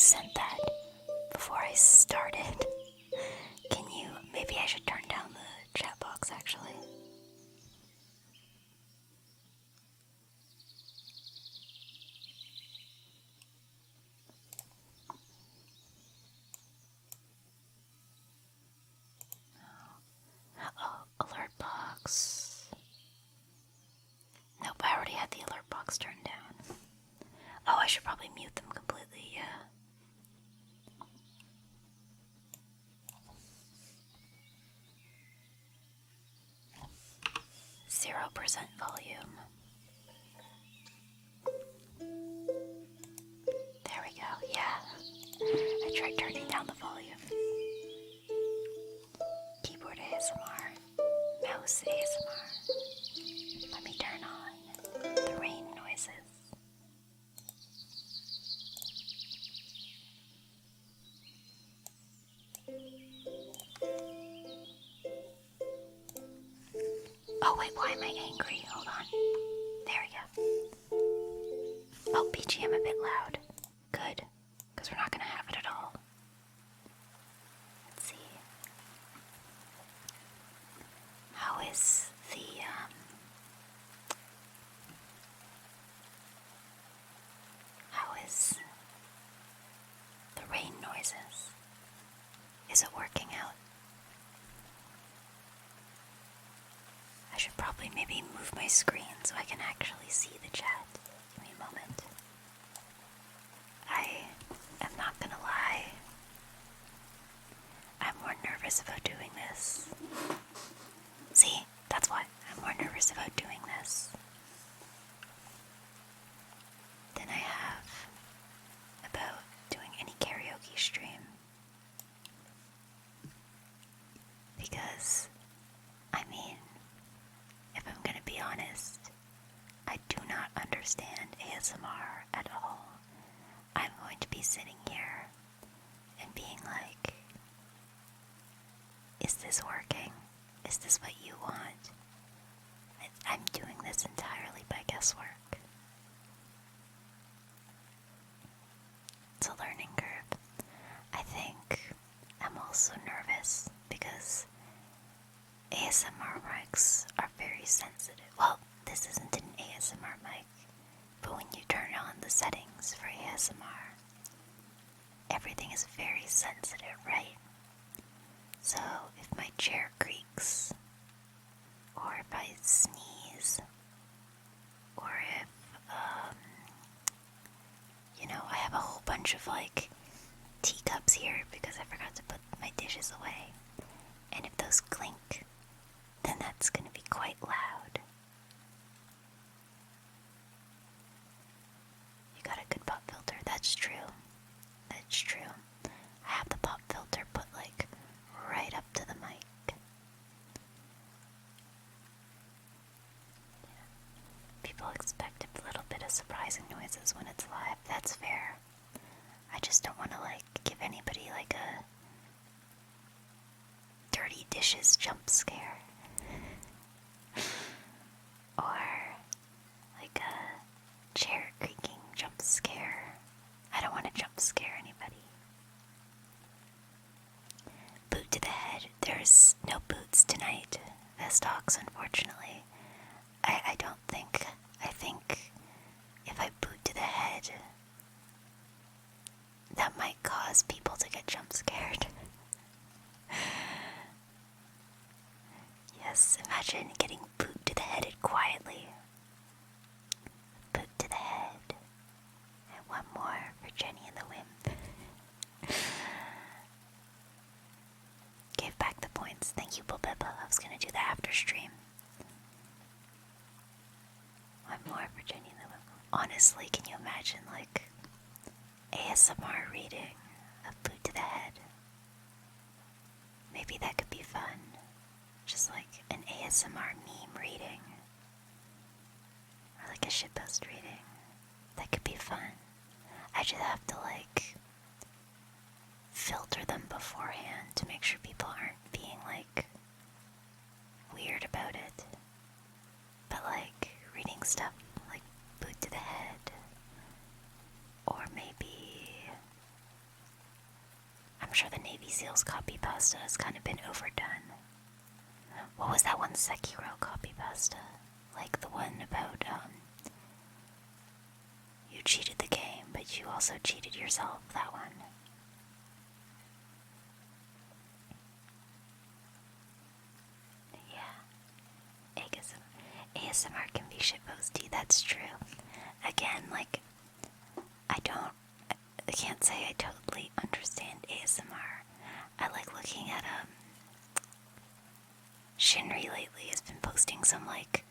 sent that before I started. Can you... Maybe I should turn down the chat box, actually. Oh, alert box. Nope, I already had the alert box turned down. Oh, I should probably mute them completely, yeah. 0% volume. There we go, yeah. I tried turning down the volume. Keyboard ASMR. Mouse ASMR. Let me turn on the rain noises. Oh wait, why am I angry? Hold on. There we go. Oh, BGM a bit loud. Good, because we're not going to have it at all. Let's see. How is the, how is the rain noises? Is it working out? I should probably maybe move my screen so I can actually see the chat. Give me a moment. I am not gonna lie. I'm more nervous about doing this. See, that's why I'm more nervous about doing this than I have about doing any karaoke stream. Because, I mean, if I'm gonna be honest, I do not understand ASMR at all. I'm going to be sitting here and being like, is this working? Is this what you want? I'm doing this entirely by guesswork. It's a learning curve. I think I'm also nervous because ASMR mics are very sensitive. Well, this isn't an ASMR mic, but when you turn on the settings for ASMR, everything is very sensitive, right? So if my chair creaks, or if I sneeze, or if, I have a whole bunch of, teacups here because I forgot to put my dishes away, and if those clink, then that's gonna be quite loud. You got a good pop filter, that's true. That's true. I have the pop filter put, right up to the mic. People expect a little bit of surprising noises when it's live. That's fair. I just don't want to, give anybody, a dirty dishes jump scare. Or, a chair creaking jump scare. I don't want to jump scare anybody. Boot to the head. There's no boots tonight. Vestox, unfortunately. I don't think. I think if I boot to the head, that might cause people to get jump scared. Yes, imagine getting boot to the headed quietly. Boot to the head. And one more for Jenny and the Wimp. Gave back the points. Thank you, Bulbeba. I was gonna do the after stream. One more for Jenny and the Wimp. Honestly, can you imagine, ASMR reading of boot to the head? Maybe that could be fun. Just an ASMR meme reading. Or a shitpost reading. That could be fun. I just have to filter them beforehand to make sure people aren't being weird about it. But reading stuff boot to the head, or maybe the Navy SEALs copy pasta has kind of been overdone. What was that one Sekiro copy pasta? Like the one about, you cheated the game, but you also cheated yourself, that one. Yeah. ASMR can be shitposty, that's true. Again, like, I can't say I totally understand ASMR. I like looking at, Shinri lately has been posting some, like,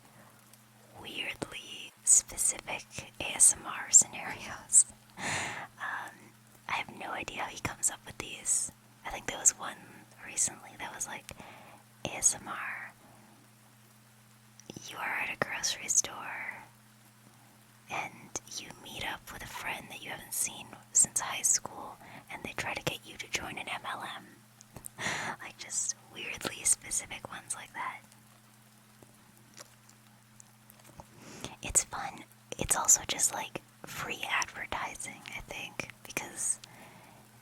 weirdly specific ASMR scenarios. I have no idea how he comes up with these. I think there was one recently that was like, ASMR. You are at a grocery store and you meet up with a friend that you haven't seen since high school and they try to get you to join an MLM. Like just weirdly specific ones like that. It's fun. It's also just like free advertising, I think, because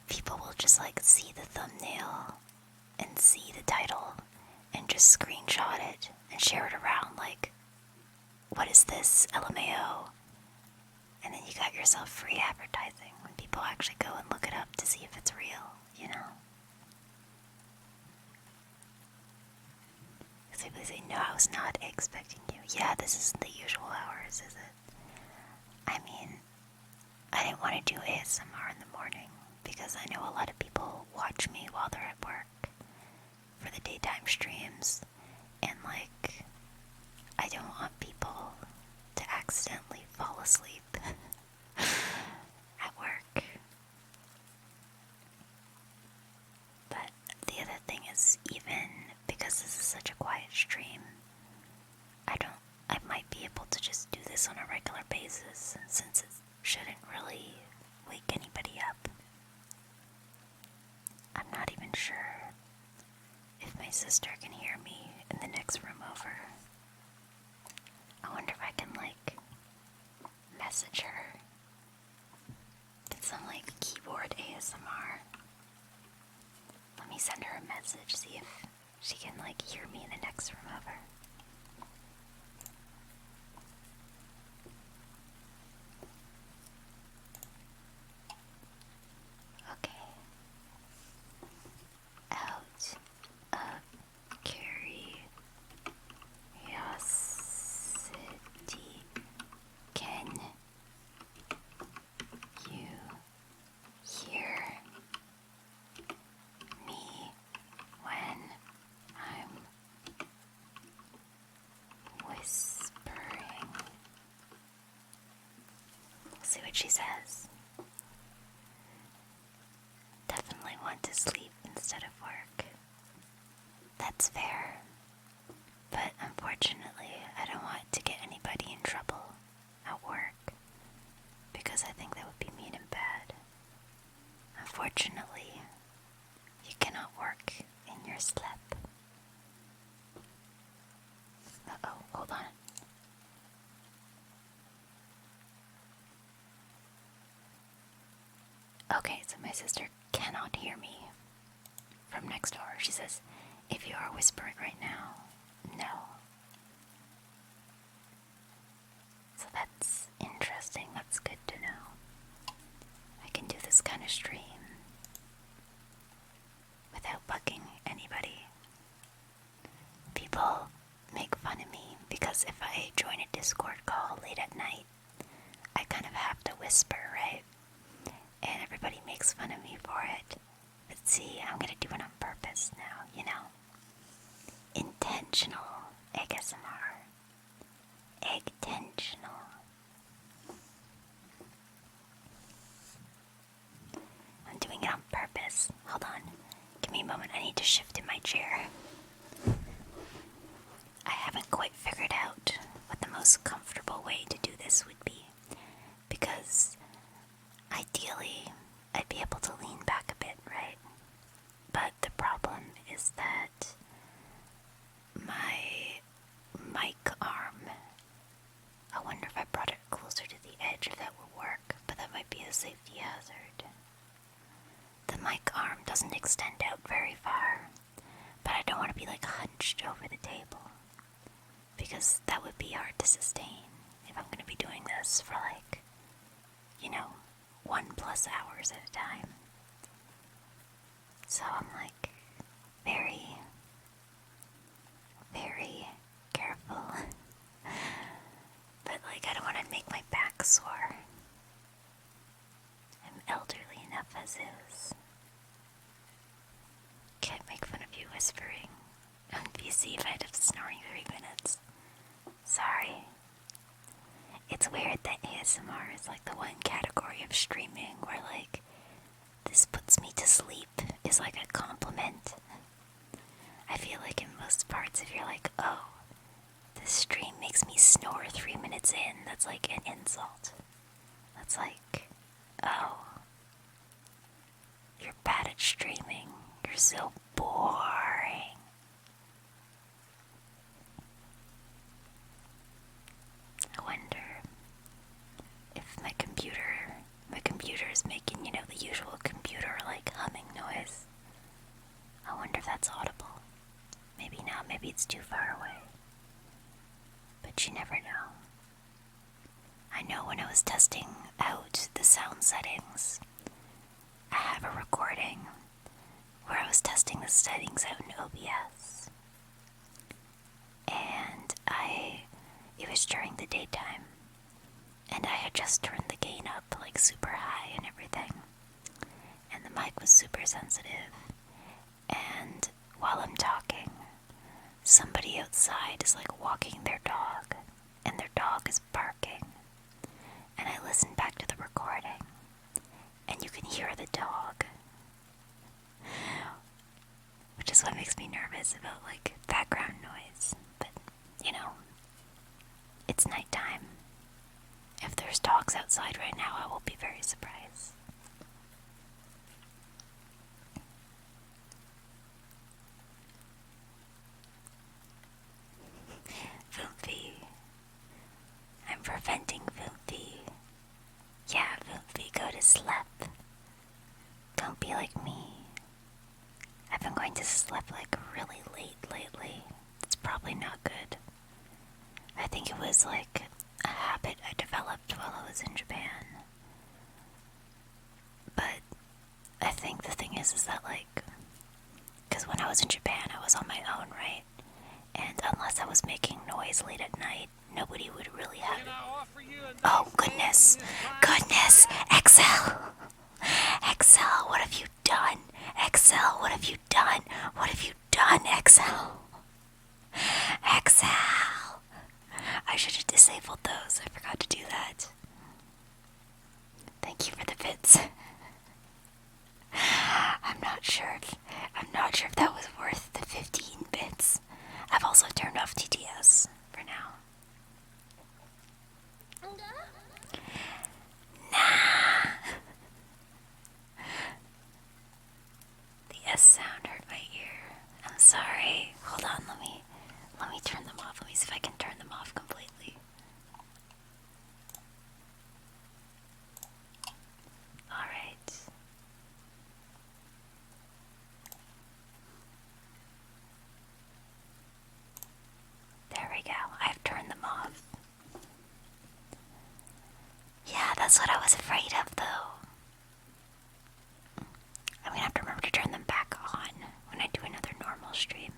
people will just like see the thumbnail and see the title and just screenshot it and share it around like, what is this, LMAO? And then you got yourself free advertising when people actually go and look it up to see if it's real, you know? Because people say, no, I was not expecting you. Yeah, this isn't the usual hours, is it? I mean, I didn't want to do ASMR in the morning because I know a lot of people watch me while they're at work for the daytime streams, and like, I don't want people to accidentally fall asleep at work. But the other thing is, even because this is such a quiet stream, I might be able to just do this on a regular basis, since it shouldn't really wake anybody up. I'm not even sure if my sister can hear me in the next room over. I wonder if I can, like, message her. Get some, like, keyboard ASMR. Let me send her a message, see if she can, like, hear me in the next room over. Okay. Out of curiosity, can you hear me when I'm whispering? See what she says. Definitely want to sleep instead of work. That's fair. But unfortunately, I don't want to get anybody in trouble at work, because I think that would be mean and bad. Unfortunately, you cannot work in your sleep. Uh-oh, hold on. Okay, so my sister cannot hear me from next door. She says, if you are whispering right now, no. So that's interesting. That's good to know. I can do this kind of stream without bugging anybody. People make fun of me because if I join a Discord call late at night, I kind of have to whisper, right? And everybody makes fun of me for it. But see, I'm gonna do it on purpose now, you know? Intentional ASMR. Intentional. I'm doing it on purpose. Hold on. Give me a moment. I need to shift in my chair. I haven't quite figured out what the most comfortable way to do this would be, because ideally I'd be able to lean back a bit, right? But the problem is that my mic arm, I wonder if I brought it closer to the edge if that would work, but that might be a safety hazard. The mic arm doesn't extend to sustain if I'm gonna be doing this for like, 1+ hours at a time. So I'm like very, very careful. But like I don't want to make my back sore. I'm elderly enough as is. Can't make fun of you whispering on PC if I end up snoring 3 minutes. Sorry. It's weird that ASMR is like the one category of streaming where like this puts me to sleep is like a compliment. I feel like in most parts if you're like, oh, this stream makes me snore 3 minutes in, that's like an insult. That's like, oh, you're bad at streaming. You're so boring. I wonder if my computer is making, the usual computer like humming noise. I wonder if that's audible. Maybe not, maybe it's too far away. But you never know. I know when I was testing out the sound settings, I have a recording where I was testing the settings out in OBS. And it was during the daytime. And I had just turned the gain up like super high and everything. And the mic was super sensitive. And while I'm talking, somebody outside is like walking their dog. And their dog is barking. And I listened back to the recording. And you can hear the dog. Which is what makes me nervous about like background noise. But, it's nighttime. If there's dogs outside right now, I will be very surprised. Voomfy. I'm preventing Voomfy. Yeah, Voomfy, go to sleep. Don't be like me. I've been going to sleep like really late lately. It's probably not good. I think it was like a habit I developed while I was in Japan. But I think the thing is that like, because when I was in Japan I was on my own, right? And unless I was making noise late at night, nobody would really have it. Oh goodness, goodness, Excel! Excel, what have you done? Excel, what have you done? What have you done, Excel? Excel! I should have disabled those. I forgot to do that. Thank you for the bits. I'm not sure if that was worth the 15 bits. I've also turned off TTS for now. Nah. The S sound hurt my ear. I'm sorry. Hold on, let me turn them off. Let me see if I can turn them off completely. Alright. There we go. I've turned them off. Yeah, that's what I was afraid of, though. I'm gonna have to remember to turn them back on when I do another normal stream.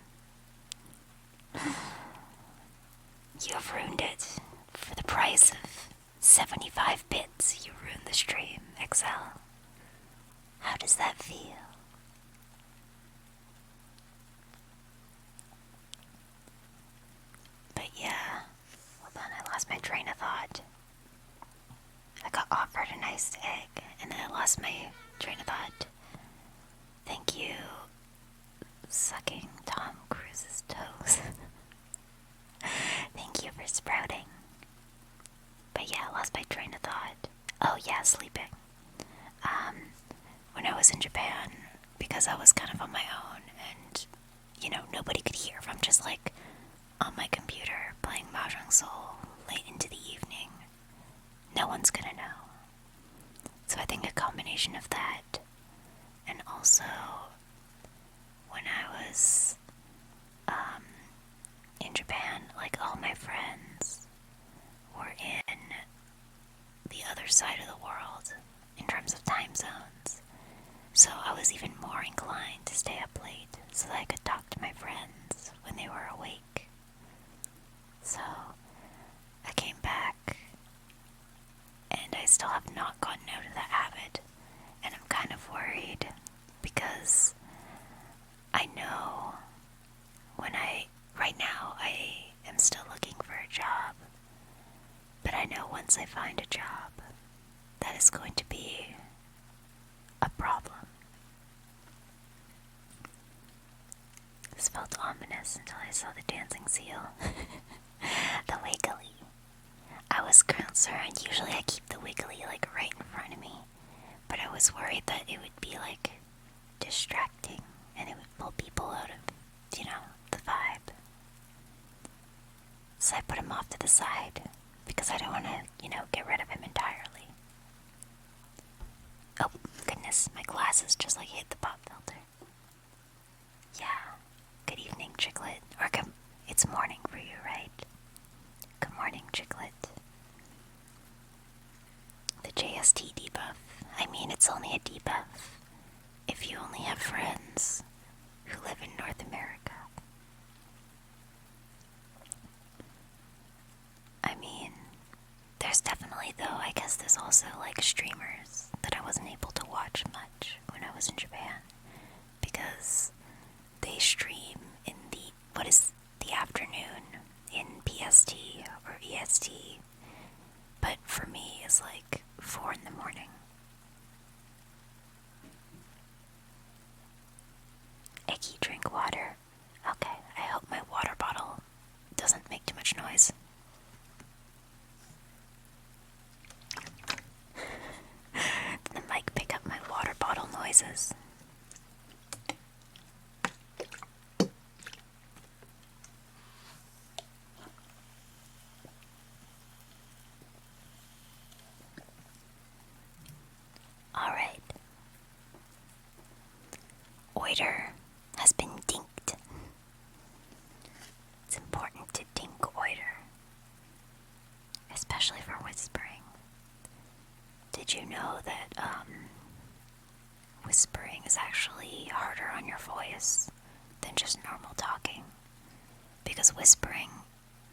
You have ruined it. For the price of 75 bits, you ruined the stream, Excel. How does that feel? But yeah, hold on, I lost my train of thought. I got offered a nice egg, and then I lost my train of thought. Thank you, sucking Tom Cruise's toes. Thank you for sprouting. But yeah, I lost my train of thought. Oh yeah, sleeping. When I was in Japan, because I was kind of on my own, and, nobody could hear if I'm just like on my computer playing Mahjong Soul late into the evening. No one's gonna know. So I think a combination of that, and also when I was in Japan, like all my friends the other side of the world in terms of time zones. So I was even more inclined to stay up late so that I could talk to my friends when they were awake. So I came back, and I still have not gotten out of that habit, and I'm kind of worried because I know right now I am still looking for a job, but I know once I find a job, that is going to be a problem. This felt ominous until I saw the dancing seal. The wiggly. I was concerned. Usually I keep the wiggly like right in front of me, but I was worried that it would be like distracting and it would pull people out of, the vibe. So I put him off to the side because I don't want to, get rid of him entirely. Oh, goodness, my glasses just like hit the pop filter. Yeah, good evening, Chicklet. Or it's morning for you, right? Good morning, Chicklet. The JST debuff. I mean, it's only a debuff if you only have friends who live in North America. I mean, there's definitely, though, I guess there's also, like, streamers that I wasn't able to watch much when I was in Japan, because they stream in the afternoon in PST or EST, but for me, it's like 4 in the morning. Eggy, drink water. Okay, I hope my water bottle doesn't make too much noise. Did the mic pick up my water bottle noises? Alright. Oiter has been dinked. It's important to dink oiter, especially for whispering. Did you know that whispering is actually harder on your voice than just normal talking? Because whispering,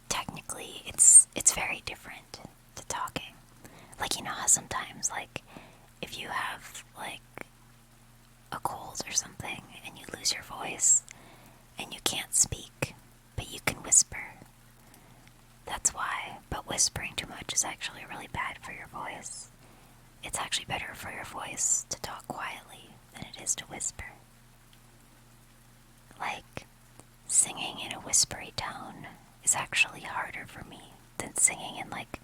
technically, it's very different to talking. Like, you know how sometimes, like, if you have, like, a cold or something and you lose your voice and you can't speak, but you can whisper. That's why. But whispering too much is actually really bad for your voice. It's actually better for your voice to talk quietly than it is to whisper. Like, singing in a whispery tone is actually harder for me than singing in, like,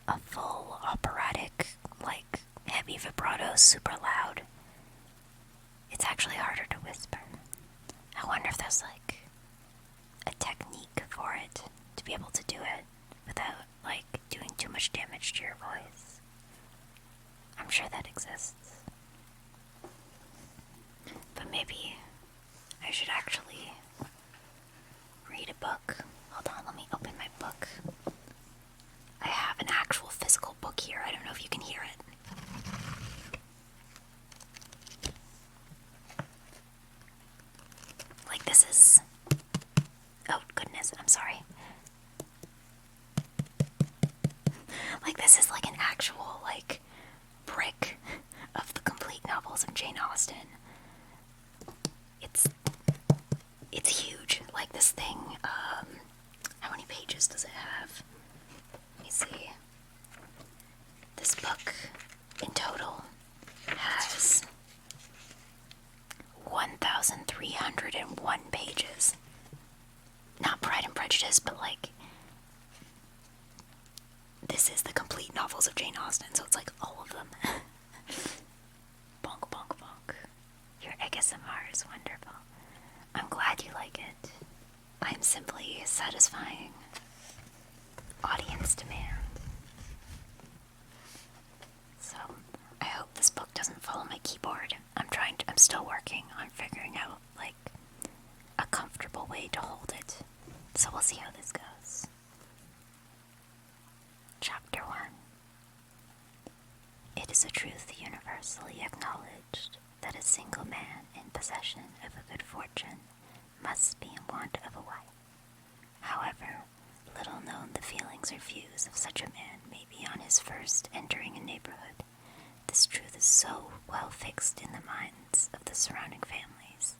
a full operatic, like, heavy vibrato, super loud. It's actually harder to whisper. I wonder if there's, like, a technique for it, to be able to do it without, like, doing too much damage to your voice. I'm sure that exists. But maybe I should actually read a book. Hold on, let me open my book. I have an actual physical book here. I don't know if you can hear it. Like, this is... Oh, goodness, I'm sorry. Like, this is like an actual, like, brick of the complete novels of Jane Austen. It's huge. Like, this thing, how many pages does it have? Let me see. This book, in total, has 1,301 pages. Not Pride and Prejudice, but, like, this is the complete novels of Jane Austen, so it's like all of them. Bonk, bonk, bonk. Your ASMR is wonderful. I'm glad you like it. I'm simply satisfying audience demand. So, I hope this book doesn't fall on my keyboard. I'm still working on figuring out, like, a comfortable way to hold it. So we'll see how this goes. Chapter 1. is a truth universally acknowledged that a single man in possession of a good fortune must be in want of a wife. However little known the feelings or views of such a man may be on his first entering a neighborhood, this truth is so well fixed in the minds of the surrounding families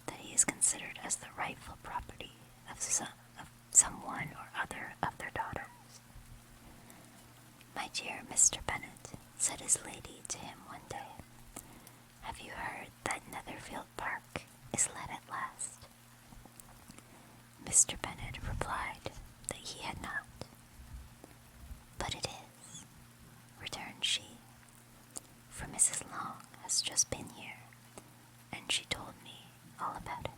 that he is considered as the rightful property of some one or other of their daughters. "My dear Mr. Bennet," said his lady to him one day, "have you heard that Netherfield Park is let at last?" Mr. Bennet replied that he had not. "But it is," returned she, "for Mrs. Long has just been here, and she told me all about it."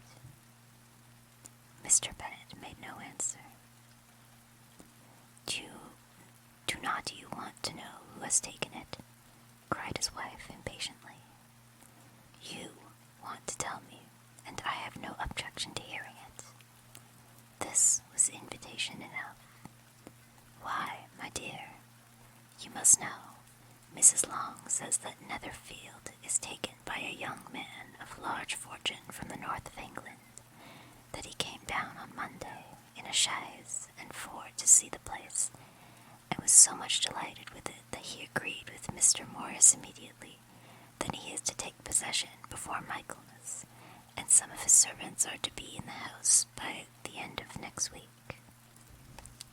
Mr. Bennet made no answer. Do not you want to know who has taken it?" cried his wife impatiently. "You want to tell me, and I have no objection to hearing it." This was invitation enough. "Why, my dear, you must know, Mrs. Long says that Netherfield is taken by a young man of large fortune from the north of England, that he came down on Monday in a chaise and four to see the place, and was so much delighted with it that he agreed with Mr. Morris immediately that he is to take possession before Michaelmas, and some of his servants are to be in the house by the end of next week.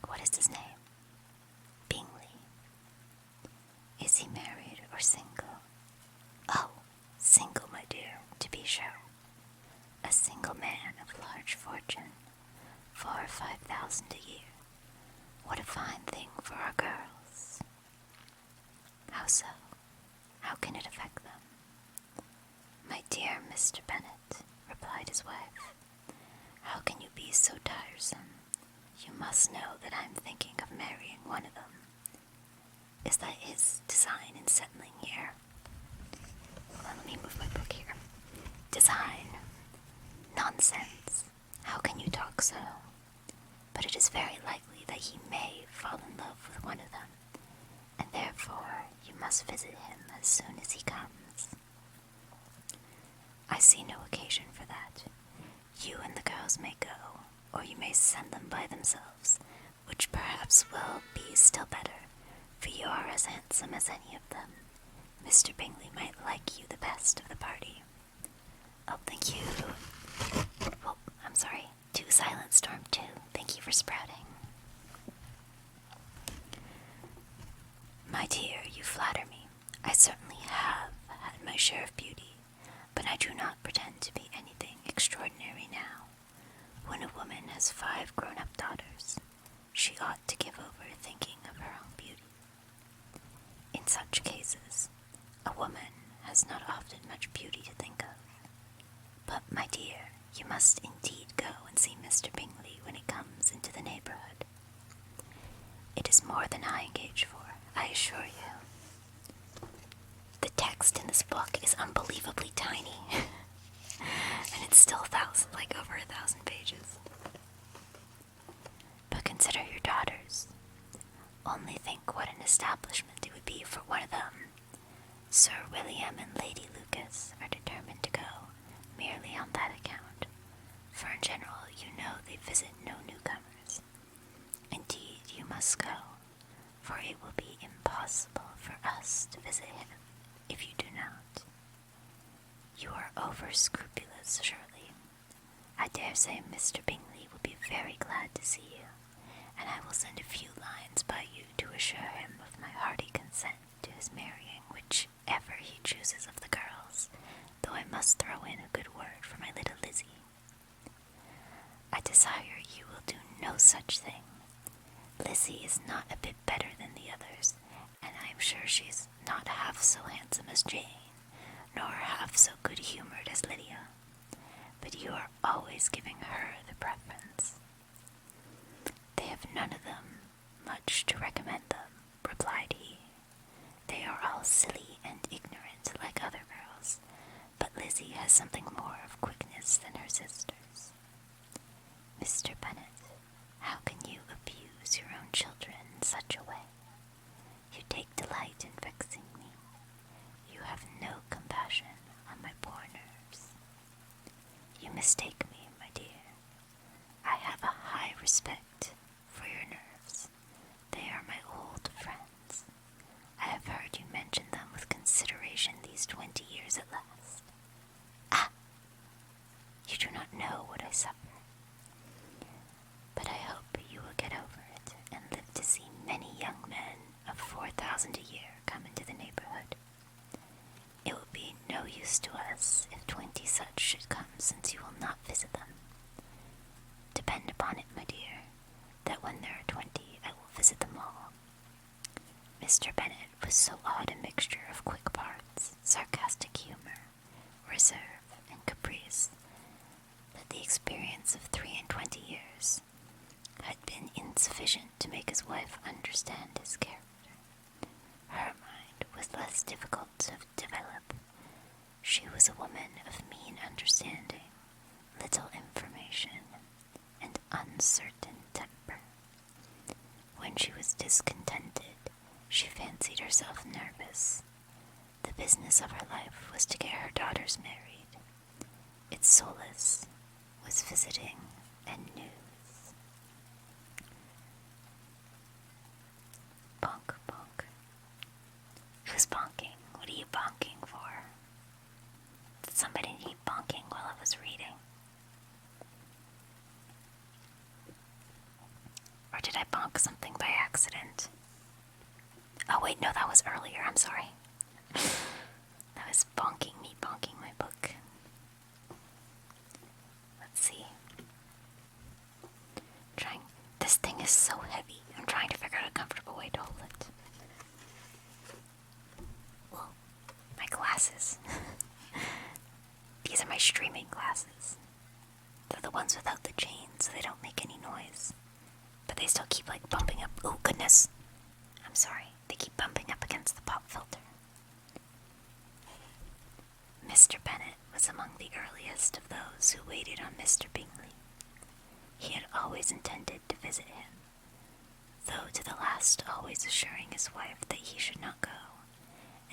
What is his name? Bingley. Is he married or single? Oh, single, my dear, to be sure. A single man of large fortune, 4,000 or 5,000 a year. What a fine thing for our girls." "How so? How can it affect them?" "My dear Mr. Bennet," replied his wife, "how can you be so tiresome? You must know that I am thinking of marrying one of them. Is that his design in settling here?" Well, let me move my book here. "Design? Nonsense! How can you talk so? But it is very likely that he may fall in love with one of them, and therefore you must visit him as soon as he comes." "I see no occasion for that. You and the girls may go, or you may send them by themselves, which perhaps will be still better, for you are as handsome as any of them. Mr. Bingley might like you the best of the party." "Oh, thank you. Oh, I'm sorry. To Silent Storm 2. Thank you for sprouting." "My dear, you flatter me. I certainly have had my share of beauty, but I do not pretend to be anything extraordinary now. When a woman has 5 grown-up daughters, she ought to give over thinking of her own beauty. In such cases, a woman has not often much beauty to think of. But, my dear, you must indeed go and see Mr. Bingley when he comes into the neighborhood. It is more than I engage for, I assure you. The text in this book is unbelievably tiny, and it's still over 1,000 pages. But consider your daughters. Only think what an establishment it would be for one of them. Sir William and Lady Lucas are determined to go merely on that account, for in general you know they visit no newcomers. Indeed, you must go, for it will be impossible for us to visit him if you do not. You are over-scrupulous, surely. I dare say Mr. Bingley will be very glad to see you, and I will send a few lines by you to assure him of my hearty consent to his marrying whichever he chooses of the girls, though I must throw in a good word for my little Lizzie. I desire you will do no such thing. Lizzie is not a bit better than the others, and I am sure she is not half so handsome as Jane, nor half so good-humored as Lydia, but you are always giving her the preference." "They have none of them much to recommend them," replied he. "They are all silly and ignorant like other girls, but Lizzie has something more of quickness than her sisters." "Mr. Bennet, how can you abuse your own children in such a way? You take delight in vexing me." mistake me, my dear. I have a high respect for your nerves. They are my old friends. I have heard you mention them with consideration these 20 years at last. Ah! You do not know what I suffer. But I hope you will get over it and live to see many young men of 4,000 a year come into the neighborhood. It will be no use to us if 20 such should come, since you will not visit them. Depend upon it, my dear, that when there are 20, I will visit them all. Mr. Bennet was so odd a mixture of quick parts, sarcastic humor, reserve, and caprice, that the experience of 23 years had been insufficient to make his wife understand his character. Her mind was less difficult to develop. She was a woman of mean understanding, little information, and uncertain temper. When she was discontented, she fancied herself nervous. The business of her life was to get her daughters married. Its solace was visiting and news. Bonk, bonk. Who's bonking? What are you bonking for? Did somebody need bonking while I was reading? Or did I bonk something by accident? Oh wait, no, that was earlier, I'm sorry. That was bonking me bonking my book. Let's see. This thing is so heavy. I'm trying to figure out a comfortable way to hold it. Whoa, my glasses. These are my streaming glasses. They're the ones without the chain, so they don't make any noise. But they still keep like bumping up. Oh goodness. I'm sorry. They keep bumping up against the pop filter. Mr. Bennet was among the earliest of those who waited on Mr. Bingley. He had always intended to visit him, though to the last always assuring his wife that he should not go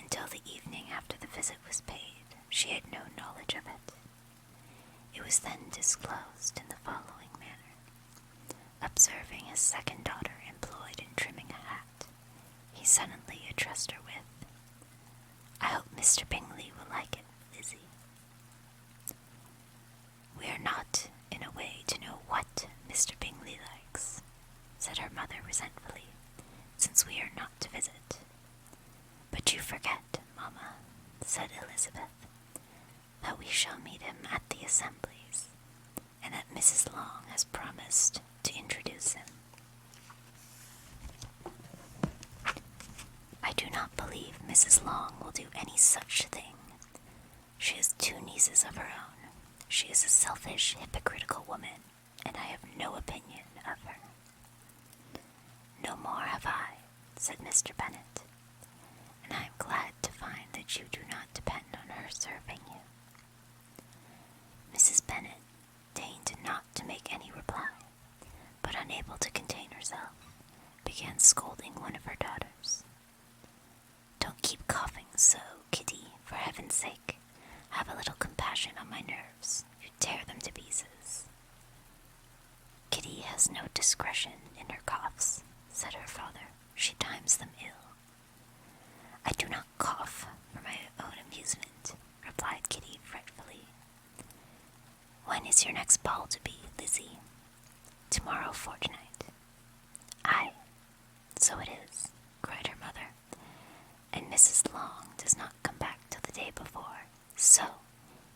until the evening after the visit was paid. She had no knowledge of it. It was then disclosed in the following manner. Observing his second daughter employed in trimming a hat, he suddenly addressed her with, "I hope Mr. Bingley will like it, Lizzie." "We are not in a way to know what Mr. Bingley likes," said her mother resentfully, "since we are not to visit." "But you forget, Mamma," said Elizabeth, "that we shall meet him at the assemblies, and that Mrs. Long has promised to introduce him." "I do not believe Mrs. Long will do any such thing. She has 2 nieces of her own. She is a selfish, hypocritical woman, and I have no opinion of her." "No more have I," said Mr. Bennet, "and I am glad to find that you do not depend on her serving you." Mrs. Bennet deigned not to make any reply, but unable to contain herself, began scolding one of her daughters. "Don't keep coughing so, Kitty, for heaven's sake. Have a little compassion on my nerves. You tear them to pieces." "Kitty has no discretion in her coughs," said her father. "She times them ill." "I do not cough for my own amusement," replied Kitty fretfully. "When is your next ball to be, Lizzie?" "Tomorrow fortnight." "Aye, so it is," cried her mother, "and Mrs. Long does not come back till the day before, so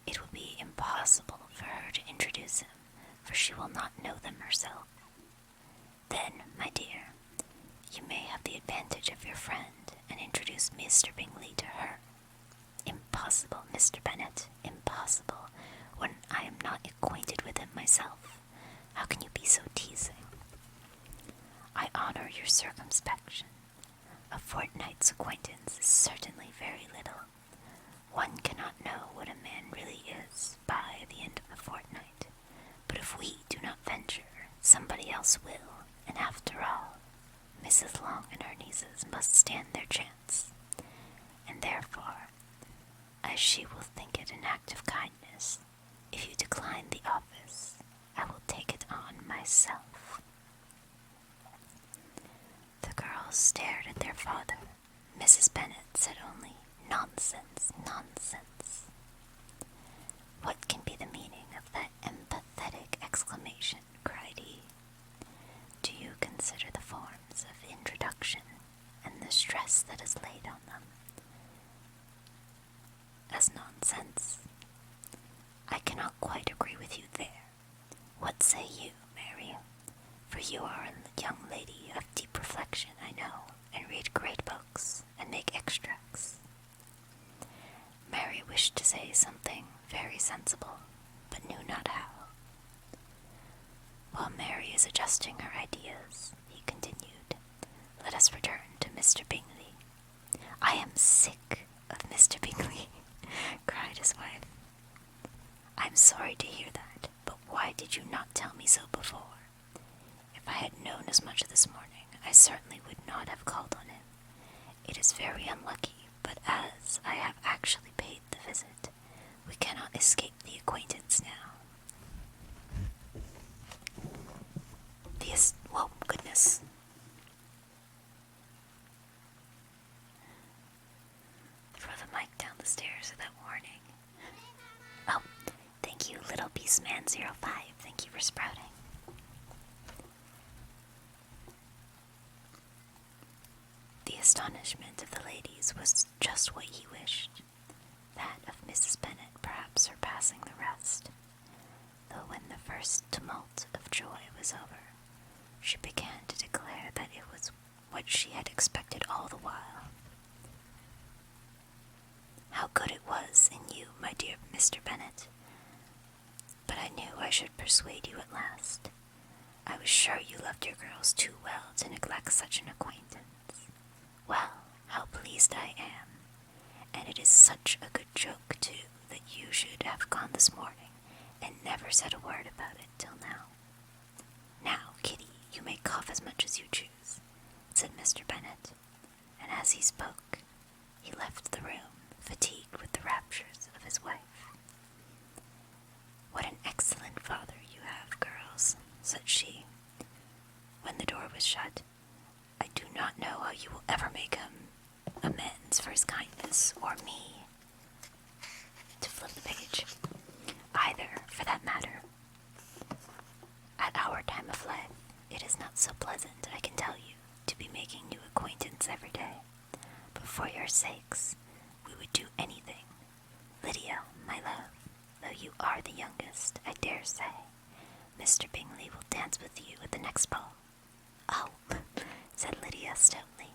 it will be impossible for her to introduce him, for she will not know them herself. Then, my dear, you may have the advantage of your friend, and introduce Mr. Bingley to her." "Impossible, Mr. Bennet, impossible, when I am not acquainted with him myself. How can you be so teasing?" "I honor your circumspection. A fortnight's acquaintance is certainly very little. One cannot know what a man really is by the end of the fortnight. But if we do not venture, somebody else will, and after all, Mrs. Long and her nieces must stand their chance. And therefore, as she will think it an act of kindness, If you decline the office, I will take it on myself." The girls stared at their father. Mrs. Bennet said only, "Nonsense, nonsense." "What can be the meaning of that empathetic exclamation?" cried he. "Do you consider the forms of introduction and the stress that is laid on them as nonsense?" "I cannot quite agree with you there. What say you, Mary? For you are a young lady of deep reflection, I know, and read great books, and make extracts." Mary wished to say something very sensible, but knew not how. "While Mary is adjusting her ideas," he continued, "let us return to Mr. Bingley." "I am sick of Mr. Bingley," cried his wife. "I am sorry to hear that, but why did you not tell me so before? If I had known as much this morning, I certainly would not have called on him. It is very unlucky, but as I have actually paid the visit, we cannot escape the acquaintance now." Whoa, goodness. Throw the mic down the stairs without warning. Oh, thank you, Little Beastman05. Thank you for sprouting. The astonishment of the ladies was just what he wished, that of Mrs. Bennet perhaps surpassing the rest, though when the first tumult of joy was over, she began to declare that it was what she had expected all the while. "How good it was in you, my dear Mr. Bennet! But I knew I should persuade you at last. I was sure you loved your girls too well to neglect such an acquaintance. Well, how pleased I am, and it is such a good joke, too, that you should have gone this morning and never said a word about it till now. Now, Kitty, you may cough as much as you choose," said Mr. Bennet, and as he spoke, he left the room, fatigued with the raptures of his wife. "What an excellent father you have, girls," said she, when the door was shut. "I do not know how you will ever make him amends for his kindness, or me," to flip the page, "either, for that matter. At our time of life, it is not so pleasant, I can tell you, to be making new acquaintance every day, but for your sakes, we would do anything. Lydia, my love, though you are the youngest, I dare say, Mr. Bingley will dance with you at the next ball." "Oh," said Lydia stoutly,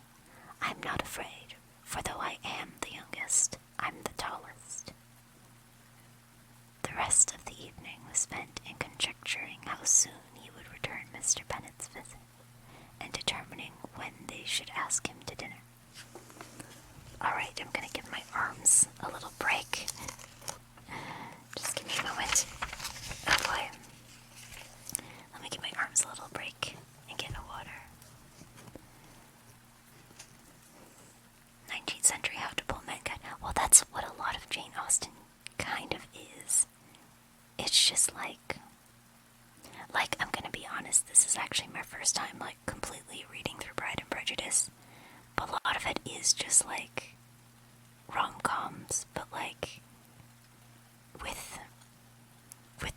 "I'm not afraid, for though I am the youngest, I'm the tallest." The rest of the evening was spent in conjecturing how soon he would return Mr. Bennet's visit, and determining when they should ask him to dinner. Alright, I'm gonna give my arms a little break. Just give me a moment. Oh boy. Let me give my arms a little break and get a water. 19th century how to pull men guide. Well, that's what a lot of Jane Austen kind of is. It's just like, I'm gonna be honest, this is actually my first time, completely reading through Pride and Prejudice. But a lot of it is just, rom-coms, but, with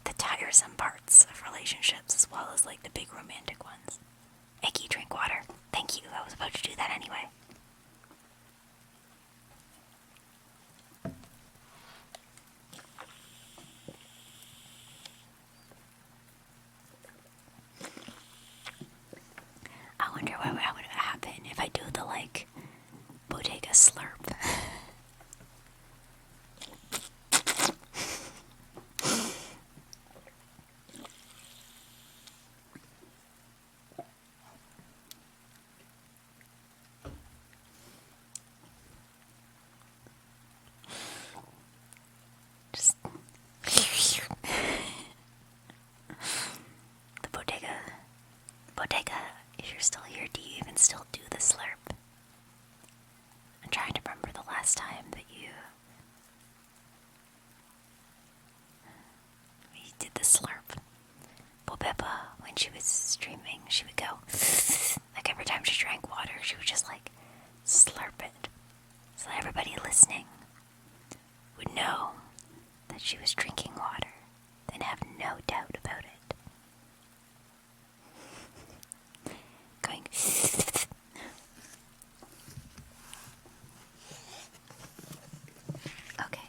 the tiresome parts of relationships, as well as, the big romantic ones. Eggy, drink water. Thank you, I was about to do that anyway. I wonder what would happen if I do the, bodega slurp. Just the bodega, if you're still here, do you even still do the slurp? I'm trying to remember the last time that you the slurp. Well, Pippa, when she was streaming, she would go, like every time she drank water, she would just like slurp it. So everybody listening would know that she was drinking water and have no doubt about it. Going, okay.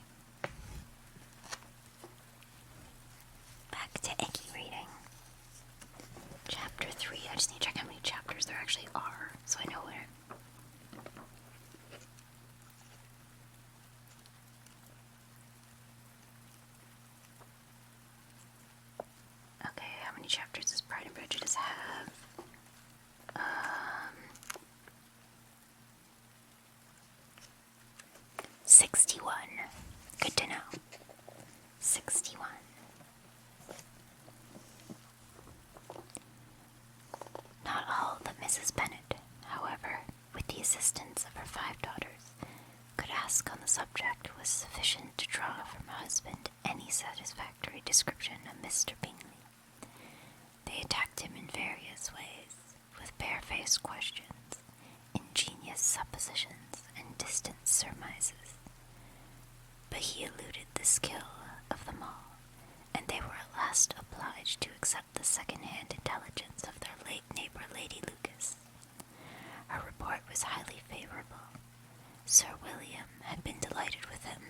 Back to EGGY reading. Chapter 3. I just need to check how many chapters there actually are, so I know where. Okay, how many chapters does Pride and Prejudice have? 61. Good to know. 61. Not all that Mrs. Bennet, however, with the assistance of her 5 daughters, could ask on the subject was sufficient to draw from her husband any satisfactory description of Mr. Bingley. They attacked him in various ways, with bare-faced questions, ingenious suppositions, and distant surmises. But he eluded the skill of them all, and they were at last obliged to accept the second-hand intelligence of their late neighbor Lady Lucas. Her report was highly favorable. Sir William had been delighted with him.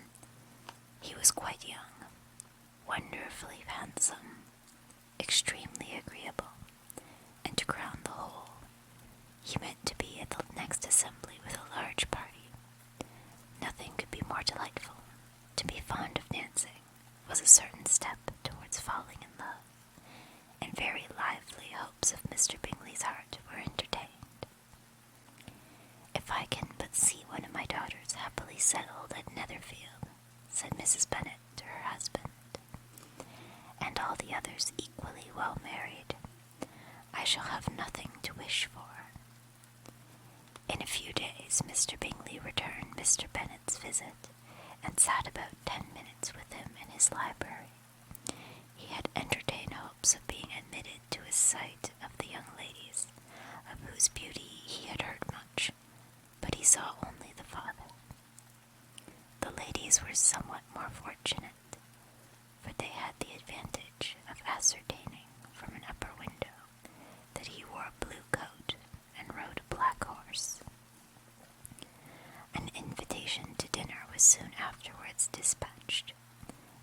He was quite young, wonderfully handsome, extremely agreeable, and to crown the whole, he meant to be at the next assembly with a large party. Nothing could be more delightful. To be fond of dancing was a certain step towards falling in love, and very lively hopes of Mr. Bingley's heart were entertained. If I can but see one of my daughters happily settled at Netherfield, said Mrs. Bennet to her husband, and all the others equally well married, I shall have nothing to wish for. In a few days Mr. Bingley returned Mr. Bennet's visit, and sat about 10 minutes with him in his library. He had entertained hopes of being admitted to a sight of the young ladies, of whose beauty he had heard much, but he saw only the father. The ladies were somewhat more fortunate, for they had the advantage of ascertaining from an upper window that he wore a blue coat and rode a black horse. An invitation to dinner was soon afterwards dispatched,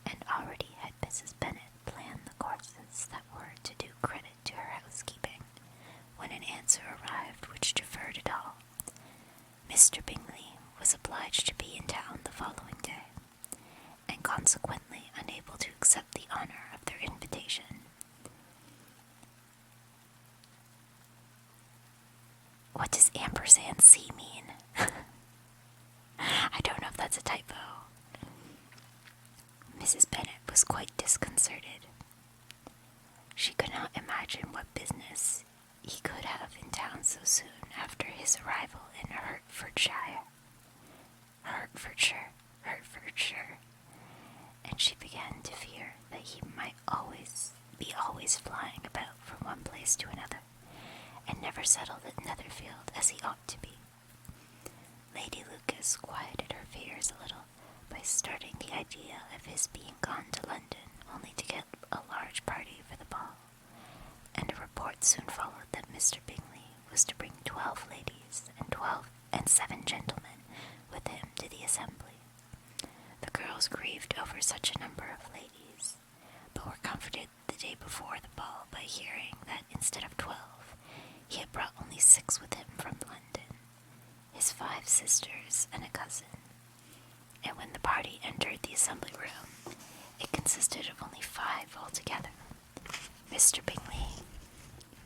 and already had Mrs. Bennet planned the courses that were to do credit to her housekeeping, when an answer arrived which deferred it all. Mr. Bingley was obliged to be in town the following day, and consequently unable to accept the honor of their invitation. What does ampersand C mean? I don't know if that's a typo. Mrs. Bennet was quite disconcerted. She could not imagine what business he could have in town so soon after his arrival in Hertfordshire, and she began to fear that he might be always flying about from one place to another, and never settled at Netherfield as he ought to be. Lady Lucas quieted her fears a little by starting the idea of his being gone to London only to get a large party for the ball, and a report soon followed that Mr. Bingley was to bring 12 ladies and 7 gentlemen with him to the assembly. The girls grieved over such a number of ladies, but were comforted the day before the ball by hearing that instead of 12, he had brought only 6 with him from London, his 5 sisters and a cousin. And when the party entered the assembly room, it consisted of only 5 altogether: Mr. Bingley,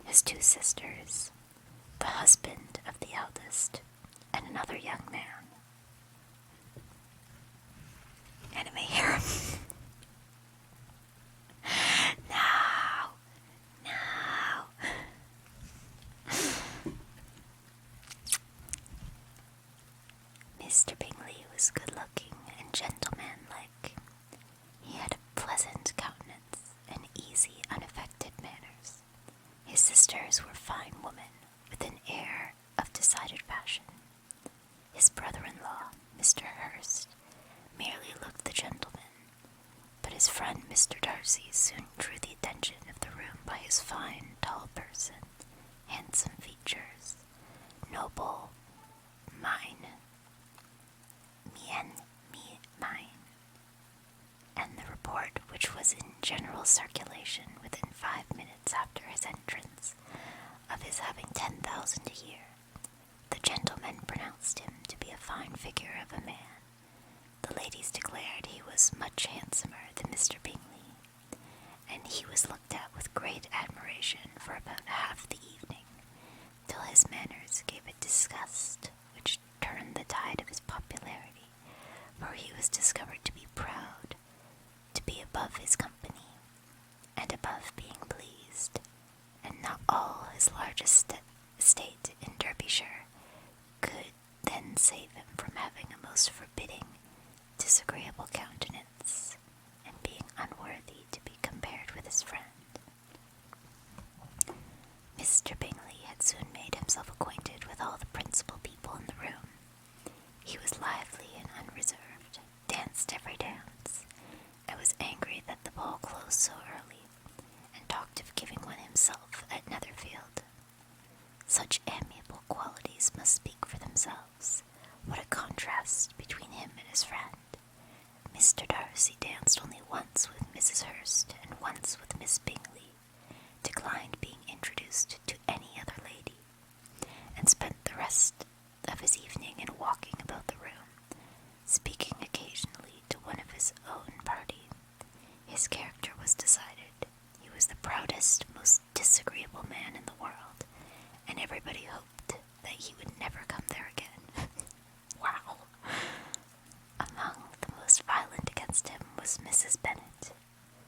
his 2 sisters, the husband of the eldest, and another young man. Enemy here. No. Mr. Bingley was good-looking and gentlemanlike. He had a pleasant countenance, an $1,000 a year. The gentlemen pronounced him to be a fine figure of a man. The ladies declared he was much handsomer than Mr. Bingley, and he was looked at with great admiration for about half the evening, till his manners gave a disgust which turned the tide of his popularity, for he was discovered to be proud, to be above his company, and above being pleased, and not all his large estate in Derbyshire could then save him from having a most forbidding, disagreeable countenance, and being unworthy to be compared with his friend. Mr. Bingley had soon made himself acquainted with all the principal people in the room. He was lively and unreserved, danced every dance, and was angry that the ball closed so early, and talked of giving one himself at Netherfield. Such amiable qualities must speak for themselves. What a contrast between him and his friend. Mr. Darcy danced only once with Mrs. Hurst and once with Miss Bingley, declined being introduced to any other lady, and spent the rest of his evening in walking about the room, speaking occasionally to one of his own party. His character was decided. He was the proudest, most disagreeable man in the world, and everybody hoped that he would never come there again. Wow! Among the most violent against him was Mrs. Bennet,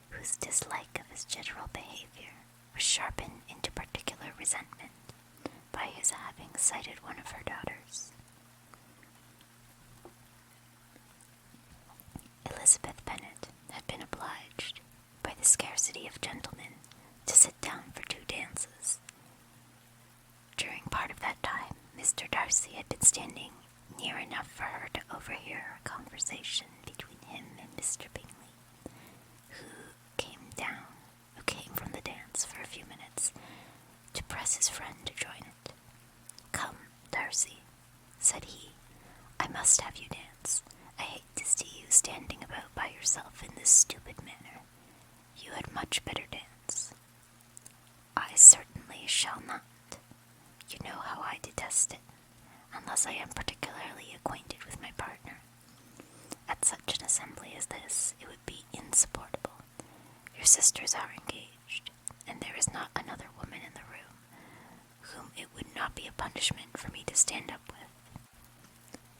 whose dislike of his general behavior was sharpened into particular resentment by his having cited one of her daughters. Elizabeth Bennet had been obliged, by the scarcity of gentlemen, to sit down for 2 dances. During part of that time, Mr. Darcy had been standing near enough for her to overhear a conversation between him and Mr. Bingley, who came from the dance for a few minutes to press his friend to join it. "Come, Darcy," said he, "I must have you dance. I hate to see you standing about by yourself in this stupid manner. You had much better dance." "I certainly shall not. You know how I detest it, unless I am particularly acquainted with my partner. At such an assembly as this, it would be insupportable. Your sisters are engaged, and there is not another woman in the room whom it would not be a punishment for me to stand up with."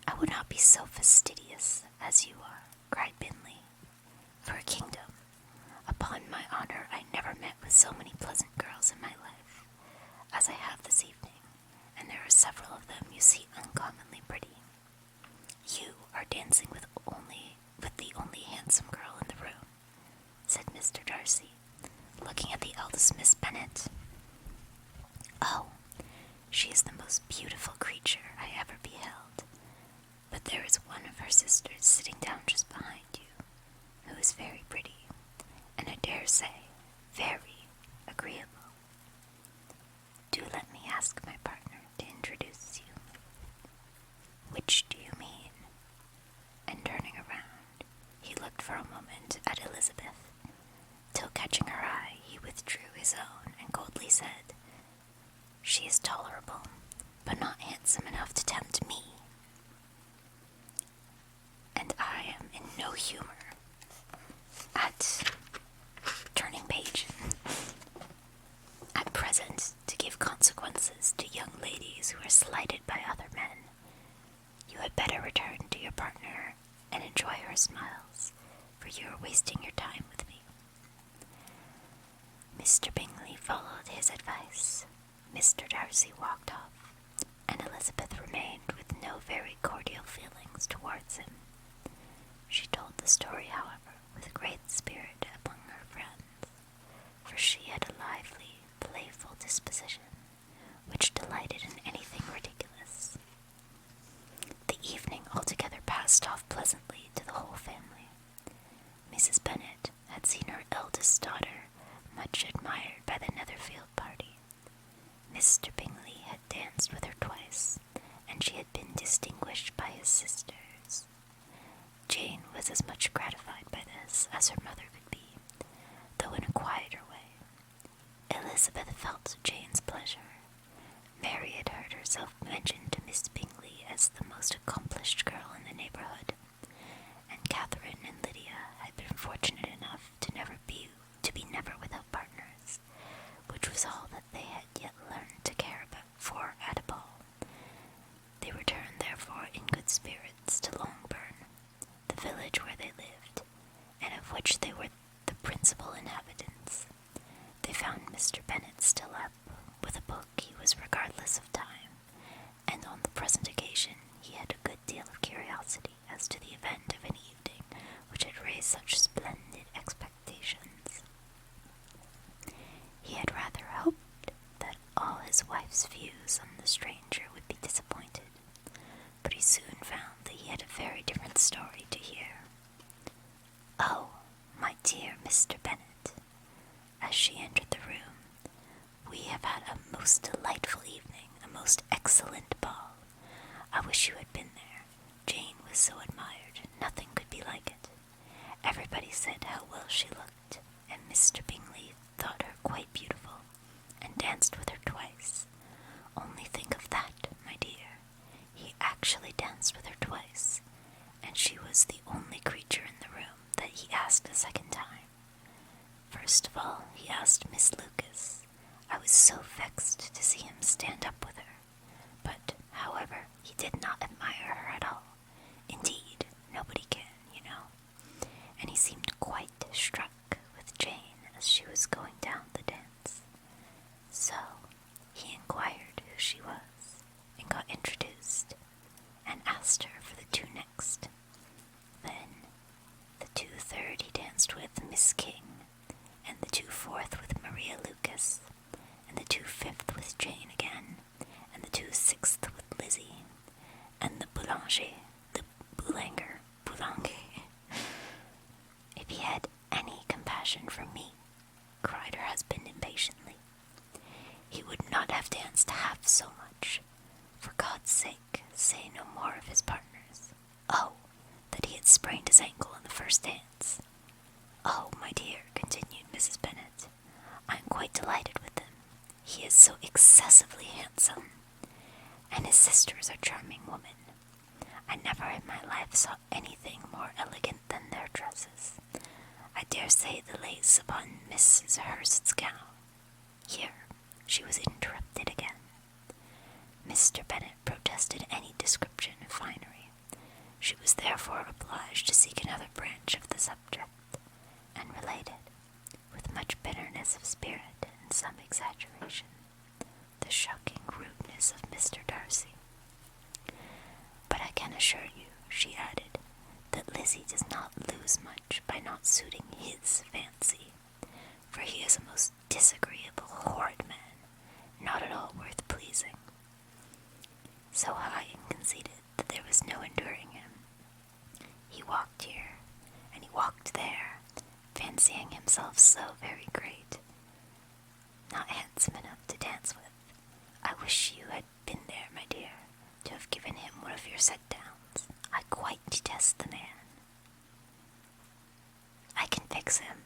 "I would not be so fastidious as you are," cried Bingley. "For a kingdom, upon my honor, I never met with so many pleasant girls in my life as I have this evening, and there are several of them you see uncommonly pretty. You are dancing with the only handsome girl in the room," said Mr. Darcy, looking at the eldest Miss Bennet. "Oh, she is the most beautiful creature I ever beheld, but there is one of her sisters sitting down just behind you, who is very pretty, and I dare say very agreeable. Do let me ask my partner to introduce you." "Which do you mean?" And turning around, he looked for a moment at Elizabeth, till catching her eye, he withdrew his own and coldly said, "She is tolerable, but not handsome enough to tempt me, and I am in no humor at turning page at present to give consequences to young ladies who are slighted by other men. You had better return to your partner and enjoy her smiles, for you are wasting your time with me." Mr. Bingley followed his advice. Mr. Darcy walked off, and Elizabeth remained with no very cordial feelings towards him. She told the story, however, with great spirit among her friends, for she had a lively, playful disposition, which delighted in anything ridiculous. The evening altogether passed off pleasantly to the whole family. Mrs. Bennet had seen her eldest daughter much admired by the Netherfield party. Mr. Bingley had danced with her twice, and she had been distinguished by his sisters. Jane was as much gratified by this as her mother could be, though in a quieter way. Elizabeth felt Jane's pleasure. Mary had herself mentioned to Miss Bingley as the most accomplished girl in the neighborhood, and Catherine and Lydia had been fortunate enough to be never without partners, which was all that they had yet learned to care about for at a ball. They returned, therefore, in good spirits to Longbourn, the village where they lived, and of which they were the principal inhabitants. They found Mr. Bennet still up, with a book he was regardless of time, and on the present occasion he had a good deal of curiosity as to the event of an evening which had raised such splendid expectations. He had rather hoped that all his wife's views on the stranger would be disappointed, but he soon found that he had a very different story to hear. "Oh, my dear Mr. Bennet," as she entered the room, "we have had a most delightful evening, a most excellent ball. I wish you had been there. Jane was so admired, nothing could be like it. Everybody said how well she looked, and Mr. Bingley thought her quite beautiful, and danced with her twice. Only think of that, my dear. He actually danced with her twice, and she was the only creature in the room that he asked a second time. First of all, he asked Miss Lucas. I was so vexed to see him stand up with her, but, however, he did not admire her at all. Indeed, nobody can, you know. And he seemed quite struck with Jane as she was going down the dance. So he inquired who she was, and got introduced, and asked her for the two next. Then the 2/3 he danced with Miss King, and the 2/4 with Maria Lucas, and the 2/5 with Jane again, and the 2/6 with Lizzie, and the Boulanger. If he had any compassion for me, cried her husband impatiently, he would not have danced half so much. For God's sake, say no more of his partners. Oh, that he had sprained his ankle in the first dance. Oh, my dear, continued Mrs. Bennet, I am quite delighted with him. He is so excessively handsome, and his sisters are charming women. I never in my life saw anything more elegant than their dresses. I dare say the lace upon Mrs. Hurst's gown. Here, she was interrupted again. Mr. Bennet protested any description of finery. She was therefore obliged to seek another branch of the subject, and related, with much bitterness of spirit and some exaggeration, the shocking rudeness of Mr. Darcy. But I can assure you, she added, that Lizzie does not lose much by not suiting his fancy, for he is a most disagreeable, horrid man, not at all worth pleasing. So high and conceited that there was no enduring him. He walked here, and he walked there, fancying himself so very great, not handsome enough to dance with. I wish you had been there, my dear, to have given him one of your set-downs. I quite detest the man. I can fix him.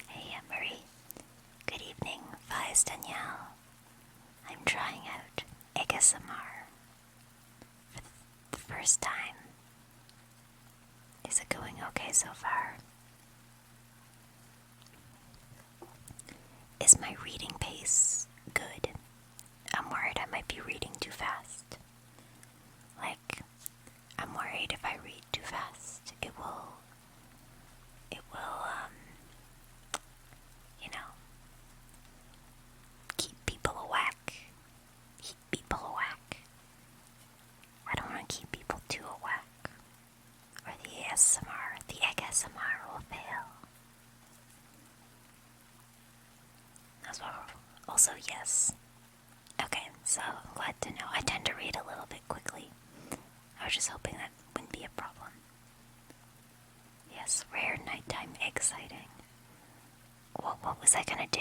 Hey, Marie. Good evening, Faiz Danielle. I'm trying out ASMR for the first time. Is it going okay so far? Is my reading pace good? I'm worried I might be reading too fast. I'm worried if I read too fast, it will, keep people awake. I don't want to keep people too awake, or the ASMR will fail. As well. Also, yes. Okay, so I'm glad to know. I tend to read a little bit quickly. I was just hoping that wouldn't be a problem. Yes, rare nighttime egg sighting. Well, what was I gonna do?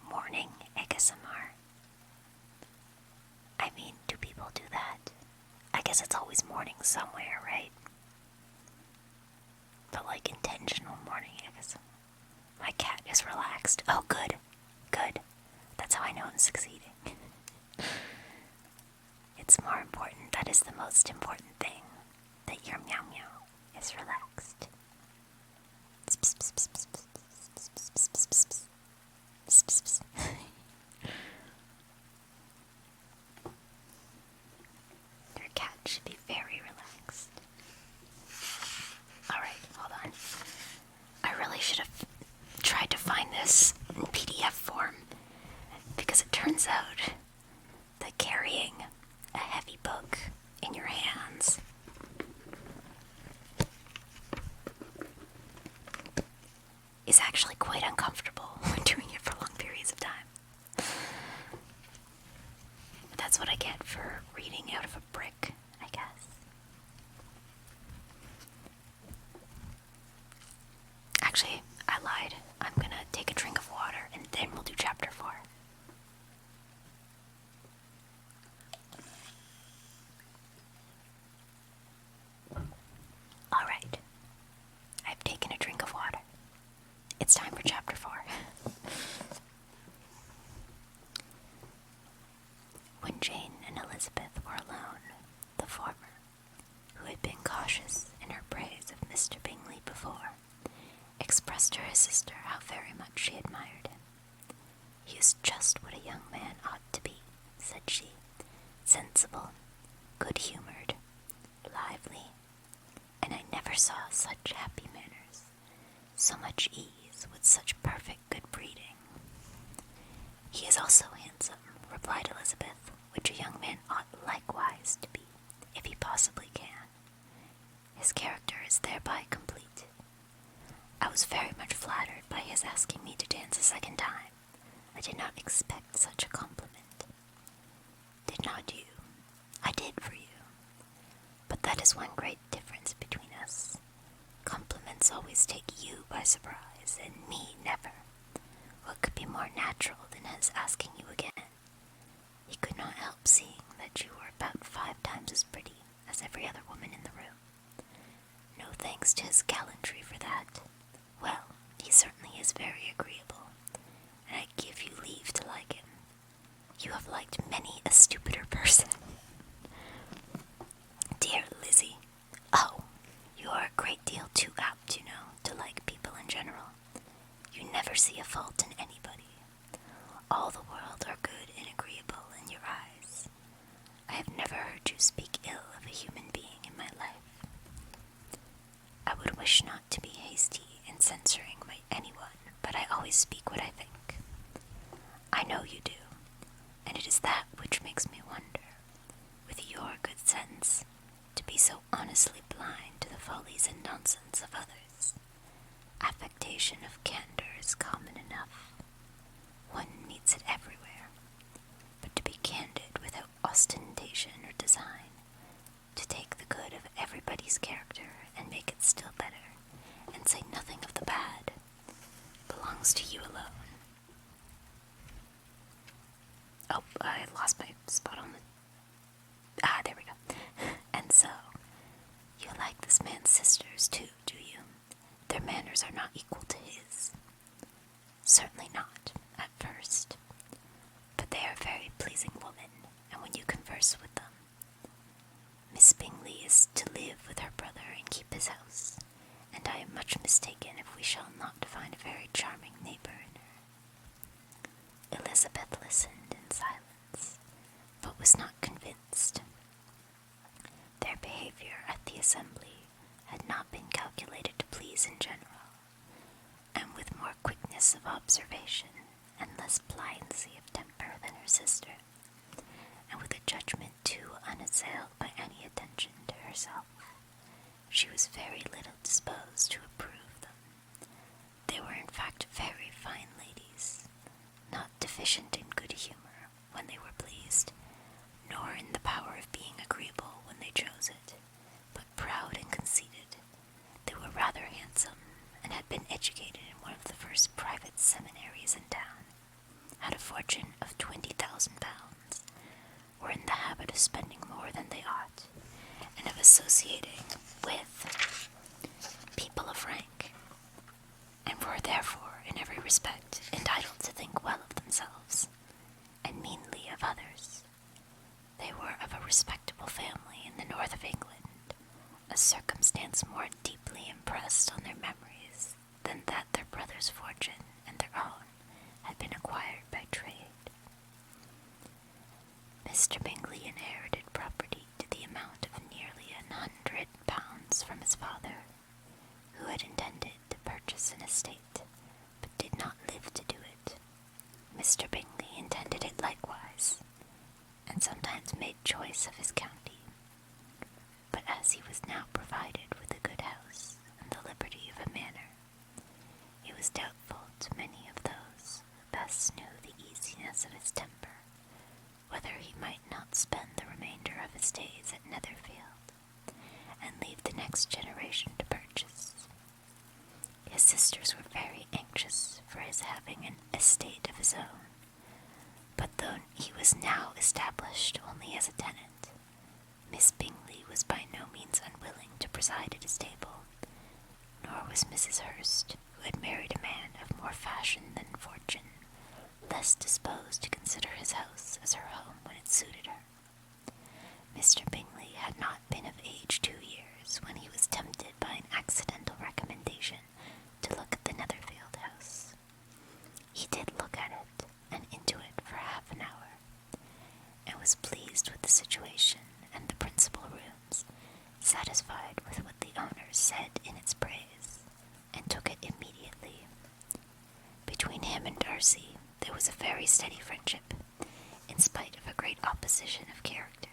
Morning ASMR? I mean, do people do that? I guess it's always morning somewhere, right? But intentional morning ASMR. My cat is relaxed. Oh, good. good. That's how I know I'm succeeding. It's more important, that is the most important thing, that your meow meow is relaxed. Your cat should be very relaxed. Alright, hold on. I really should have tried to find this in PDF form, because it turns out that carrying a heavy book in your hands is actually quite uncomfortable when doing it for long periods of time. But that's what I get for reading out of a brick, I guess. Actually, I lied. I'm gonna take a drink of water and then we'll do chapter 4. Alright. I've taken a drink of water. It's time for chapter 4. When Jane and Elizabeth were alone, the former, who had been cautious in her praise of Mr. Bingley before, expressed to her sister how very much she admired him. "He is just what a young man ought to be," said she, "sensible, good-humoured, lively, and I never saw such happy manners, so much ease, with such perfect good breeding." "He is also handsome," replied Elizabeth, "which a young man ought likewise to be, if he possibly can. His character is thereby complete. I was very much flattered by his asking me to dance a second time. I did not expect such a compliment." "Did not you? I did for you. But that is one great difference between us. Compliments always take you by surprise, and me never. What could be more natural than his asking you again? He could not help seeing that you were about 5 times as pretty as every other woman in the room. No thanks to his gallantry for that. Well, he certainly is very agreeable, and I give you leave to like him. You have liked many a stupider person." "Dear Lizzie, oh, you are a great deal too apt, you know, to like people in general. You never see a fault in anybody. All the world are good and agreeable in your eyes. I have never heard you speak ill of a human being in my life. I would wish not to be hasty in censuring anyone, but I always speak what I think. I know you do, and it is that which makes me wonder, with your good sense, to be so honestly blind to the follies and nonsense of others. Affectation of candor is common enough. One meets it everywhere. But to be candid without ostentation or design, to take the good of everybody's character and make it still better, and say nothing of the bad, belongs to you alone." Oh, I lost my spot on the... there we go. "And so, you like this man's sisters too, do you? Their manners are not equal to his." "Certainly not, at first. But they are very pleasing women, and when you converse with them, Miss Bingley is to live with her brother and keep his house, and I am much mistaken if we shall not find a very charming neighbour in her." Elizabeth listened in silence, but was not convinced. Their behaviour at the assembly had not been calculated to please in general, and with more quickness of observation and less pliancy of temper than her sister, and with a judgment too unassailed by any attention to herself, she was very little disposed to approve them. They were in fact very fine ladies, not deficient in good humour when they were pleased, nor in the power of being agreeable when they chose it, but proud and conceited. They were rather handsome, and had been educated in one of the first private seminaries in town, had a fortune of 20,000 pounds, were in the habit of spending more than they ought, and of associating with people of rank, and were therefore, in every respect, entitled to think well of themselves. themselves, and meanly of others. They were of a respectable family in the north of England, a circumstance more deeply impressed on their memories than that their brother's fortune and their own had been acquired by trade. Mr. Bingley inherited property to the amount of nearly £100 from his father, who had intended to purchase an estate, but did not live to do it. Mr. Bingley intended it likewise, and sometimes made choice of his county. But as he was now provided with a good house and the liberty of a manor, it was doubtful to many of those who best knew the easiness of his temper, whether he might not spend the remainder of his days at Netherfield, and leave the next generation to purchase. His sisters were very anxious for his having an estate of his own, but though he was now established only as a tenant, Miss Bingley was by no means unwilling to preside at his table, nor was Mrs. Hurst, who had married a man of more fashion than fortune, less disposed to consider his house as her home when it suited her. Mr. Bingley had not been of age 2 years when he was tempted by an accidental recommendation to look at the Netherfield house. He did look at it, and into it for half an hour, and was pleased with the situation and the principal rooms, satisfied with what the owner said in its praise, and took it immediately. Between him and Darcy there was a very steady friendship, in spite of a great opposition of character.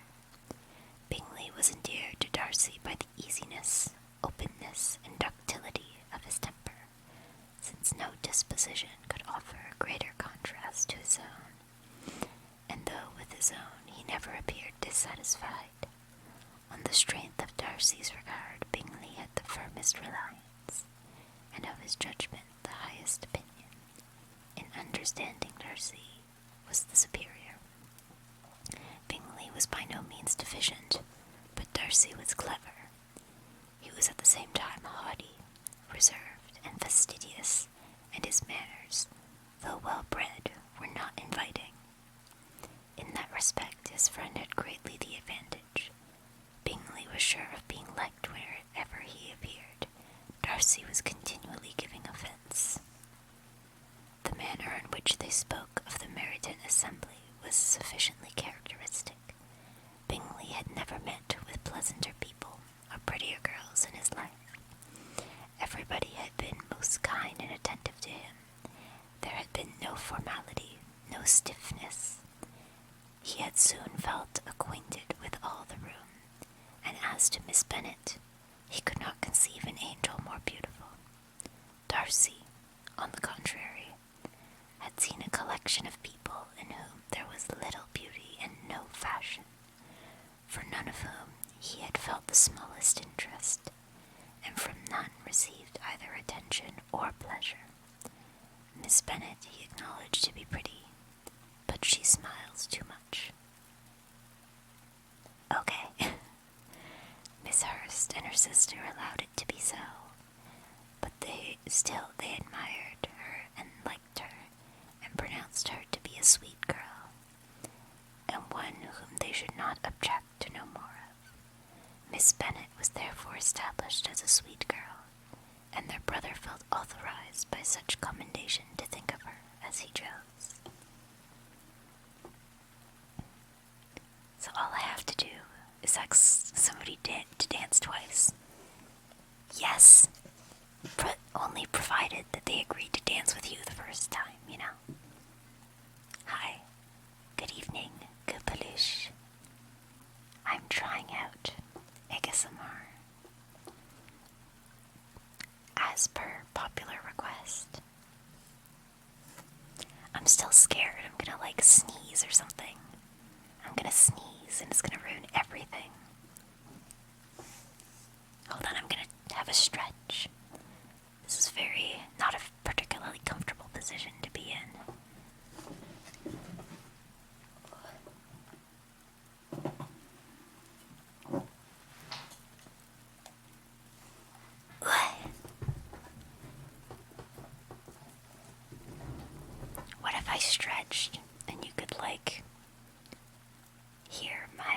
Bingley was endeared to Darcy by the easiness, openness, and ductility of his temper, since no disposition could offer a greater contrast to his own, and though with his own he never appeared dissatisfied, on the strength of Darcy's regard Bingley had the firmest reliance, and of his judgment the highest opinion. In understanding Darcy was the superior. Bingley was by no means deficient, but Darcy was clever. He was at the same time haughty, reserved, and fastidious, and his manners, though well-bred, were not inviting. In that respect his friend had greatly the advantage. Bingley was sure of being liked wherever he appeared. Darcy was continually giving offence. The manner in which they spoke of the Meryton assembly was sufficiently characteristic. Bingley had never met with pleasanter people or prettier girls in his life. Everybody had been most kind and attentive to him. There had been no formality, no stiffness. He had soon felt acquainted with all the room, and as to Miss Bennet, he could not conceive an angel more beautiful. Darcy, on the contrary, had seen a collection of people in whom there was little beauty and no fashion, for none of whom he had felt the smallest interest, and from none received either attention or pleasure. Miss Bennet he acknowledged to be pretty, but she smiles too much. Okay. Miss Hurst and her sister allowed it to be so, but they admired her and liked her, and pronounced her to be a sweet girl, and one whom they should not object to no more of. Miss Bennet was therefore established as a sweet girl, and their brother felt authorized by such commendation to think of her as he chose. So all I have to do is ask somebody to dance twice. Yes, but only provided that they agreed to dance with you the first time, you know. Hi, good evening, good peluche. I'm trying out ASMR. As per popular request. I'm still scared I'm gonna sneeze or something. I'm gonna sneeze and it's gonna ruin everything. Hold on, I'm gonna have a stretch. This is not a particularly comfortable position to be in. What if I stretch stretched, and you could, like, hear my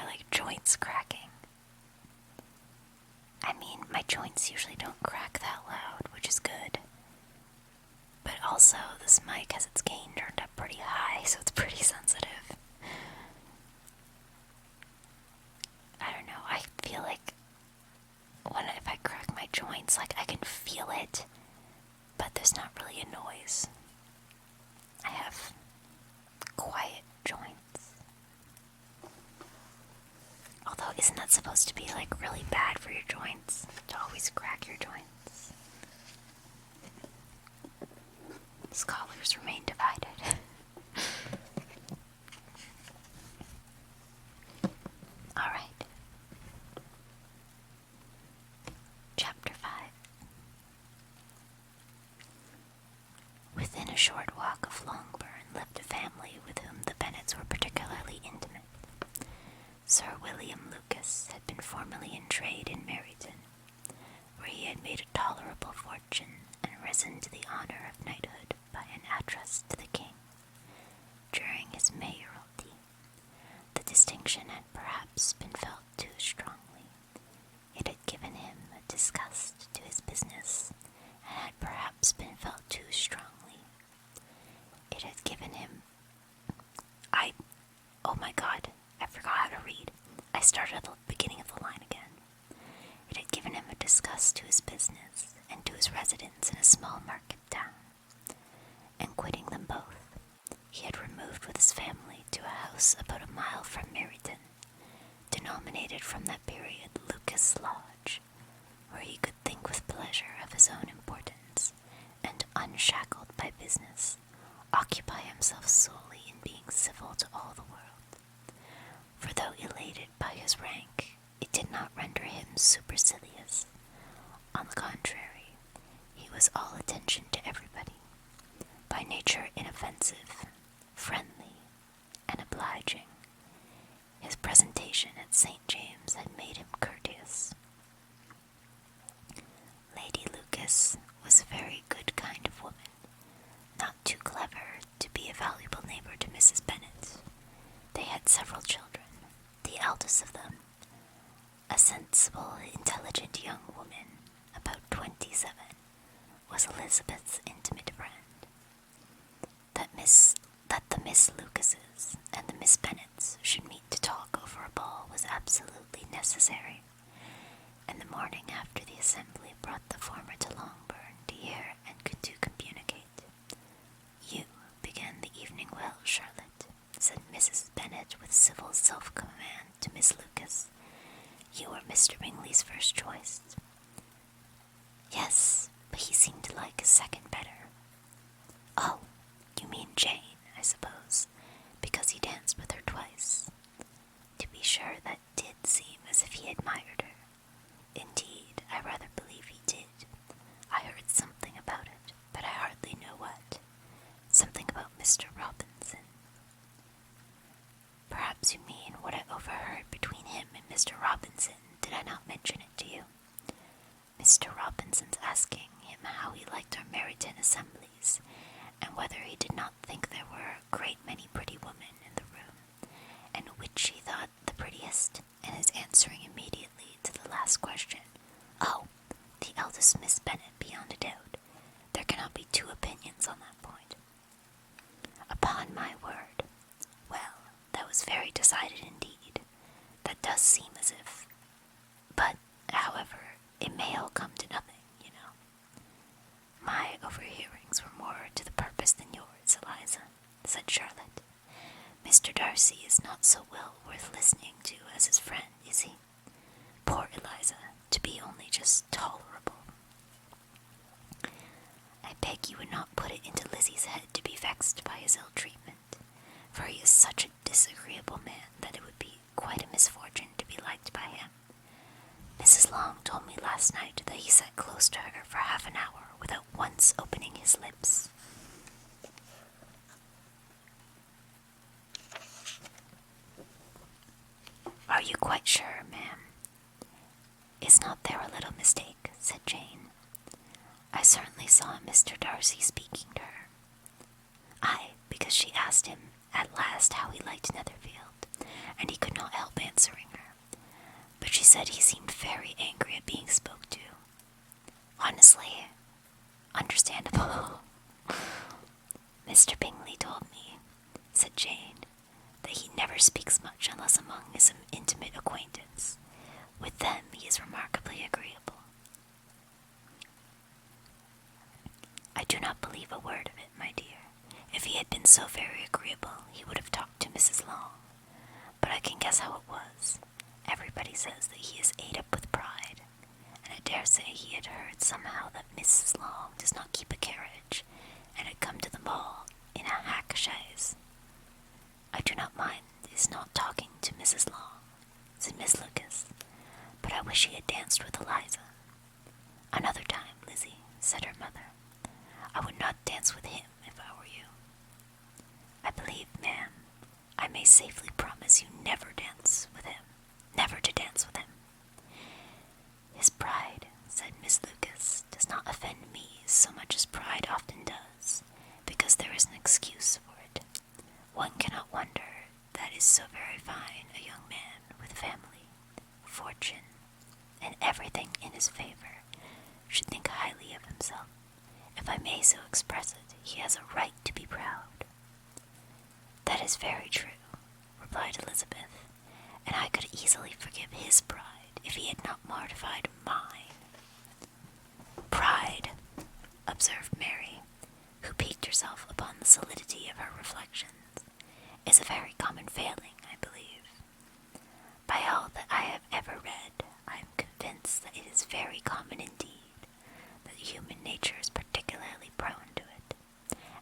like, joints cracking. I mean, my joints usually don't crack that loud, which is good. But also, this mic has its gain turned up pretty high, so it's pretty sensitive. I don't know, I feel like if I crack my joints, like, I can feel it, but there's not really a noise. I have quiet joints. Although, isn't that supposed to be, like, really bad for your joints? To always crack your joints? Scholars remain divided. Alright. Chapter 5. Within a short walk of Longbourn lived a family with whom the Bennets were particularly intimate. Sir William Lucas had been formerly in trade in Meryton, where he had made a tolerable fortune and risen to the honour of knighthood by an address to the king. During his mayoralty, the distinction had perhaps been felt too strongly. It had given him a disgust to his business, and had perhaps been felt too strongly. It had given him... Oh my god, I forgot how to read. I started at the beginning of the line again. It had given him a disgust to his business, and to his residence in a small market town. And quitting them both, he had removed with his family to a house about a mile from Meryton, denominated from that period Lucas Lodge, where he could think with pleasure of his own importance, and unshackled by business, occupy himself solely in being civil to all the world. For though elated by his rank, it did not render him supercilious. On the contrary, he was all attention to everybody, by nature inoffensive, friendly, and obliging. His presentation at St. James had made him courteous. Lady Lucas was a very good kind of woman, not too clever to be a valuable neighbor to Mrs. Bennet. They had several children, the eldest of them, a sensible, intelligent young woman, about 27, was Elizabeth's intimate friend. That the Miss Lucases and the Miss Bennets should meet to talk over a ball was absolutely necessary, and the morning after the assembly brought the former to Longbourn to hear and to communicate. "You began the evening well, Charlotte," said Mrs. Bennet with civil self-command to Miss Lucas. "You were Mr. Bingley's first choice." "Yes, but he seemed to like his second better." "Oh, you mean Jane, I suppose, because he danced with her twice." To be sure, that did seem as if he admired her. Indeed, I rather believe he did. I heard something about it, but I hardly know what. Something about Mr. Robinson. Perhaps you mean what I overheard between him and Mr. Robinson. Did I not mention it to you? Mr. Robinson's asking him how he liked our Meryton assemblies, and whether he did not think there were a great many pretty women in the room, and which he thought the prettiest, and his answering immediately to the last question, "Oh, the eldest Miss Bennet, beyond a doubt. There cannot be two opinions on that point." "Upon my word. Well, that was very decided indeed. That does seem as if... But, however, it may all come to nothing, you know. My overhearings were more to the purpose than yours, Eliza," said Charlotte. "Mr. Darcy is not so well worth listening to as his friend, is he? Poor Eliza, to be only just tolerable." "I beg you would not put it into Lizzie's head to be vexed by his ill treatment, for he is such a disagreeable man that it would be quite a misfortune to be liked by him. Mrs. Long told me last night that he sat close to her for half an hour without once opening his lips." "Are you quite sure, ma'am? Is not there a little mistake?" said Jane. "I certainly saw Mr. Darcy speaking to her." asked him at last how he liked Netherfield, and he could not help answering her. But she said he seemed very angry at being spoke to. Honestly, understandable. Mr. Bingley told me, said Jane, that he never speaks much unless among his intimate acquaintance. With them he is remarkably agreeable. I do not believe a word of it, my dear. If he had been so very agreeable, he would have talked to Mrs. Long. But I can guess how it was. Everybody says that he is ate up with pride, and I dare say he had heard somehow that Mrs. Long does not keep a carriage, and had come to the ball in a hack chaise. I do not mind his not talking to Mrs. Long, said Miss Lucas, but I wish he had danced with Eliza. Another time, Lizzie, said her mother. I would not dance with him if I were you. I believe, ma'am, I may safely promise you never to dance with him. His pride, said Miss Lucas, does not offend me so much as pride often does, because there is an excuse for it. One cannot wonder that is so very fine a young man with family, fortune, and everything in his favor should think highly of himself. If I may so express it, he has a right to be proud. That is very true, replied Elizabeth, and I could easily forgive his pride if he had not mortified mine. Pride, observed Mary, who piqued herself upon the solidity of her reflections, is a very common failing, I believe. By all that I have ever read, I am convinced that it is very common indeed, that human nature is particularly prone to it,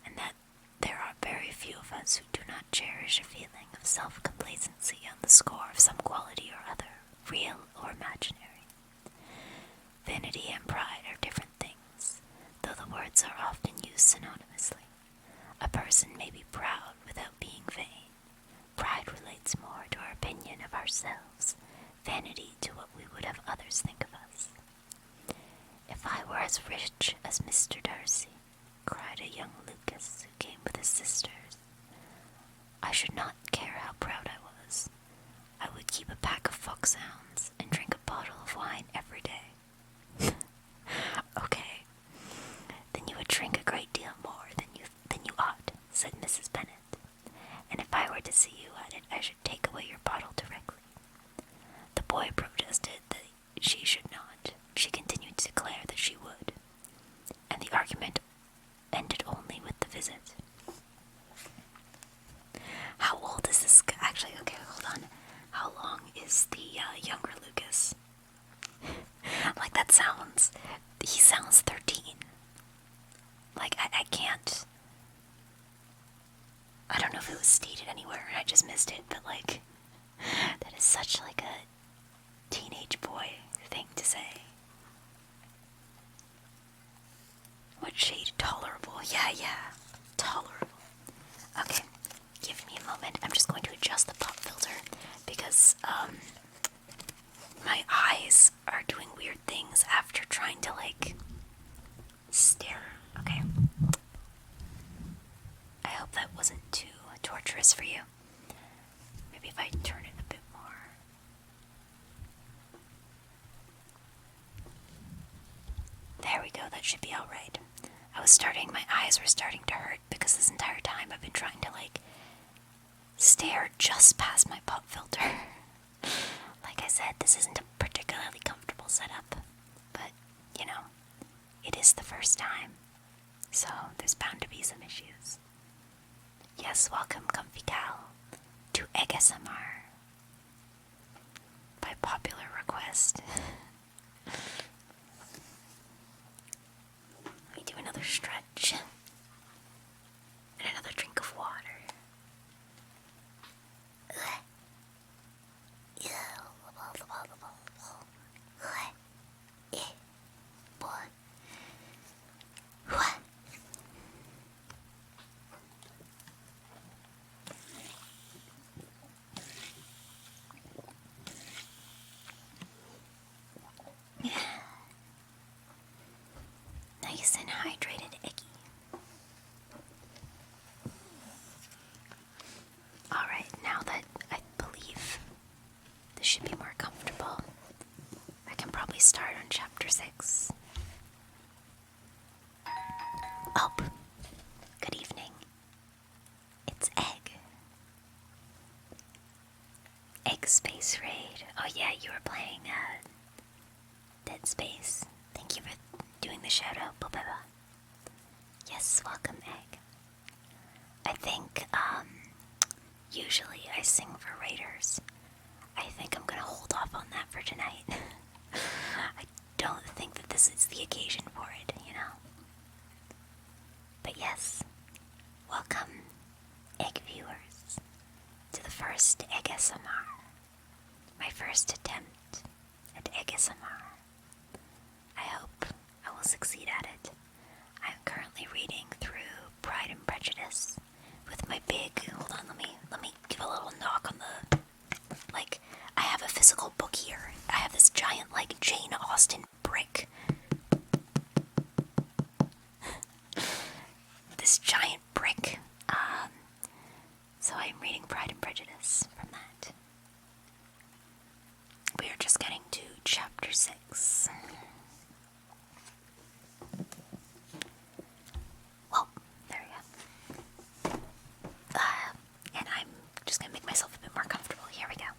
and that there are very few of us who do not cherish a feeling of self-complacency on the score of some quality or other, real or imaginary. Vanity and pride are different things, though the words are often used synonymously. A person may be proud without being vain. Pride relates more to our opinion of ourselves, vanity to what we would have others think of us. If I were as rich as Mr. Darcy, cried a young Lucas who came with his sisters, I should not care how proud I was. I would keep a pack of foxhounds and drink a bottle of wine every day. Okay, then you would drink a great deal more than you ought, said Mrs. Bennet. And if I were to see you at it, I should take away your bottle directly. The boy protested that she should not. She continued to declare that she would, and the argument ended only with the visit. How old is this guy? Actually, okay, hold on. How long is the younger Lucas? Like, he sounds 13. Like, I can't, I don't know if it was stated anywhere and I just missed it, but like, that is such like a teenage boy thing to say. What shade? Tolerable. Yeah, tolerable. Okay, give me a moment. I'm just going to adjust the pop filter because, my eyes are doing weird things after trying to, like, stare. Okay. I hope that wasn't too torturous for you. Maybe if I turn it a bit more. There we go, that should be alright. My eyes were starting to hurt because this entire time I've been trying to, like, stare just past my pop filter. Like I said, this isn't a particularly comfortable setup, but, you know, it is the first time, so there's bound to be some issues. Yes, welcome, Comfy Cal, to ASMR, by popular request. Let me do another stretch, and another drink of water. Nice and hydrated, EGGY. should be more comfortable. I can probably start on chapter 6. Oh, good evening. It's Egg. Egg Space Raid. Oh yeah, you were playing Dead Space. Thank you for doing the shout out, Bobeba. Yes, welcome, Egg. I think, usually I sing for raiders. I think I'm gonna hold off on that for tonight. I don't think that this is the occasion for it, you know? But yes, welcome, Egg viewers, to the first Egg SMR. My first attempt at Egg SMR. I hope I will succeed at it. I'm currently reading through Pride and Prejudice with my big, hold on, let me give a little knock on the, I have a physical book here. I have this giant, Jane Austen brick. This giant brick. So I'm reading Pride and Prejudice from that. We are just getting to chapter 6. Well, there we go. And I'm just gonna make myself a bit more comfortable. Here we go.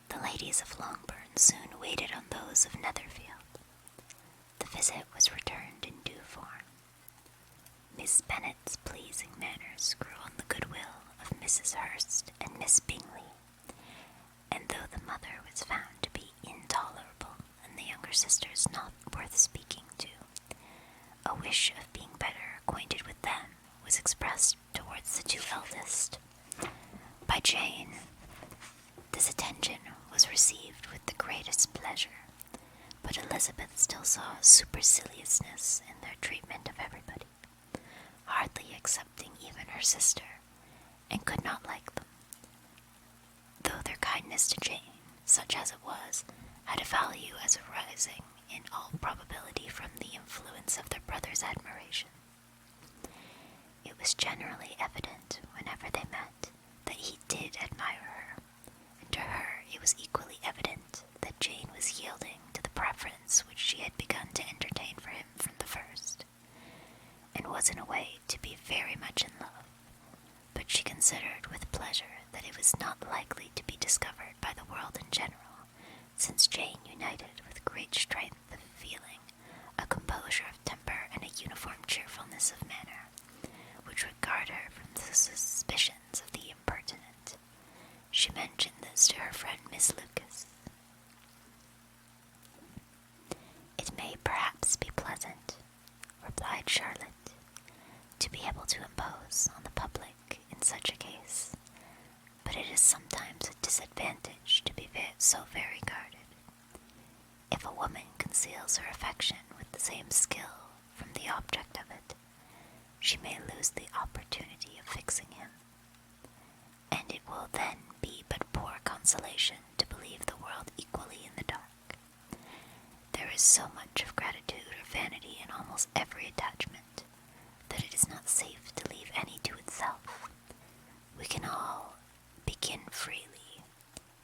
The ladies of Longbourn soon waited on those of Netherfield. The visit was returned in due form. Miss Bennet's pleasing manners grew on the goodwill of Mrs. Hurst and Miss Bingley, and though the mother was found to be intolerable and the younger sisters not worth speaking to, a wish of being better acquainted with them was expressed towards the two eldest. By Jane, this attention was received with the greatest pleasure, but Elizabeth still saw superciliousness in their treatment of everybody, hardly excepting even her sister, and could not like them, though their kindness to Jane, such as it was, had a value as arising in all probability from the influence of their brother's admiration. It was generally evident, whenever they met, that he did admire her, and to her it was equally evident that Jane was yielding to the preference which she had begun to entertain for him from the first, and was in a way to be very much in love, but she considered with pleasure that it was not likely to be discovered by the world in general, since Jane united with great strength of feeling, a composure of temper, and a uniform cheerfulness of manner, which would guard her from the suspicions of the impertinent. She mentioned this to her friend Miss Lucas. "It may perhaps be pleasant," replied Charlotte, "to be able to impose on the public in such a case, but it is sometimes a disadvantage to be so very guarded. If a woman conceals her affection with the same skill from the object of it, she may lose the opportunity of fixing him, and it will then be but poor consolation to believe the world equally in the dark. There is so much of gratitude or vanity in almost every attachment, that it is not safe to leave any to itself. We can all begin freely.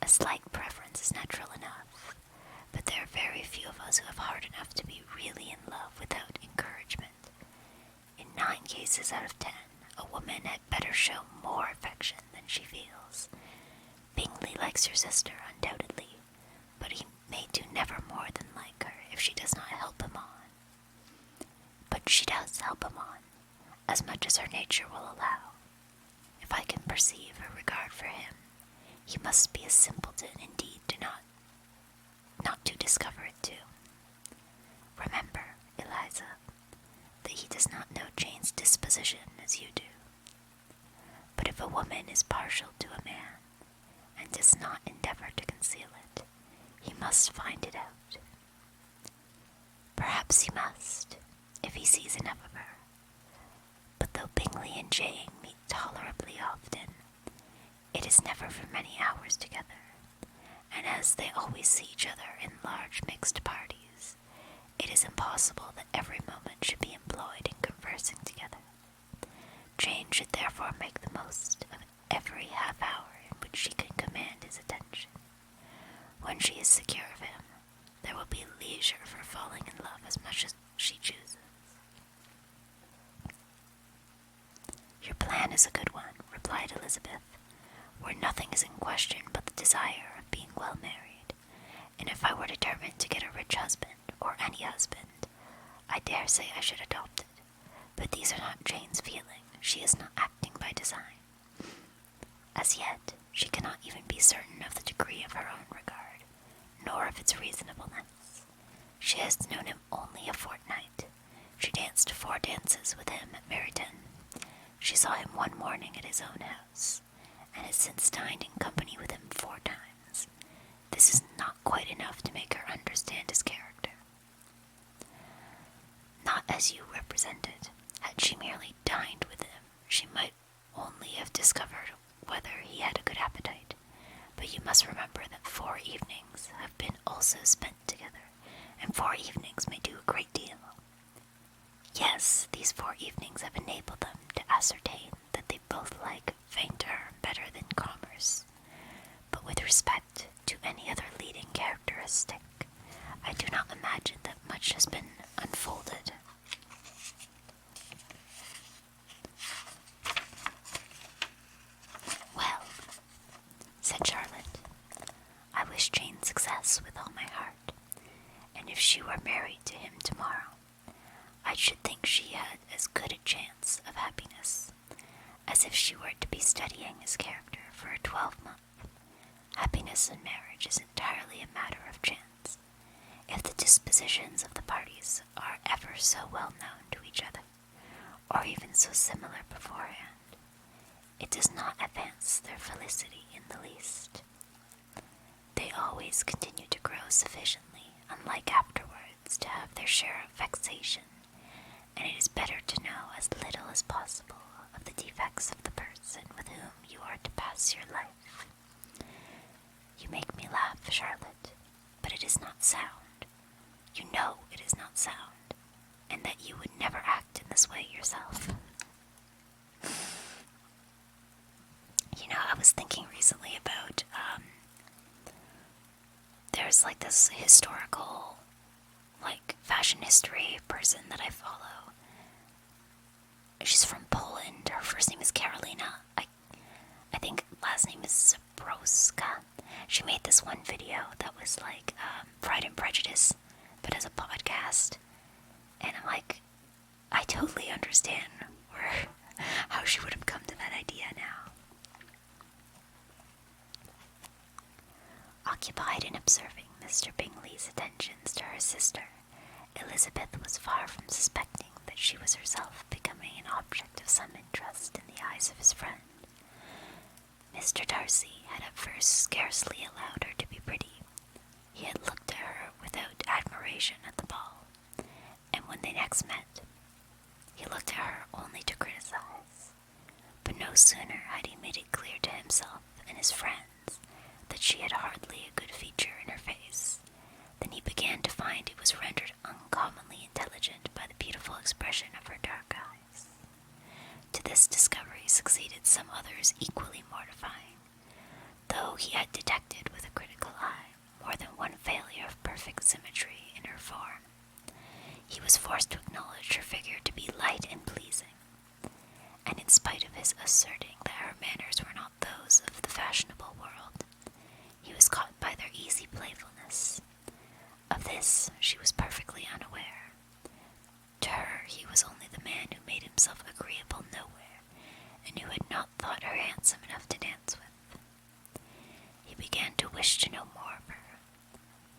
A slight preference is natural enough, but there are very few of us who have heart enough to be really in love without encouragement. In 9 cases out of 10, a woman had better show more affection than she feels. Bingley likes your sister, undoubtedly, but he may do never more than like her if she does not help him on. But she does help him on, as much as her nature will allow. If I can perceive her regard for him, he must be a simpleton indeed not to discover it too. Remember, Eliza, that he does not know Jane's disposition as you do. But if a woman is partial to a man, and does not endeavor to conceal it, he must find it out. Perhaps he must, if he sees enough of her. But though Bingley and Jane meet tolerably often, it is never for many hours together, and as they always see each other in large mixed parties, it is impossible that every moment should be employed in conversing together. Jane should therefore make the most of every half hour in which she can command his attention. Your plan is a good one, replied Elizabeth, where nothing is in question but the desire of being well married, and if I were determined to get a rich husband, or any husband, I dare say I should adopt it. But these are not Jane's feelings. She is not acting by design. As yet, she cannot even be certain of the degree of her own regard, nor of its reasonableness. She has known him only a fortnight. She danced 4 dances with him at Meryton. She saw him one morning at his own house, and has since dined in company with him 4 times. This is not quite enough to make her understand his character. Not as you represented. Had she merely dined with him, she might only have discovered whether he had a good appetite. But you must remember that 4 evenings have been also spent together, and 4 evenings may do a great deal. Yes, these 4 evenings have enabled them to ascertain that they both like Vtuber better than commerce. But with respect to any other leading characteristic, I do not imagine that much has been unfolded. Well, said Charlotte, I wish Jane success with all my heart, and if she were married to him tomorrow, I should think she had as good a chance of happiness as if she were to be studying his character for a 12-month. Happiness in marriage is entirely a matter of chance, if the dispositions of the parties are ever so well known to each other, or even so similar beforehand. It does not advance their felicity in the least. They always continue to grow sufficiently, unlike afterwards, to have their share of vexation, and it is better to know as little as possible of the defects of the person with whom you are to pass your life. You make me laugh, Charlotte, but it is not sound. You know it is not sound, and that you would never act in this way yourself. You know, I was thinking recently about, there's like this historical, like, fashion history person that I follow. She's from Poland. Her first name is Karolina. I think last name is Zabrowska. She made this one video that was like Pride and Prejudice, but as a podcast. And I'm like, I totally understand how she would have come to that idea now. Occupied in observing Mr. Bingley's attentions to her sister, Elizabeth was far from suspecting that she was herself becoming an object of some interest in the eyes of his friend. Mr. Darcy had at first scarcely allowed her to be pretty. He had looked at her without admiration at the ball, and when they next met, he looked at her only to criticize. But no sooner had he made it clear to himself and his friends that she had hardly a good feature in her face, than he began to find it was rendered uncommonly intelligent by the beautiful expression of her dark eyes. To this discovery succeeded some others equally mortifying, though he had detected with a critical eye more than one failure of perfect symmetry in her form. He was forced to acknowledge her figure to be light and pleasing, and in spite of his asserting that her manners were not those of the fashionable world, he was caught by their easy playfulness. Of this she was perfectly unaware. To her he was only the man who made himself agreeable nowhere, and who had not thought her handsome enough to dance with. He began to wish to know more of her,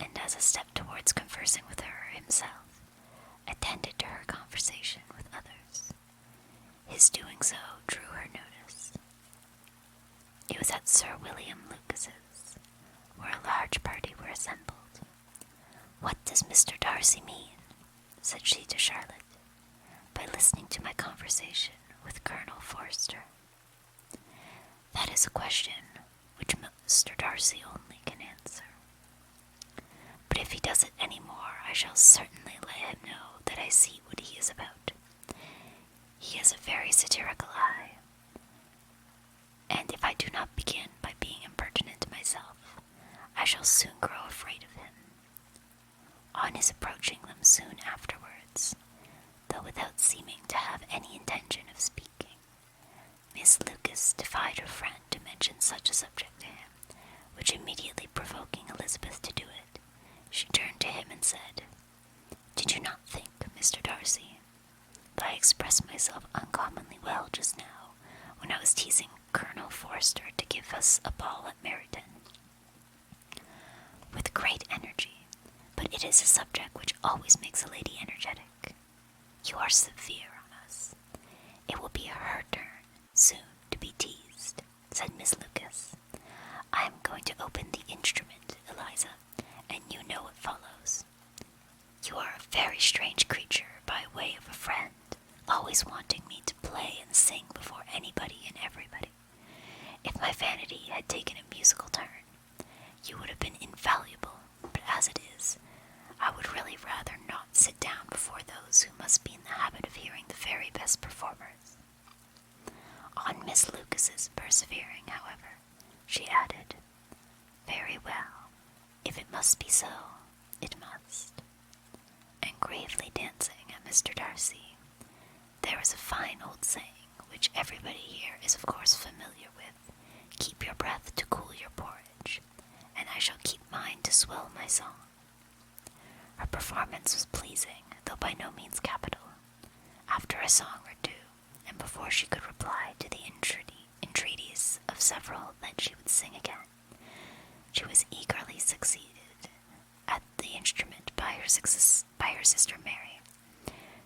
and as a step towards conversing with her himself, attended to her conversation with others. His doing so drew her notice. It was at Sir William Lucas's, where a large party were assembled. "What does Mr. Darcy mean," said she to Charlotte, "by listening to my conversation with Colonel Forster?" "That is a question which Mr. Darcy only can answer. But if he does it any more, I shall certainly let him know that I see what he is about. He has a very satirical eye, and if I do not begin by being impertinent myself, I shall soon grow afraid of him." On his approaching them soon afterwards, though without seeming to have any intention of speaking, Lucas defied her friend to mention such a subject to him, which immediately provoking Elizabeth to do it, she turned to him and said, "Did you not think, Mr. Darcy, that I expressed myself uncommonly well just now, when I was teasing Colonel Forster to give us a ball at Meryton?" "With great energy, but it is a subject which always makes a lady energetic. You are severe on us. It will be her turn, soon, to be teased," said Miss Lucas. "I am going to open the instrument, Eliza, and you know what follows. You are a very strange creature by way of a friend, always wanting me to play and sing before anybody and everybody. If my vanity had taken a musical turn, you would have been invaluable, but as it is, I would really rather not sit down before those who must be in the habit of hearing the very best performers." On Miss Lucas's persevering, however, she added, "Very well, if it must be so, it must." And gravely dancing at Mr. Darcy, there is a fine old saying, which everybody here is of course familiar with, "Keep your breath to cool your porridge," and I shall keep mine to swell my song. Her performance was pleasing, though by no means capital. After a song or two, and before she could reply to the entreaties of several that she would sing again, she was eagerly succeeded at the instrument by her sister Mary,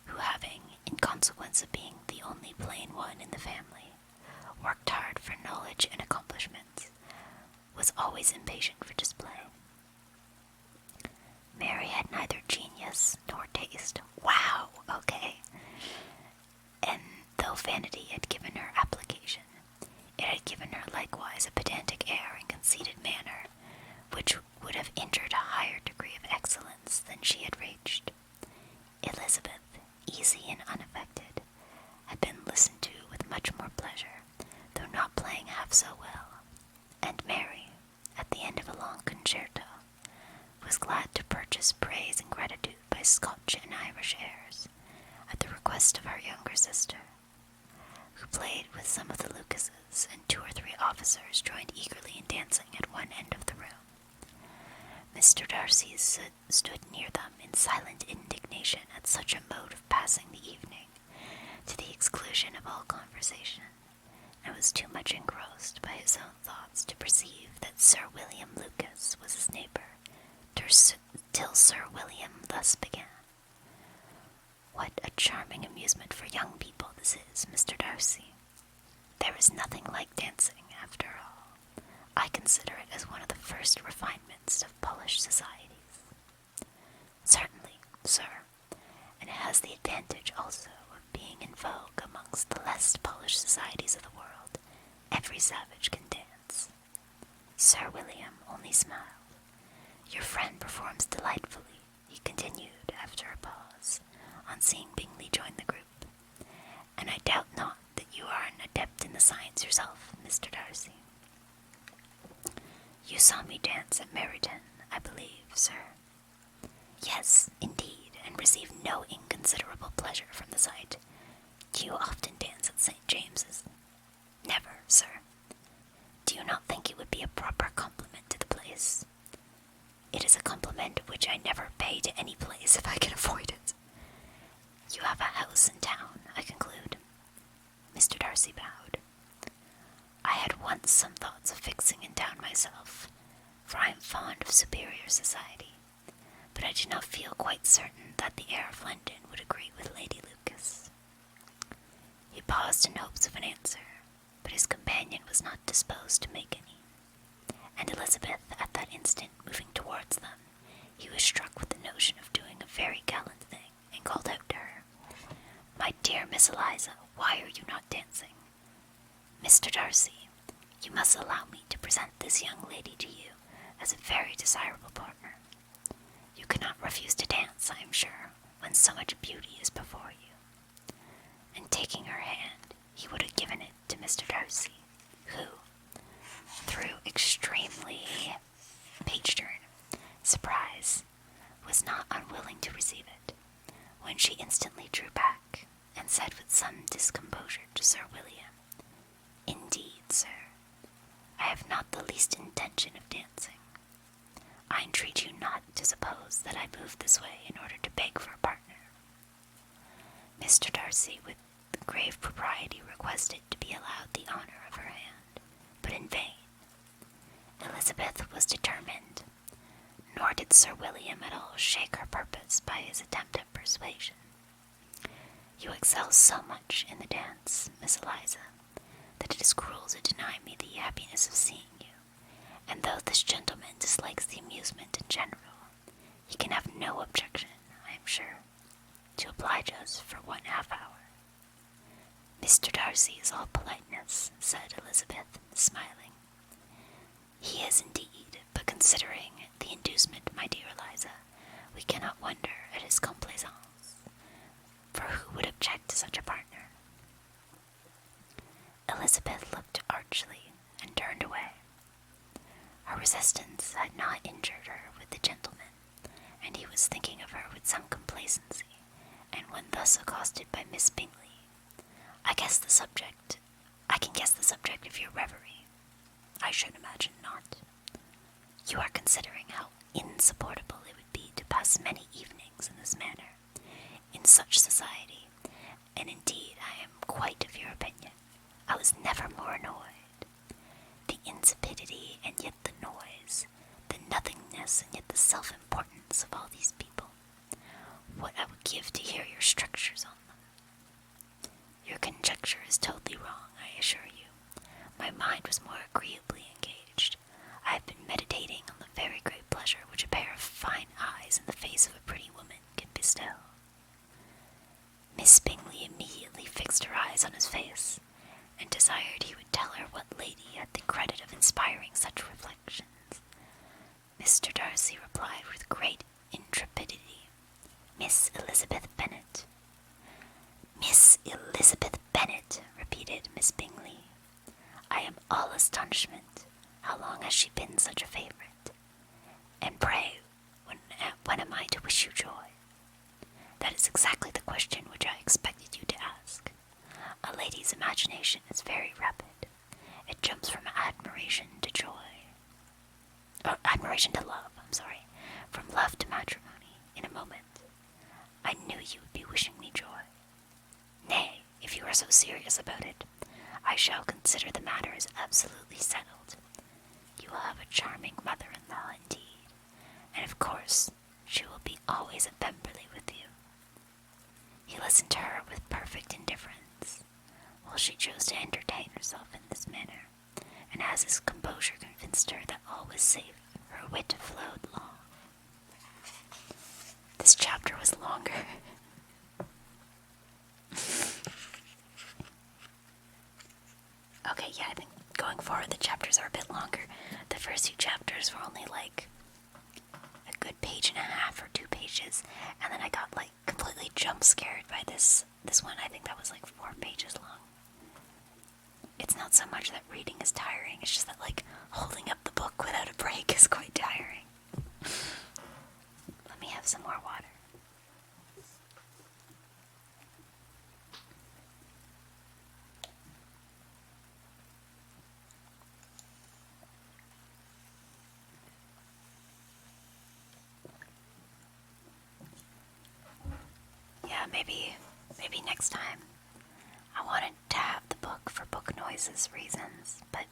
who, having, in consequence of being the only plain one in the family, worked hard for knowledge and accomplishments, was always impatient for display. Mary had neither genius nor taste. Wow, okay. And though vanity had given her application, it had given her likewise a pedantic air and conceited manner, which would have injured a higher degree of excellence than she had reached. Elizabeth, easy and unaffected, had been listened to with much more pleasure, though not playing half so well, and Mary, at the end of a long concerto, was glad to purchase praise and gratitude by Scotch and Irish airs, at the request of her younger sister, who played with some of the Lucases, and 2 or 3 officers joined eagerly in dancing at one end of the room. Mr. Darcy stood near them in silent indignation at such a mode of passing the evening, to the exclusion of all conversation, and was too much engrossed by his own thoughts to perceive that Sir William Lucas was his neighbour, till Sir William thus began. "What a charming amusement for young people this is, Mr. Darcy. There is nothing like dancing, after all. I consider it as one of the first refinements of polished societies." "Certainly, sir, and it has the advantage also of being in vogue amongst the less polished societies of the world. Every savage can dance." Sir William only smiled. "Your friend performs delightfully," he continued after a pause, on seeing Bingley join the group, "and I doubt not that you are an adept in the science yourself, Mr. Darcy. You saw me dance at Meryton, I believe, sir?" "Yes, indeed, and received no inconsiderable pleasure from the sight. Do you often dance at St. James's?" "Never, sir." "Do you not think it would be a proper compliment to the place?" "It is a compliment which I never pay to any place if I can avoid it." "You have a house in town, I conclude?" Mr. Darcy bowed. "I had once some thoughts of fixing in town myself, for I am fond of superior society, but I do not feel quite certain that the air of London would agree with Lady Lucas." He paused in hopes of an answer, but his companion was not disposed to make any, and Elizabeth at that instant moving towards them, he was struck with the notion of doing a very gallant thing, and called out to her, "My dear Miss Eliza, why are you not dancing? Mr. Darcy, you must allow me to present this young lady to you as a very desirable partner. You cannot refuse to dance, I am sure, when so much beauty is before you." And taking her hand, he would have given it to Mr. Darcy, who, through extremely page-turn surprise, was not unwilling to receive it, when she instantly drew back, and said with some discomposure to Sir William, "Indeed, the least intention of dancing. I entreat you not to suppose that I move this way in order to beg for a partner. Mr. Darcy, with grave propriety, requested to be allowed the honor of her hand, but in vain. Elizabeth was determined, nor did Sir William at all shake her purpose by his attempt at persuasion. You excel so much in the dance, Miss Eliza, that it is cruel to deny me the happiness of seeing you, and though this gentleman dislikes the amusement in general, he can have no objection, I am sure, to oblige us for 1/2 hour. Mr. Darcy is all politeness, said Elizabeth, smiling. He is indeed, but considering the inducement, my dear Eliza, we cannot wonder at his complaisance, for who would object to such a partner? Elizabeth looked archly and turned away. Her resistance had not injured her with the gentleman, and he was thinking of her with some complacency, and when thus accosted by Miss Bingley, I can guess the subject of your reverie. I should imagine not. You are considering how insupportable it would be to pass many evenings in this manner, in such society, and indeed I am quite of your opinion. I was never more annoyed. The insipidity and yet the noise, the nothingness and yet the self-importance of all these people. What I would give to hear your strictures on them. Your conjecture is totally wrong, I assure you. My mind was more agreeably engaged. I have been meditating on the very great pleasure which a pair of fine eyes in the face of a pretty woman can bestow. Miss Bingley immediately fixed her eyes on his face, and desired he would tell her what lady had the credit of inspiring such reflections. Mr. Darcy replied with great intrepidity, Miss Elizabeth Bennet. Miss Elizabeth Bennet, repeated Miss Bingley. I am all astonishment. How long has she been such a favourite? And pray, when am I to wish you joy? That is exactly the question which I expected you to ask. A lady's imagination is very rapid. It jumps from admiration to joy. Or admiration to love, from love to matrimony, in a moment. I knew you would be wishing me joy. Nay, if you are so serious about it, I shall consider the matter as absolutely settled. You will have a charming mother-in-law indeed, and of course she will be always at Pemberley with you. He listened to her with perfect indifference, while she chose to entertain herself in this manner, and as his composure convinced her that all was safe, her wit flowed long. This chapter was longer. Okay, yeah, I think going forward the chapters are a bit longer. The first few chapters were only like a good 1.5 or 2 pages, and then I got like completely jump scared by this one. I think that was like 4 pages long. It's not so much that reading is tiring, it's just that like holding up the book without a break is quite tiring. Let me have some more water. Maybe next time. I wanted to have the book for book noises reasons, but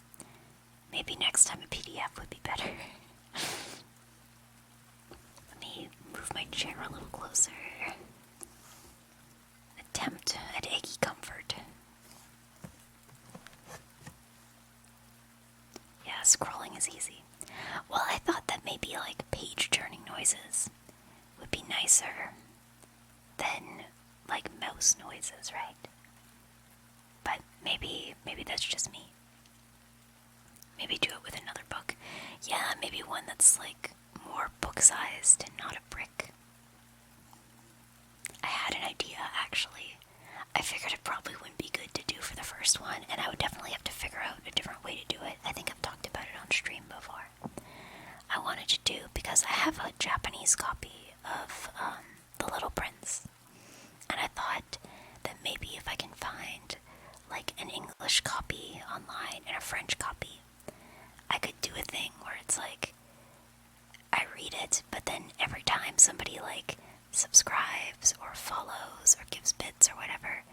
maybe next time a PDF would be better. Let me move my chair a little closer. Attempt at EGGY comfort. Yeah, scrolling is easy. Well, I thought that maybe like page turning noises would be nicer than like mouse noises, right? But maybe that's just me. Maybe do it with another book. Yeah, maybe one that's like more book-sized and not a brick. I had an idea, actually. I figured it probably wouldn't be good to do for the first one, and I would definitely have to figure out a different way to do it. I think I've talked about it on stream before. I wanted to do, because I have a Japanese copy of The Little Prince, and I thought that maybe if I can find like an English copy online and a French copy, I could a thing where it's like, I read it, but then every time somebody like subscribes or follows or gives bits or whatever,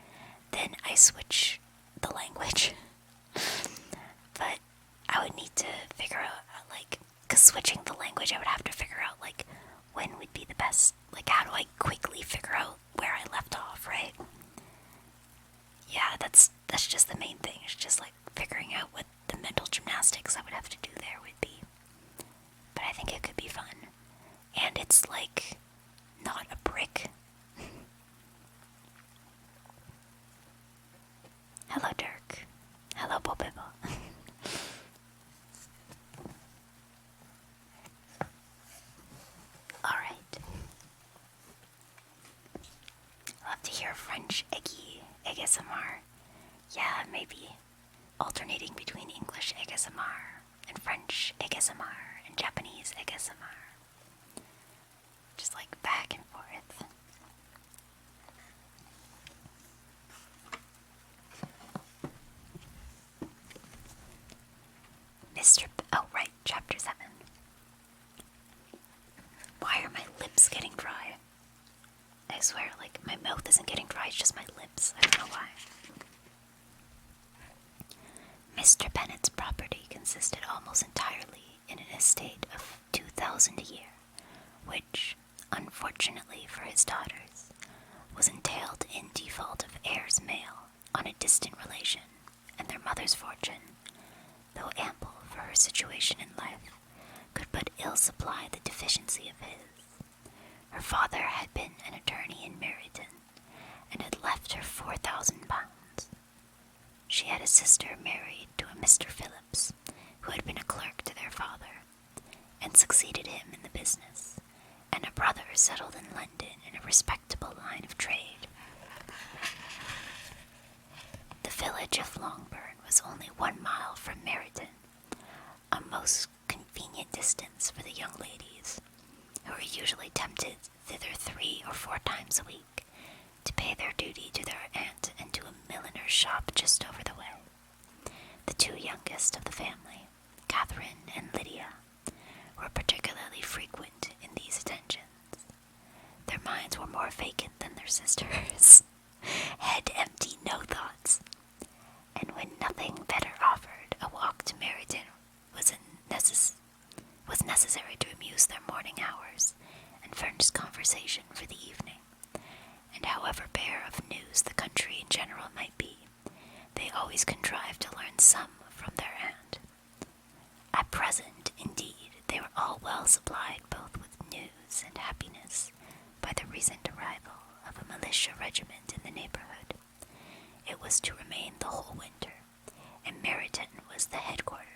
then I switch the language. But I would need to figure out, like, because switching the language, I would have to figure out, like, when would be the best, like, how do I quickly figure out where I left off, right? Yeah, that's just the main thing. It's just, like, figuring out what the mental gymnastics I would have to do there would be. But I think it could be fun. And it's, like, not a brick. Hello, Dirk. Hello, Bobibo. Alright. Love to hear French EGGY ASMR. Yeah, maybe. Alternating between English ASMR and French ASMR and Japanese ASMR. Just like back and forth. Oh, right, chapter 7. Why are my lips getting dry? I swear, like, my mouth isn't getting dry, it's just my lips. I don't know why. Mr. Bennet's property consisted almost entirely in an estate of 2,000 a year, which, unfortunately for his daughters, was entailed in default of heirs male on a distant relation, and their mother's fortune, though ample for her situation in life, could but ill supply the deficiency of his. Her father had been an attorney in Meryton, and had left her 4,000 pounds. She had a sister married to a Mr. Phillips, who had been a clerk to their father, and succeeded him in the business, and a brother settled in London in a respectable line of trade. The village of Longbourn was only 1 mile from Meryton, a most convenient distance for the young ladies, who were usually tempted thither 3 or 4 times a week, to pay their duty to their aunt and to a milliner's shop just over the way. The 2 youngest of the family, Catherine and Lydia, were particularly frequent in these attentions. Their minds were more vacant than their sisters', head empty, no thoughts, and when nothing better offered, a walk to Meryton was necessary to amuse their morning hours and furnish conversation for the evening. And however bare of news the country in general might be, they always contrived to learn some from their aunt. At present, indeed, they were all well supplied both with news and happiness by the recent arrival of a militia regiment in the neighborhood. It was to remain the whole winter, and Meryton was the headquarters.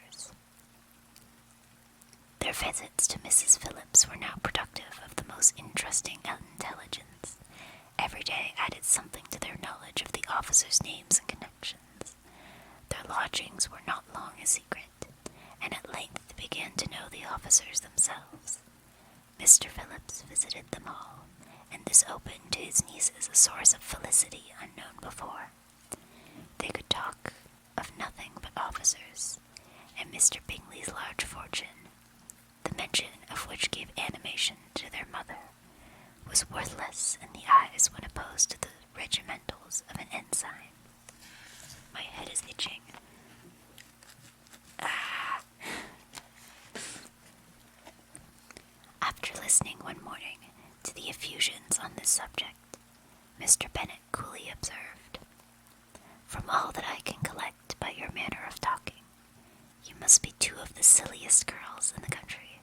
Their visits to Mrs. Phillips were now productive of the most interesting intelligence. Every day added something to their knowledge of the officers' names and connections. Their lodgings were not long a secret, and at length began to know the officers themselves. Mr. Phillips visited them all, and this opened to his nieces a source of felicity unknown before. They could talk of nothing but officers, and Mr. Bingley's large fortune, the mention of which gave animation to their mother, was worthless in the eyes when opposed to the regimentals of an ensign. My head is itching. After listening one morning to the effusions on this subject, Mr. Bennet coolly observed, "From all that I can collect by your manner of talking, you must be 2 of the silliest girls in the country.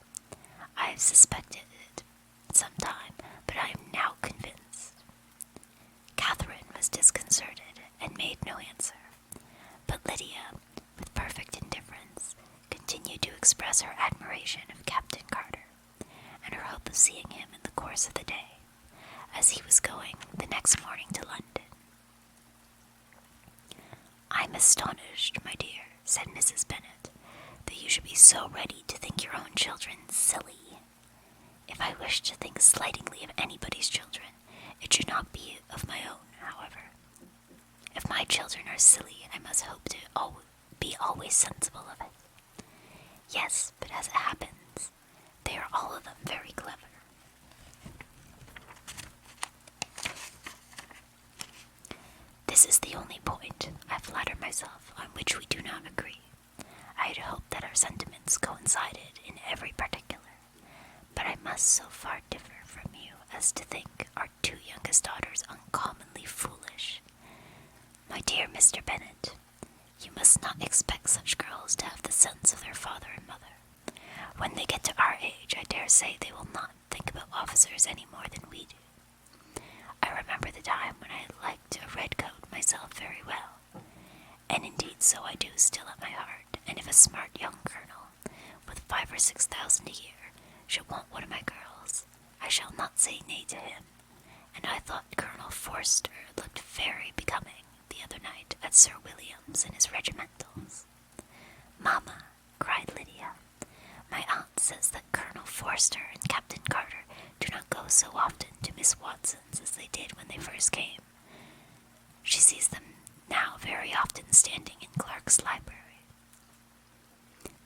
I have suspected it some time, but I am now convinced." Catherine was disconcerted and made no answer, but Lydia, with perfect indifference, continued to express her admiration of Captain Carter, and her hope of seeing him in the course of the day, as he was going the next morning to London. "I'm astonished, my dear," said Mrs. Bennet, "that you should be so ready to think your own children silly. If I wish to think slightingly of anybody's children, it should not be of my own, however. If my children are silly, I must hope to be always sensible of it. Yes, but as it happens, they are all of them very clever. This is the only point, I flatter myself, on which we do not agree. I had hoped that our sentiments coincided in every particular, but I must so far differ from you as to think our two youngest daughters uncommonly foolish. My dear Mr. Bennet, you must not expect such girls to have the sense of their father and mother. When they get to our age, I dare say they will not think about officers any more than we do. I remember the time when I liked a red coat myself very well, and indeed so I do still at my heart, and if a smart young colonel, with 5,000 or 6,000 a year, should want one of my girls, I shall not say nay to him, and I thought Colonel Forster looked very becoming the other night at Sir William's in his regimentals. Mamma, cried Lydia, my aunt says that Colonel Forster and Captain Carter do not go so often to Miss Watson's as they did when they first came. She sees them now very often standing in Clark's library.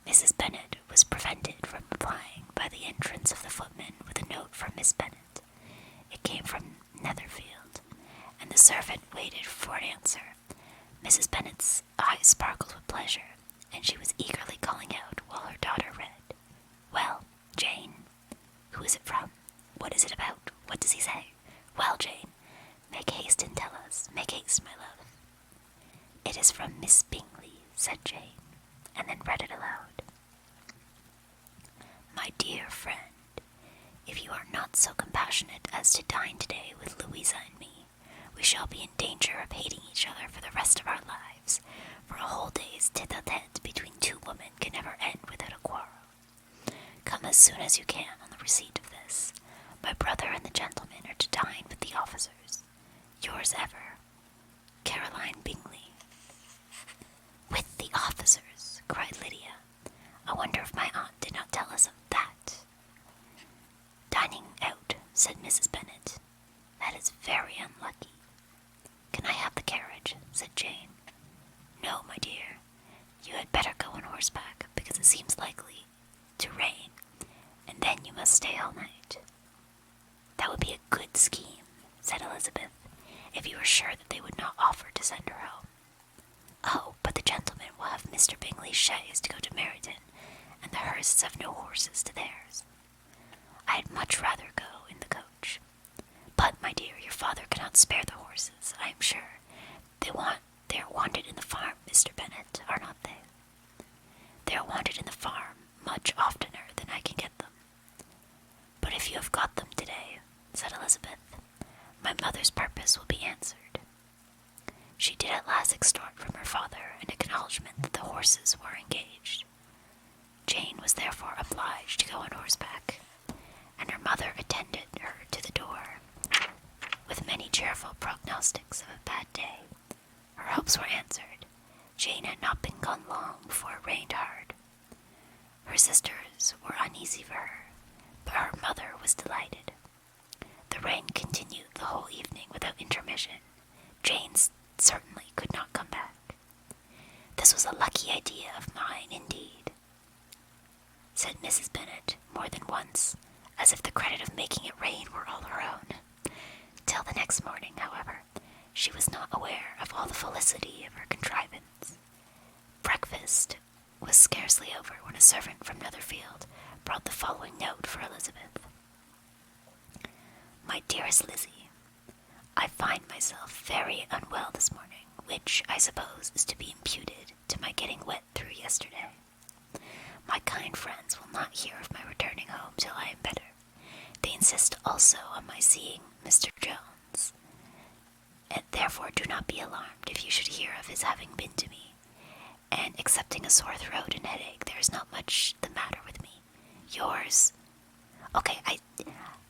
Mrs. Bennet was prevented from replying by the entrance of the footman with a note from Miss Bennet. It came from Netherfield, and the servant waited for an answer. Mrs. Bennet's eyes sparkled with pleasure, and she was eagerly calling out while her daughter read. Well, Jane, who is it from? What is it about? What does he say? Well, Jane, make haste and tell us. Make haste, my love. It is from Miss Bingley, said Jane, and then read it aloud. My dear friend, if you are not so compassionate as to dine today with Louisa and me, we shall be in danger of hating each other for the rest of our lives, for a whole day's tete-a-tete between two women can never end without a quarrel. Come as soon as you can on the receipt of this. My brother and the gentlemen are to dine with the officers. Yours ever, Caroline Bingley. With the officers, cried Lydia. I wonder if my aunt did not tell us of that. Dining out, said Mrs. Bennet. That is very unlucky. Can I have the carriage? Said Jane. No, my dear. You had better go on horseback, because it seems likely to rain, and then you must stay all night. That would be a good scheme, said Elizabeth, if you were sure that they would not offer to send her home. Oh, but the gentlemen will have Mr. Bingley's chaise to go to Meryton, and the Hursts have no horses to theirs. I'd much rather go in the coach. But, my dear, your father cannot spare the horses, I am sure. They are wanted in the farm, Mr. Bennet, are not they? They are wanted in the farm much oftener than I can get them. But if you have got them today, said Elizabeth, my mother's purpose will be answered. She did at last extort from her father an acknowledgment that the horses were engaged. Jane was therefore obliged to go on horseback, and her mother attended her to the door, with many cheerful prognostics of a bad day. Her hopes were answered. Jane had not been gone long before it rained hard. Her sisters were uneasy for her, but her mother was delighted. The rain continued the whole evening without intermission. Jane certainly could not come back. This was a lucky idea of mine, indeed, said Mrs. Bennet more than once, as if the credit of making it rain were all her own. Till the next morning, however, she was not aware of all the felicity of her contrivance. Breakfast was scarcely over when a servant from Netherfield brought the following note for Elizabeth. My dearest Lizzie, I find myself very unwell this morning, which, I suppose, is to be imputed to my getting wet through yesterday. My kind friends will not hear of my returning home till I am better. They insist also on my seeing Mr. Jones, and therefore do not be alarmed if you should hear of his having been to me. And excepting a sore throat and headache, there is not much the matter with me. Yours. Okay,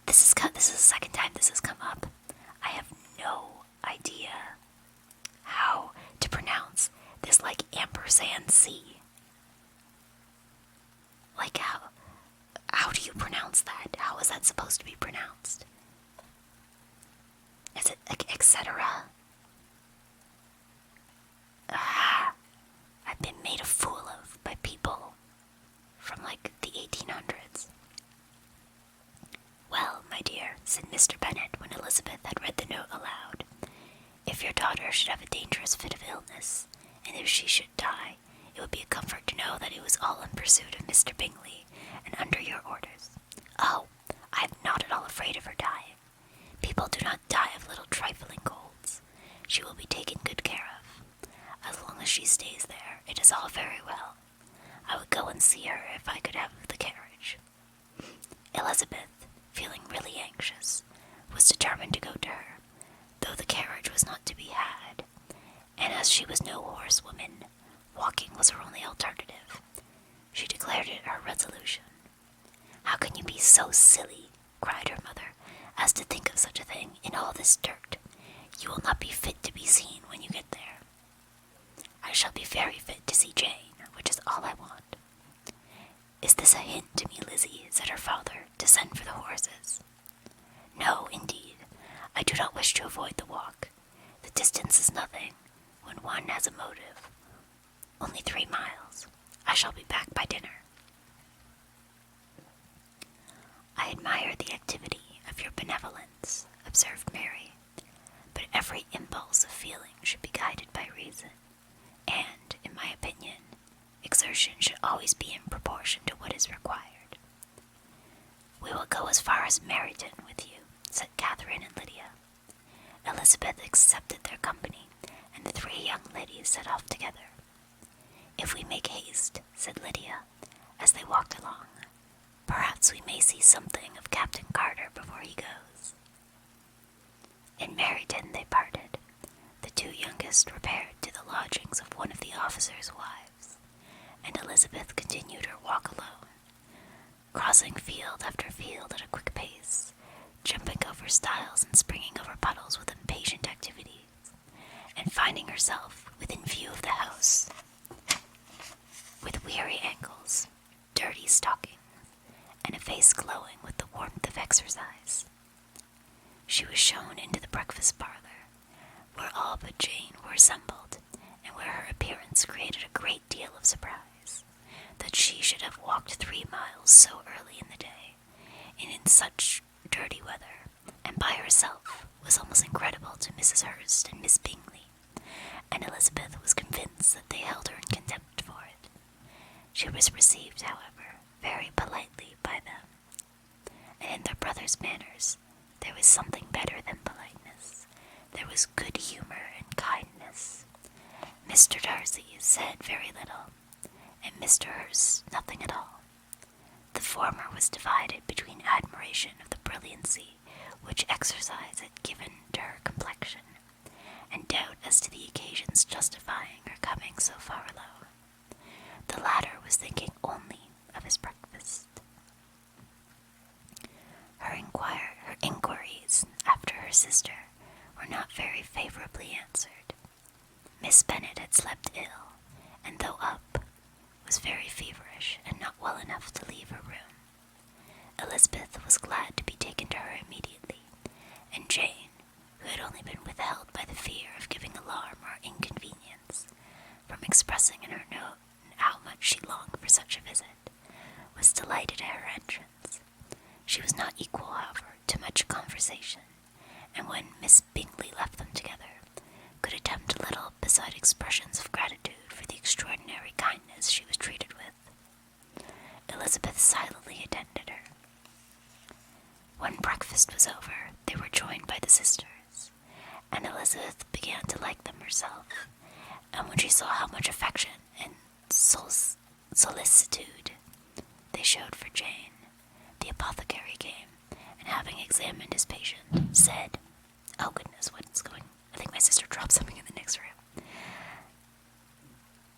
this is the second time this has come up. I have no idea how to pronounce this, like, ampersand C. Like, how do you pronounce that? How is that supposed to be pronounced? Is it etc.? I've been made a fool of by people from daughter should have a dangerous fit of illness, and if she should die, it would be a comfort to know that it was all in pursuit of Mr. Bingley, and under your orders. Oh, I am not at all afraid of her dying. People do not die of little trifling colds. She will be taken good care of. As long as she stays there, it is all very well. I would go and see her if I could have the carriage. Elizabeth, feeling really anxious, was determined to go to her, though the carriage was not to be had, and as she was no horsewoman, walking was her only alternative. She declared it her resolution. "How can you be so silly," cried her mother, "as to think of such a thing in all this dirt? You will not be fit to be seen when you get there." "I shall be very fit to see Jane, which is all I want." "Is this a hint to me, Lizzie," said her father, "to send for the horses?" "No, indeed. I do not wish to avoid the walk. The distance is nothing, when one has a motive. Only 3 miles. I shall be back by dinner." "I admire the activity of your benevolence," observed Mary, "but every impulse of feeling should be guided by reason, and, in my opinion, exertion should always be in proportion to what is required." "We will go as far as Meryton with you," said Catherine and Lydia. Elizabeth accepted their company, and the 3 young ladies set off together. "If we make haste," said Lydia, as they walked along, "perhaps we may see something of Captain Carter before he goes." In Meryton they parted. The 2 youngest repaired to the lodgings of one of the officers' wives, and Elizabeth continued her walk alone, crossing field after field at a quick pace, jumping over stiles and springing over puddles with impatient activity, and finding herself within view of the house, with weary ankles, dirty stockings, and a face glowing with the warmth of exercise. She was shown into the breakfast parlor, where all but Jane were assembled, and where her appearance created a great deal of surprise. That she should have walked 3 miles so early in the day, and in such dirty weather, and by herself, was almost incredible to Mrs. Hurst and Miss Bingley, and Elizabeth was convinced that they held her in contempt for it. She was received, however, very politely by them, and in their brother's manners there was something better than politeness. There was good humor and kindness. Mr. Darcy said very little, and Mr. Hurst nothing at all. The former was divided between admiration of the brilliancy which exercise had given to her complexion, and doubt as to the occasions justifying her coming so far alone. The latter was thinking only of his breakfast. Her inquiries after her sister were not very favorably answered. Miss Bennet had slept ill, and though up, was very feverish and not well enough to leave her room. Elizabeth was glad to be taken to her immediately, and Jane, who had only been withheld by the fear of giving alarm or inconvenience, from expressing in her note how much she longed for such a visit, was delighted at her entrance. She was not equal, however, to much conversation, and when Miss Bingley left them together, could attempt little beside expressions of gratitude for the extraordinary kindness she was treated with. Elizabeth silently attended her. When breakfast was over, they were joined by the sisters, and Elizabeth began to like them herself, and when she saw how much affection and solicitude they showed for Jane, the apothecary came, and having examined his patient, said, "Oh goodness, what's going? I think my sister dropped something in the next room."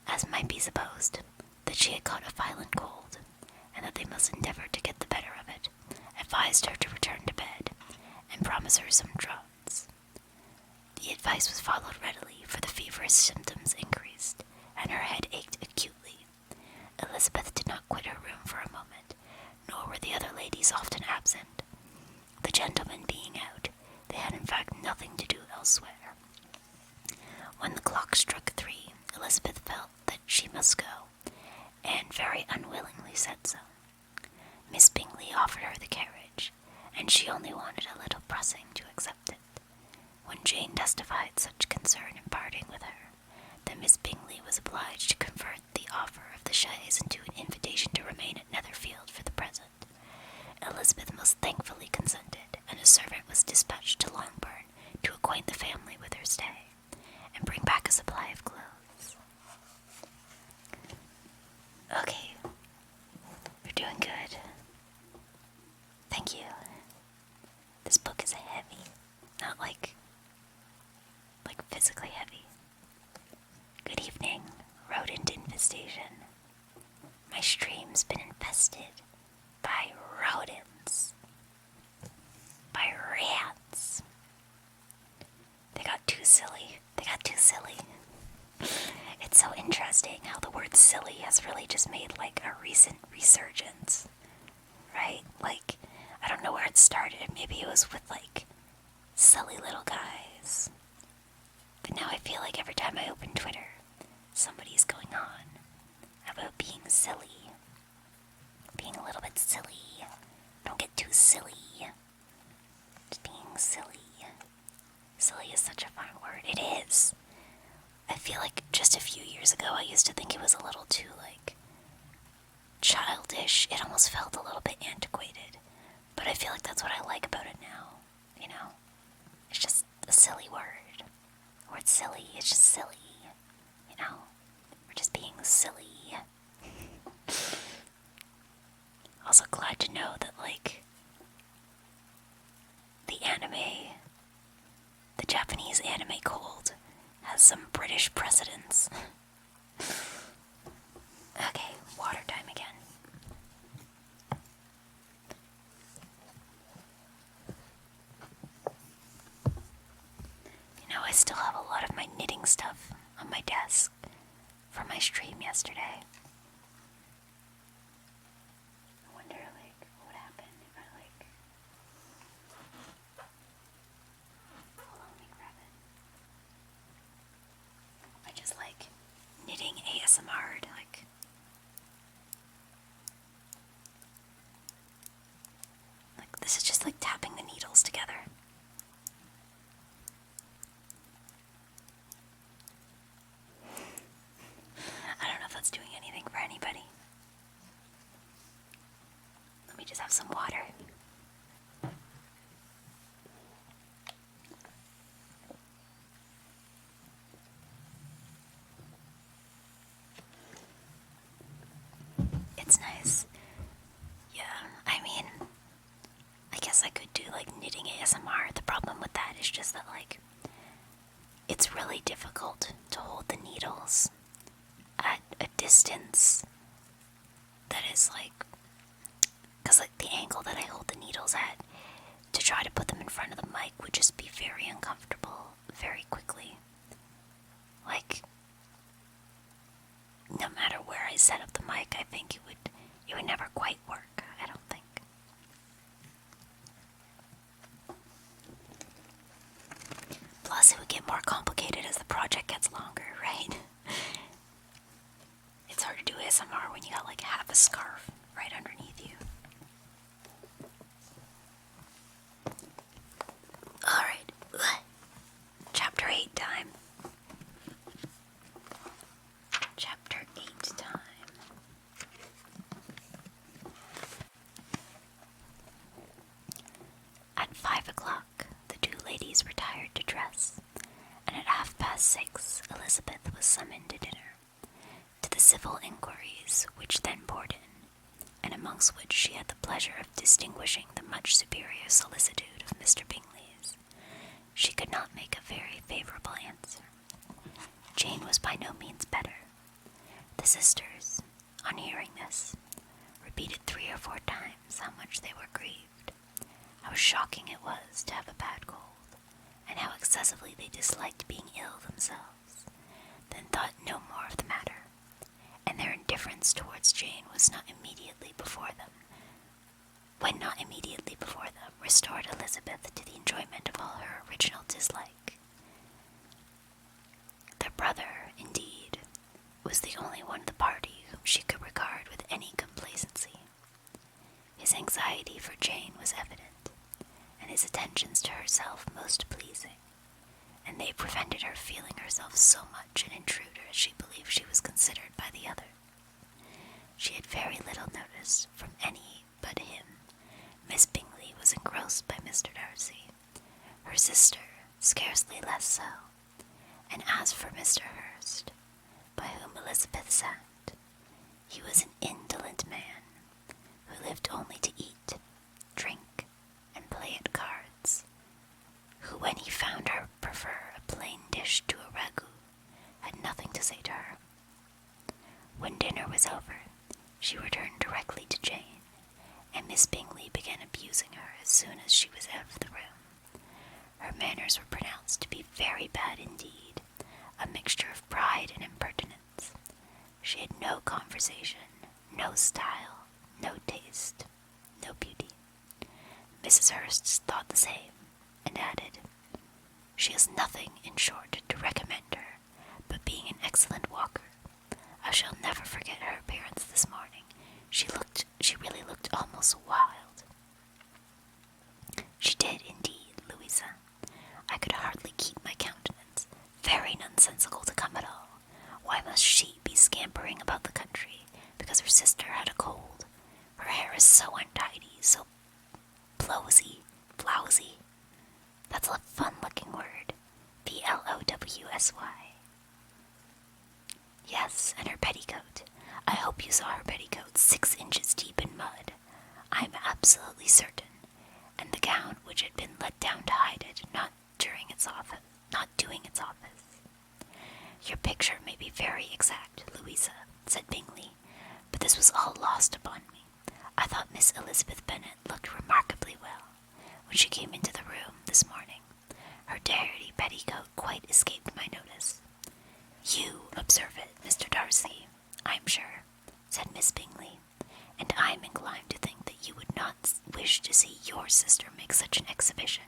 As might be supposed, that she had caught a violent cold, and that they must endeavor to get the better of it, advised her to return to bed, and promised her some draughts. The advice was followed readily, for the feverish symptoms increased, and her head ached acutely. Elizabeth did not quit her room for a moment, nor were the other ladies often absent. The gentlemen being out, they had in fact nothing to do elsewhere. When the clock struck 3, Elizabeth felt that she must go, and very unwillingly said so. Miss Bingley offered her the carriage, and she only wanted a little pressing to accept it, When Jane testified such concern in parting with her, that Miss Bingley was obliged to convert the offer of the chaise into an invitation to remain at Netherfield for the present. Elizabeth most thankfully consented, and a servant was dispatched to Longbourn to acquaint the family with her stay, and bring back a supply of clothes. Okay, you're doing good. Thank you. This book is heavy, not like physically heavy. Good evening, rodent infestation. My stream's been infested by rodents. By rats. They got too silly. It's so interesting how the word silly has really just made like a recent resurgence. Right? Like, I don't know where it started. Maybe it was with like silly little guys. But now I feel like every time I open Twitter, somebody's going on about being silly. Being a little bit silly. Don't get too silly. Just being silly. Silly is such a fun word. It is. I feel like just a few years ago I used to think it was a little too, like, childish. It almost felt a little bit antiquated. But I feel like that's what I like about it now. You know? It's just a silly word. The word silly is just silly. You know? We're just being silly. Also glad to know that, like, the Japanese anime cold has some British precedents. Okay, water time again. You know, I still have a lot of my knitting stuff on my desk from my stream yesterday. I wonder, like, what happened if I, like... Hold on, let me grab it. I just like knitting ASMR'd, like... This is just like tapping the needles together. I don't know if that's doing anything for anybody. Let me just have some water. It's nice. Yeah, I mean, I guess I could do like knitting ASMR. The problem with that is just that, like, it's really difficult to hold the needles at a distance that is like, because like the angle that I hold the needles at, to try to put them in front of the mic would just be very uncomfortable very quickly. Like, no matter where I set up the mic, I think it would never quite work, I don't think. Plus, it would get more complicated as the project gets longer, right? It's hard to do ASMR when you got like half a scarf right underneath you. Alright, Chapter 8 time. Chapter 8 time. At 5 o'clock, the two ladies retired to dress, and at 6:30, Elizabeth was summoned to dinner, to the civil inquiries which then poured in, and amongst which she had the pleasure of distinguishing the much superior solicitude of Mr. Bingley's. She could not make a very favourable answer. Jane was by no means better. The sisters, on hearing this, repeated 3 or 4 times how much they were grieved, how shocking it was to have a bad cold, and how excessively they disliked being ill themselves, then thought no more of the matter, and their indifference towards Jane was not immediately before them. When not immediately before them, restored Elizabeth to the enjoyment of all her original dislike. Their brother, indeed, was the only one of the party whom she could regard with any complacency. His anxiety for Jane was evident, and his attentions to herself most pleasing. and they prevented her feeling herself so much an intruder as she believed she was considered by the other. She had very little notice from any but him. Miss Bingley was engrossed by Mr. Darcy, her sister scarcely less so, and as for Mr. Hurst, by whom Elizabeth sat, he was an indolent man, who lived only to eat, drink, and play at cards, who when he found her prefer a plain dish to a ragout, had nothing to say to her. When dinner was over, she returned directly to Jane, and Miss Bingley began abusing her as soon as she was out of the room. Her manners were pronounced to be very bad indeed, a mixture of pride and impertinence. She had no conversation, no style, no taste, no beauty. Mrs. Hurst thought the same, and added, "She has nothing, in short, to recommend her, but being an excellent walker. I shall never forget her appearance this morning. She really looked almost wild." "She did, indeed, Louisa. I could hardly keep my countenance. Very nonsensical to come at all. Why must she be scampering about the country, because her sister had a cold? Her hair is so untidy, so blousy. That's a fun-looking word. Blowsy. Yes, and her petticoat. I hope you saw her petticoat 6 inches deep in mud. I am absolutely certain. And the gown which had been let down to hide it, not doing its office. Your picture may be very exact, Louisa, said Bingley, but this was all lost upon me. I thought Miss Elizabeth Bennet looked remarkably well when she came into the room this morning. Her dirty petticoat quite escaped my notice. You observe it, Mr. Darcy, I am sure, said Miss Bingley, and I am inclined to think that you would not wish to see your sister make such an exhibition.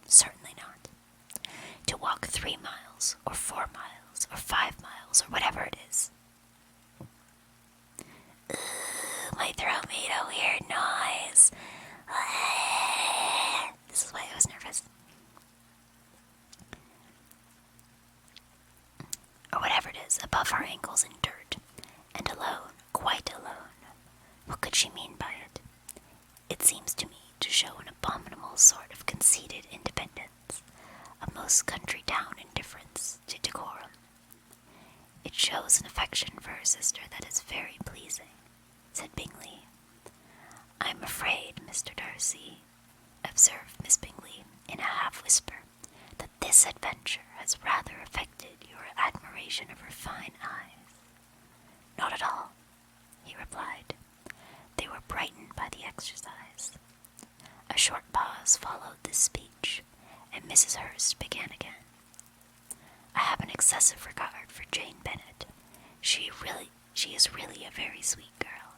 Certainly not. To walk 3 miles, or 4 miles, or 5 miles, or whatever it is. My throat made a weird noise. This is why I was nervous. Or whatever it is, above her ankles in dirt, and alone, quite alone. What could she mean by it? It seems to me to show an abominable sort of conceited independence, a most country town indifference to decorum. It shows an affection for her sister that is very pleasing, said Bingley. I am afraid, Mr. Darcy, observed Miss Bingley in a half-whisper, that this adventure has rather affected your admiration of her fine eyes. Not at all, he replied. They were brightened by the exercise. A short pause followed this speech, and Mrs. Hurst began again. I have an excessive regard for Jane Bennet. She is really a very sweet girl,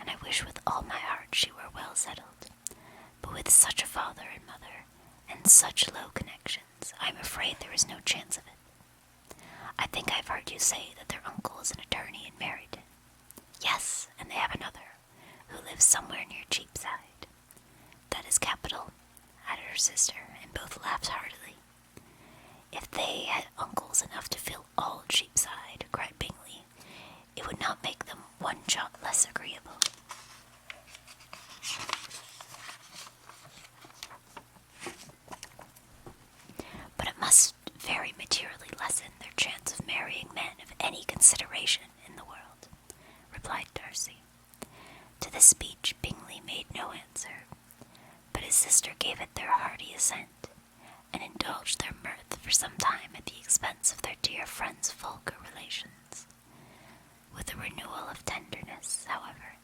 and I wish with all my heart she were well settled. But with such a father and mother, and such low connections, I am afraid there is no chance of it. I think I've heard you say that their uncle is an attorney in Meryton. Yes, and they have another, who lives somewhere near Cheapside. That is capital, added her sister, and both laughed heartily. If they had uncles enough to fill all Cheapside, cried Bingley, it would not make them one jot less agreeable. But it must very materially lessen their chance of marrying men of any consideration in the world, replied Darcy. To this speech Bingley made no answer, but his sister gave it their hearty assent, and indulged their mirth for some time at the expense of their dear friend's vulgar relations. With a renewal of tenderness, however,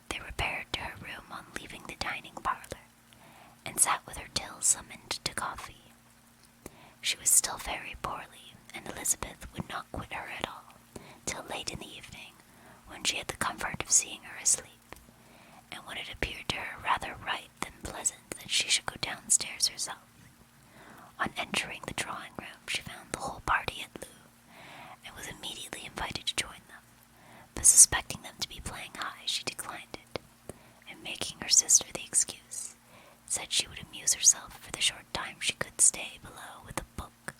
they repaired to her room on leaving the dining parlour, and sat with her till summoned to coffee. She was still very poorly, and Elizabeth would not quit her at all, till late in the evening, when she had the comfort of seeing her asleep, and when it appeared to her rather right than pleasant that she should go downstairs herself. On entering the drawing-room, she found the whole party at loo, and was immediately invited to join them, but suspecting them to be playing high, she declined it, and making her sister the excuse, said she would amuse herself for the short time she could stay below with a book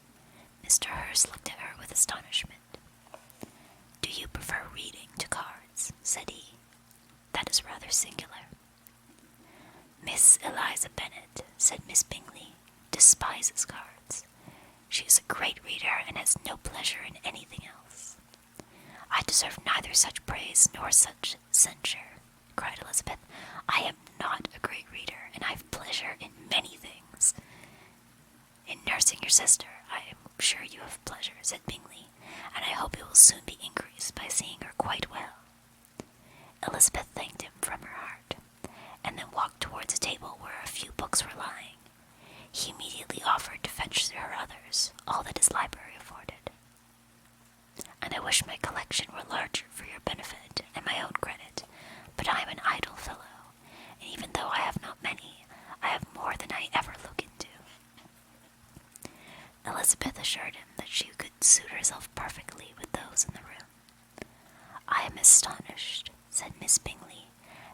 reading to cards," said he. "That is rather singular." "Miss Eliza Bennet," said Miss Bingley, "despises cards. She is a great reader and has no pleasure in anything else." "I deserve neither such praise nor such censure," cried Elizabeth. "I am not a great reader, and I have pleasure in many things." "In nursing your sister, I am sure you have pleasure," said Bingley, "and I hope it will soon be increased by seeing her quite well." Elizabeth thanked him from her heart, and then walked towards a table where a few books were lying. He immediately offered to fetch her others, all that his library afforded. "And I wish my collection were larger for your benefit and my own credit, but I am an idle fellow, and even though I have not many, I have more than I ever look into." Elizabeth assured him that she could suit herself perfectly with those in the room. "I am astonished," said Miss Bingley,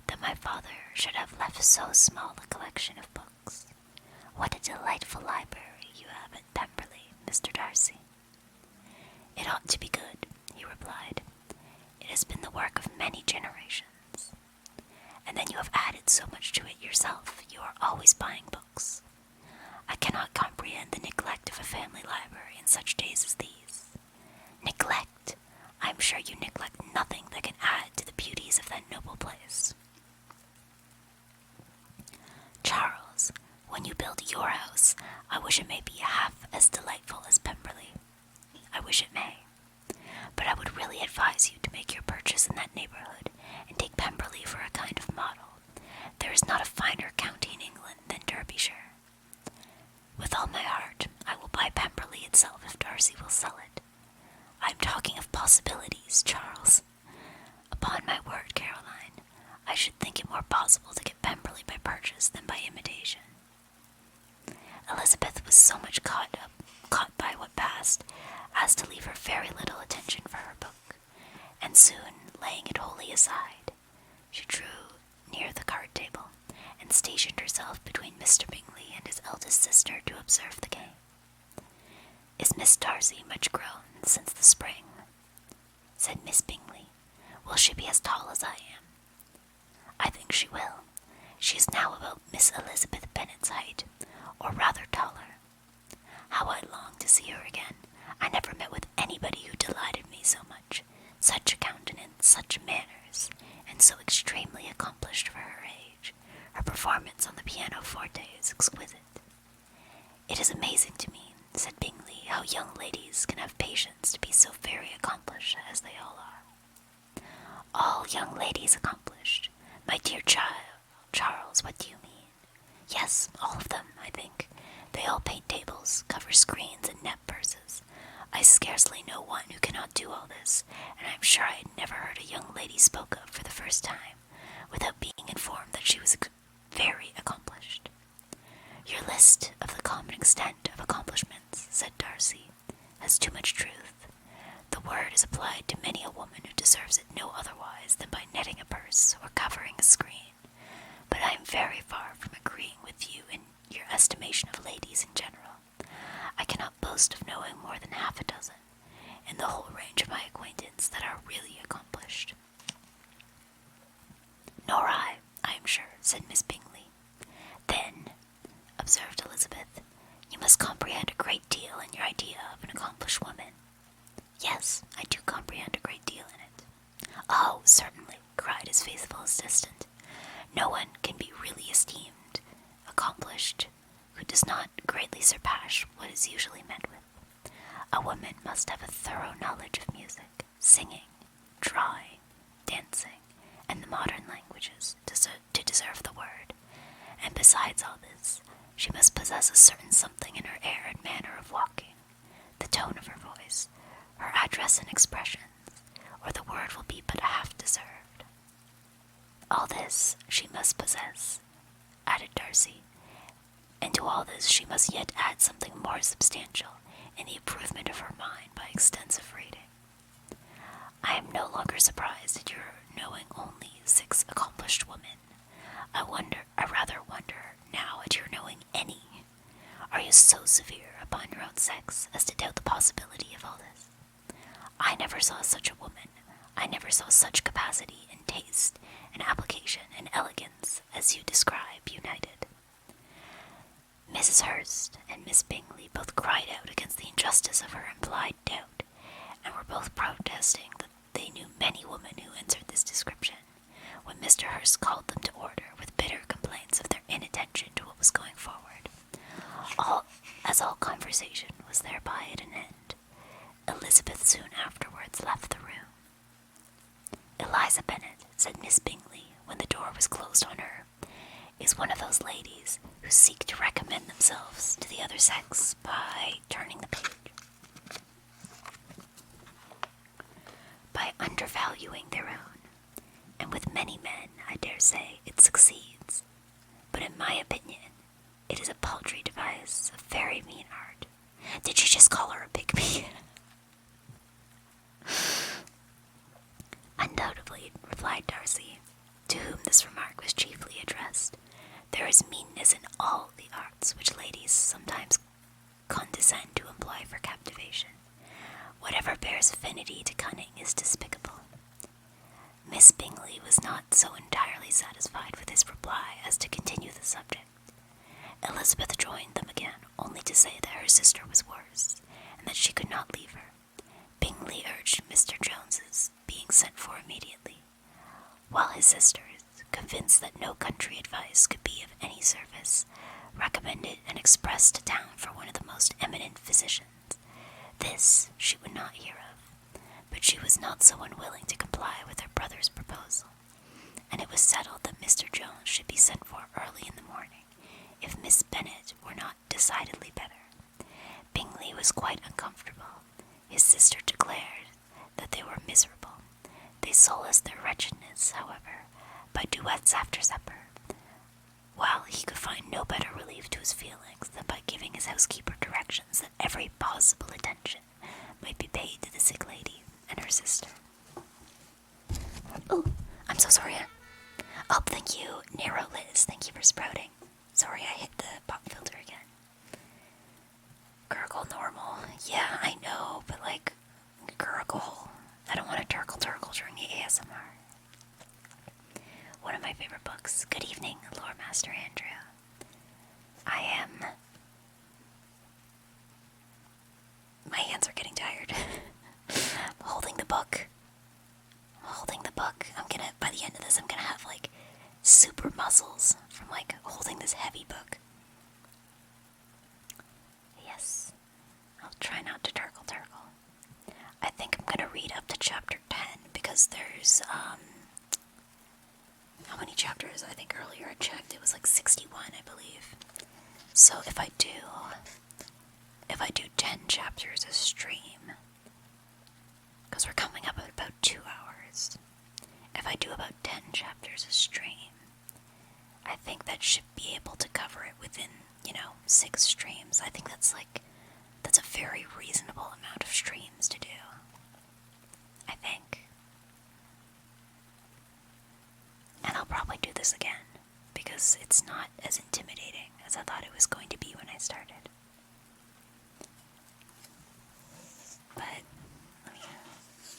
"that my father should have left so small a collection of books. What a delightful library you have at Pemberley, Mr. Darcy." "It ought to be good," he replied. "It has been the work of many generations. And then you have added so much to it yourself. You are always buying books. I cannot comprehend the neglect of a family library in such days as these. Neglect! I am sure you neglect nothing that can add to the beauties of that noble place. Charles, when you build your house, I wish it may be half as delightful as Pemberley. I wish it may. But I would really advise you to make your purchase in that neighborhood, and take Pemberley for a kind of model. There is not a finer county in England than Derbyshire. With all my heart, I will buy Pemberley itself if Darcy will sell it. I am talking of possibilities, Charles. Upon my word, Caroline, I should think it more possible to get Pemberley by purchase than by imitation." Elizabeth was so much caught by what passed as to leave her very little attention for her book, and soon, laying it wholly aside, she drew near the card table, and stationed herself between Mr. Bingley and his eldest sister to observe the game. "Is Miss Darcy much grown since the spring?" said Miss Bingley. "Will she be as tall as I am?" "I think she will. She is now about Miss Elizabeth Bennet's height, or rather taller. How I long to see her again. I never met with anybody who delighted me so much. Such a countenance, such manners, and so extremely accomplished for her age. Her performance on the pianoforte is exquisite." "It is amazing to me," said Bingley, "how young ladies can have patience to be so very accomplished as they all are." "All young ladies accomplished? My dear Charles, what do you mean?" "Yes, all of them, I think. They all paint tables, cover screens, and net purses. I scarcely know one who cannot do all this, and I am sure I had never heard a young lady spoke of for the first time, without being informed that she was very accomplished." "Your list of the common extent of accomplishments," said Darcy, "has too much truth. The word is applied to many a woman who deserves it no otherwise than by netting a purse or covering a screen. But I am very far from agreeing with you in your estimation of ladies in general. I cannot boast of knowing more than half a dozen, in the whole range of my acquaintance, that are really accomplished." "Nor I am sure," said Miss Bingley. "Then," observed Elizabeth, "you must comprehend a great deal in your idea of an accomplished woman." "Yes, I do comprehend a great deal in it." "Oh, certainly," cried his faithful assistant. "No one can be really esteemed accomplished who does not greatly surpass what is usually met with. A woman must have a thorough knowledge of music, singing, drawing, dancing, and the modern languages to deserve the word. And besides all this, she must possess a certain something in her air and manner of walking, the tone of her voice, her address and expressions, or the word will be but half deserved. All this she must possess," added Darcy, "and to all this she must yet add something more substantial in the improvement of her mind by extensive reading. I am no longer surprised at your knowing only 6 accomplished women. I rather wonder now at your knowing any. Are you so severe upon your own sex as to doubt the possibility of all this? I never saw such a woman. I never saw such capacity and taste and application and elegance as you describe united. Mrs. Hurst and Miss Bingley both cried out against the injustice of her implied doubt, and were both protesting that they knew many women who answered this description, when Mr. Hurst called them to order with bitter complaints of their inattention to what was going forward. As all conversation was thereby at an end, Elizabeth soon afterwards left the room. "Eliza Bennet," said Miss Bingley, when the door was closed on her, "is one of those ladies who seek to recommend themselves to the other sex by turning the page, by undervaluing their own, and with many men, I dare say, it succeeds, but in my opinion, it is a paltry device, a very mean art." Did she just call her a pygmy? "Undoubtedly," replied Darcy, to whom this remark was chiefly addressed. "There is meanness in all the arts which ladies sometimes condescend to employ for captivation. Whatever bears affinity to cunning is despicable." Miss Bingley was not so entirely satisfied with his reply as to continue the subject. Elizabeth joined them again, only to say that her sister was worse, and that she could not leave her. Bingley urged Mr. Jones's being sent for immediately, while his sisters, convinced that no country advice could be of any service, recommended an express to town for one of the most eminent physicians. This she would not hear of, but she was not so unwilling to comply with her brother's proposal, and it was settled that Mr. Jones should be sent for early in the morning, if Miss Bennet were not decidedly better. Bingley was quite uncomfortable. His sister declared that they were miserable. They solaced their wretchedness, however, by duets after supper, while he could find no better relief to his feelings than by giving his housekeeper directions that every possible attention might be paid to the sick lady and her sister. Oh, I'm so sorry. Oh, thank you, Narrow Liz. Thank you for sprouting. Sorry, I hit the pop filter again. Gurgle normal. Yeah, I know, but like, gurgle. I don't want to turgle during the ASMR. One of my favorite books. Good evening, Lore Master Andrew. My hands are getting tired. I'm holding the book. By the end of this, I'm gonna have like super muscles from like holding this heavy book. Yes. I'll try not to turgle. I think I'm gonna read up to chapter 10 because there's, how many chapters? I think earlier I checked it was like 61, I believe. So if I do 10 chapters a stream, because we're coming up at about 2 hours, if I do about 10 chapters a stream, I think that should be able to cover it within, 6 streams. I think that's a very reasonable amount of streams to do. I think. And I'll probably do this again, because it's not as intimidating as I thought it was going to be when I started. But let me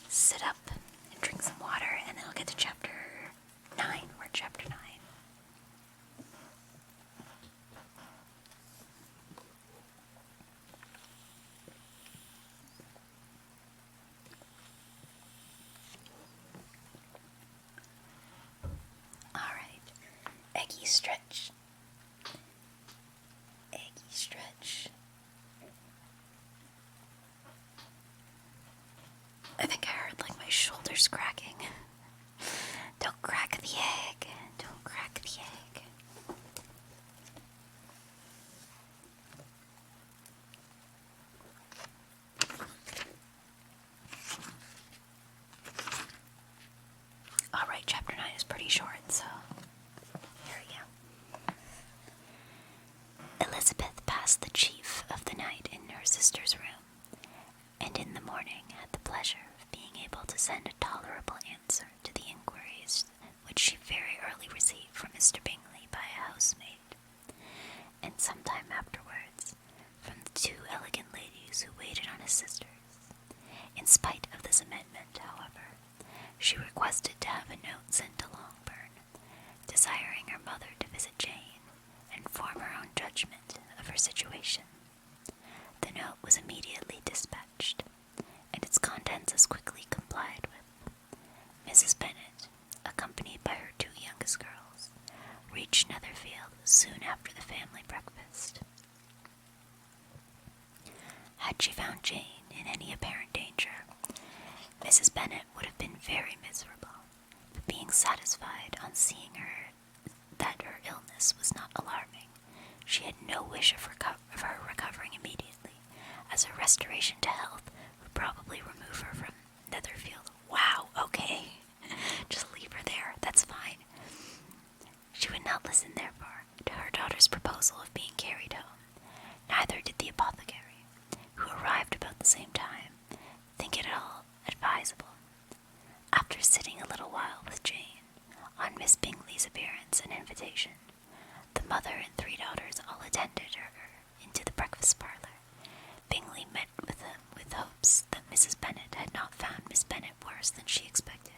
sit up and drink some water, and then I'll get to chapter 9. We're at chapter 9. Eggy stretch. I think I heard like my shoulders cracking. Don't crack the egg. Don't crack the egg. Alright, chapter 9 is pretty short, so here we go. Elizabeth passed the chief of the night in her sister's room, and in the morning had the pleasure of being able to send a tolerable answer to the inquiries which she very early received from Mr. Bingley by a housemaid, and some time afterwards from the 2 elegant ladies who waited on his sisters. In spite of this amendment, however, she requested to have a note sent to Longbourn, desiring her mother to visit Jane and form her own judgment of her situation. The note was immediately dispatched, and its contents as quickly complied with. Mrs. Bennet, accompanied by her 2 youngest girls, reached Netherfield soon after the family breakfast. Had she found Jane in any apparent danger, Mrs. Bennet would have been very miserable, but being satisfied on seeing her that her illness was not alarming, she had no wish of her recovering immediately, as her restoration to health would probably remove her from Netherfield. Wow, okay. Just leave her there, that's fine. She would not listen, therefore, to her daughter's proposal of being carried home. Neither did the apothecary, who arrived about the same time, think it at all advisable. After sitting a little while with Jane, on Miss Bingley's appearance and invitation, the mother and 3 daughters all attended her into the breakfast parlour. Bingley met with them with hopes that Mrs. Bennet had not found Miss Bennet worse than she expected.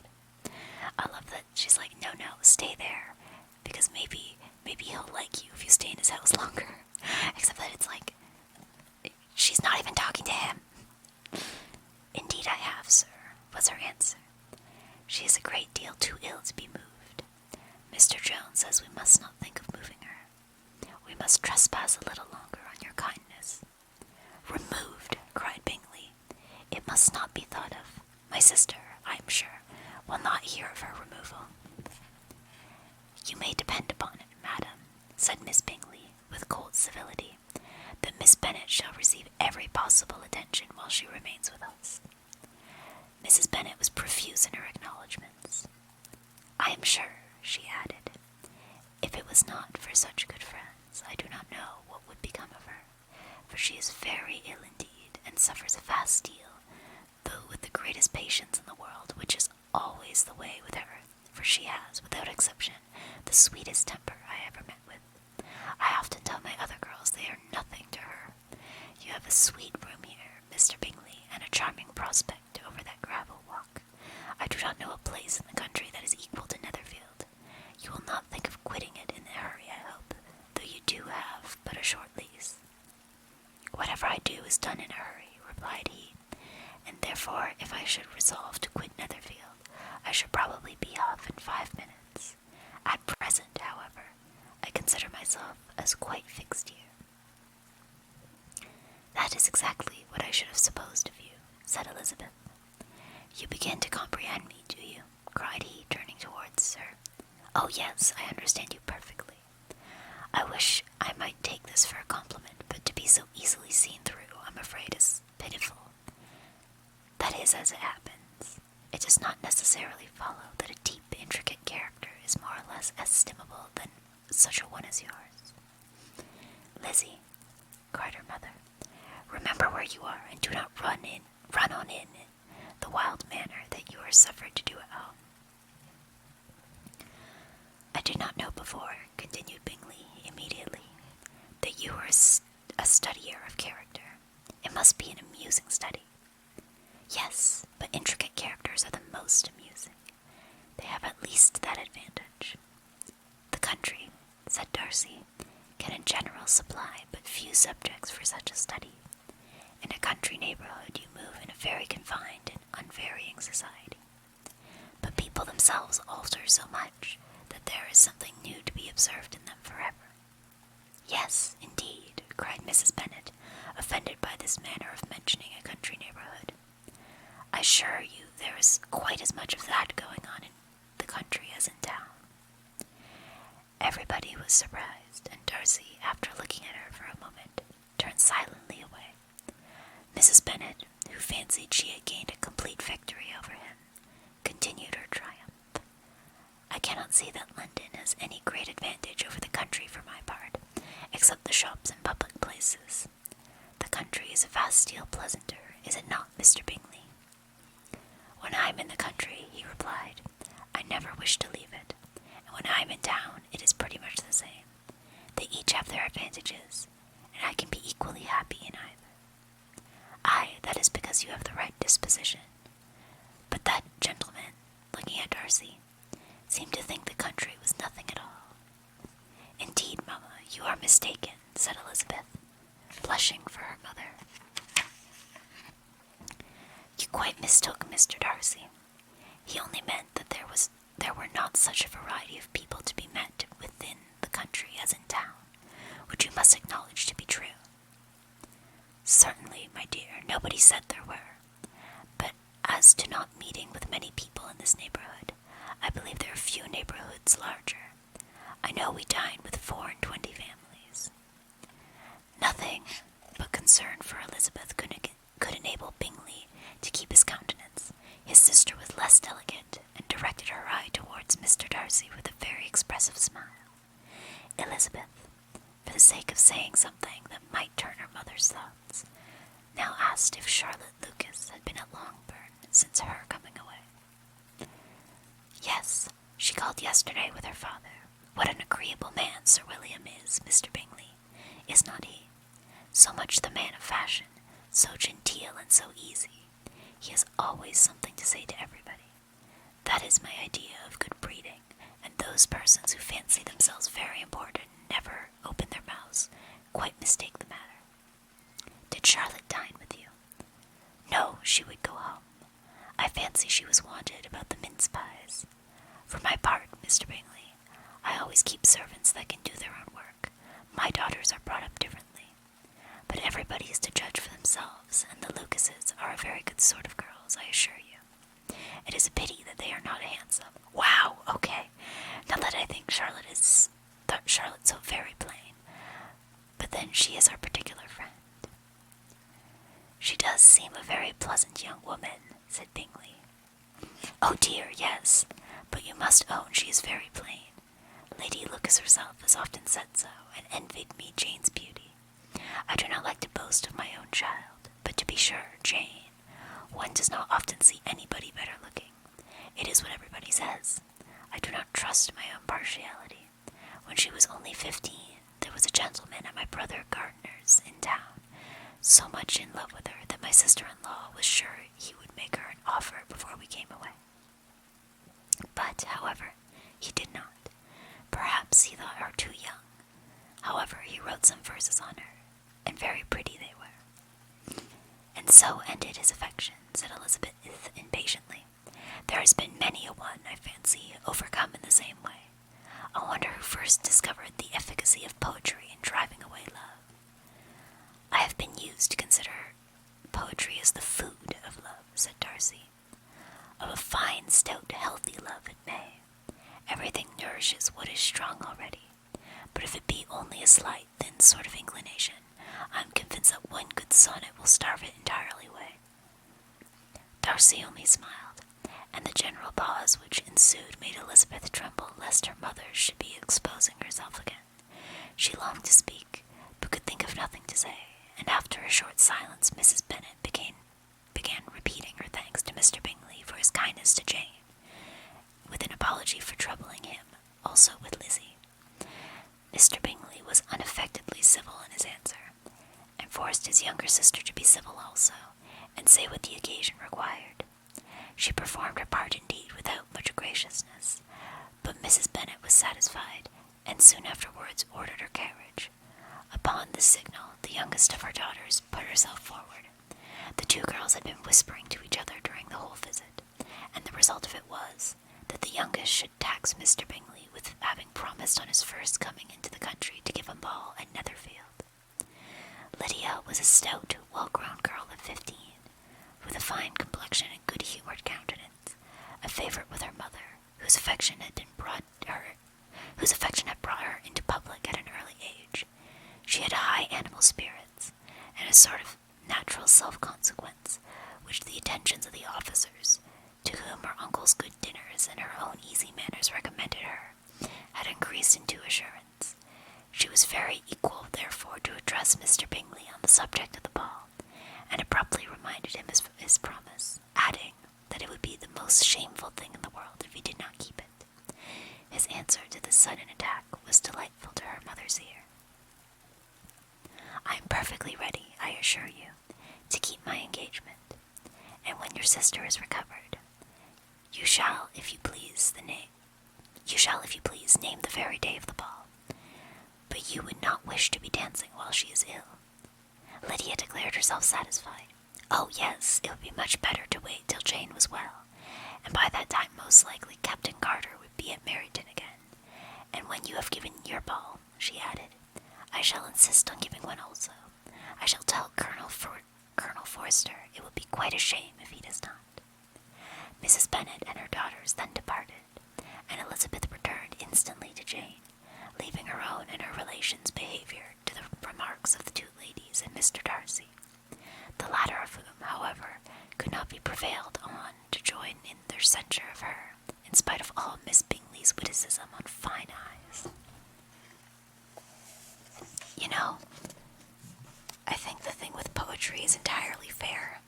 I love that she's like, no, stay there, because maybe he'll like you if you stay in his house longer. Except that it's like, she's not even talking to him. Indeed I have, sir, was her answer. She is a great deal too ill to be moved. Mr. Jones says we must not think of moving her. We must trespass a little longer on your kindness. Removed, cried Bingley. It must not be thought of. My sister, I am sure, will not hear of her removal. You may depend upon it, madam, said Miss Bingley, with cold civility, that Miss Bennet shall receive every possible attention while she remains with us. Mrs. Bennet was profuse in her acknowledgments. I am sure, she added, if it was not for such good friends, I do not know what would become of her, for she is very ill indeed, and suffers a vast deal, though with the greatest patience in the world, which is always the way with her, for she has, without exception, the sweetest temper I ever met with. I often tell my other girls they are nothing to her. You have a sweet room here, Mr. Bingley, and a charming prospect over that gravel walk. I do not know a place in the country that is equal to Netherfield. You will not think of quitting it in a hurry, I hope, though you do have but a short lease. Whatever I do is done in a hurry, replied he, and therefore if I should resolve to quit Netherfield, I should probably be off in 5 minutes. At present, however, I consider myself as quite fixed here. That is exactly what I should have supposed of you, said Elizabeth. You begin to comprehend me, do you? Cried he, turning towards her. Oh yes, I understand you perfectly. I wish I might take this for a compliment, but to be so easily seen through, I'm afraid, is pitiful. That is as it happens. It does not necessarily follow that a deep, intricate character is more or less estimable than such a one as yours. Lizzie, cried her mother, remember where you are, and do not run on in the wild manner that you are suffered to do at home. I did not know before, continued Bingley immediately, that you were a studier of character. It must be an amusing study. Yes, but intricate characters are the most amusing. They have at least that advantage. The country, said Darcy, can in general supply but few subjects for such a study. In a country neighborhood you move in a very confined and unvarying society. But people themselves alter so much that there is something new to be observed in them forever. Yes, indeed, cried Mrs. Bennet, offended by this manner of mentioning a country neighborhood. I assure you there is quite as much of that going on in the country as in town. Everybody was surprised, and Darcy, after looking at her for a moment, turned silently away. Mrs. Bennet, who fancied she had gained a complete victory over him, continued her triumph. I cannot see that London has any great advantage over the country for my part, except the shops and public places. The country is a vast deal pleasanter, is it not, Mr. Bingley? When I am in the country, he replied, I never wish to leave it, and when I am in town, it is pretty much the same. They each have their advantages, and I can be equally happy in either. Aye, that is because you have the right disposition. But that gentleman, there were not such a variety of people to be met within the country as in town, which you must acknowledge to be true. Certainly, my dear, nobody said there were. But as to not meeting with many people in this neighborhood, I believe there are few neighborhoods larger. I know we dine with 24 families. Nothing but concern for Elizabeth could enable Bingley to keep his countenance. His sister was less delicate, and directed her eye towards Mr. Darcy with a very expressive smile. Elizabeth, for the sake of saying something that might turn her mother's thoughts, now asked if Charlotte Lucas had been at Longbourn since her coming away. Yes, she called yesterday with her father. What an agreeable man Sir William is, Mr. Bingley, is not he? So much the man of fashion, so genteel and so easy. He has always something to say to everybody. That is my idea of good breeding, and those persons who fancy themselves very important never open their mouths, quite mistake the matter. Did Charlotte dine with you? No, she would go home. I fancy she was wanted about the mince pies. For my part, Mr. Bingley, I always keep servants that can do their own work. My daughters are brought up differently. But everybody is to judge for themselves, and the Lucases are a very good sort of girls, I assure you. It is a pity that they are not handsome. Wow, okay. Not that I think Charlotte's so very plain, but then she is our particular friend. She does seem a very pleasant young woman, said Bingley. Oh dear, yes, but you must own she is very plain. Lady Lucas herself has often said so, and envied me Jane's beauty. I do not like to boast of my own child, but to be sure, Jane, one does not often see anybody better looking. It is what everybody says. I do not trust my own partiality. When she was only 15, there was a gentleman at my brother Gardiner's in town, so much in love with her that my sister-in-law was sure he would make her an offer before we came away. But, however, he did not. Perhaps he thought her too young. However, he wrote some verses on her, and very pretty they were. And so ended his affection, said Elizabeth impatiently. There has been many a one, I fancy, overcome in the same way. I wonder who first discovered the efficacy of poetry in driving away love. I have been used to consider poetry as the food of love, said Darcy. Of a fine, stout, healthy love it may. Everything nourishes what is strong already. But if it be only a slight, thin sort of inclination, I am convinced that one good sonnet will starve it entirely away. Darcy only smiled, and the general pause which ensued made Elizabeth tremble lest her mother should be exposing herself again. She longed to speak, but could think of nothing to say, and after a short silence Mrs. Bennet began repeating her thanks to Mr. Bingley for his kindness to Jane, with an apology for troubling him, also with Lizzie. Mr. Bingley was unaffectedly civil in his answer, and forced his younger sister to be civil also, and say what the occasion required. She performed her part indeed without much graciousness, but Mrs. Bennet was satisfied, and soon afterwards ordered her carriage. Upon this signal, the youngest of her daughters put herself forward. The two girls had been whispering to each other during the whole visit, and the result of it was that the youngest should tax Mr. Bingley with having promised on his first coming into the country to give a ball at Netherfield. Lydia was a stout, well-grown girl of 15, with a fine complexion and good-humoured countenance, a favourite with her mother, whose affection had brought her into public at an early age. She had high animal spirits, and a sort of natural self-consequence, which the attentions of the officers, to whom her uncle's good dinners and her own easy manners recommended her, had increased into assurance. She was very equal, therefore, to address Mr. Bingley on the subject of the ball, and abruptly reminded him of his promise, adding that it would be the most shameful thing in the world if he did not keep it. His answer to this sudden attack was delightful to her mother's ear. I am perfectly ready, I assure you, to keep my engagement, and when your sister is recovered, you shall, if you please, name the very day of the ball. But you would not wish to be dancing while she is ill. Lydia declared herself satisfied. Oh yes, it would be much better to wait till Jane was well, and by that time most likely Captain Carter she added. I shall insist on giving one also. I shall tell Colonel Forster it would be quite a shame if he does not. Mrs. Bennet and her daughters then departed, and Elizabeth returned instantly to Jane, leaving her own and her relations' behaviour to the remarks of the two ladies and Mr. Darcy, the latter of whom, however, could not be prevailed on to join in their censure of her, in spite of all Miss Bingley's witticism on fine eyes. You know, I think the thing with poetry is entirely fair.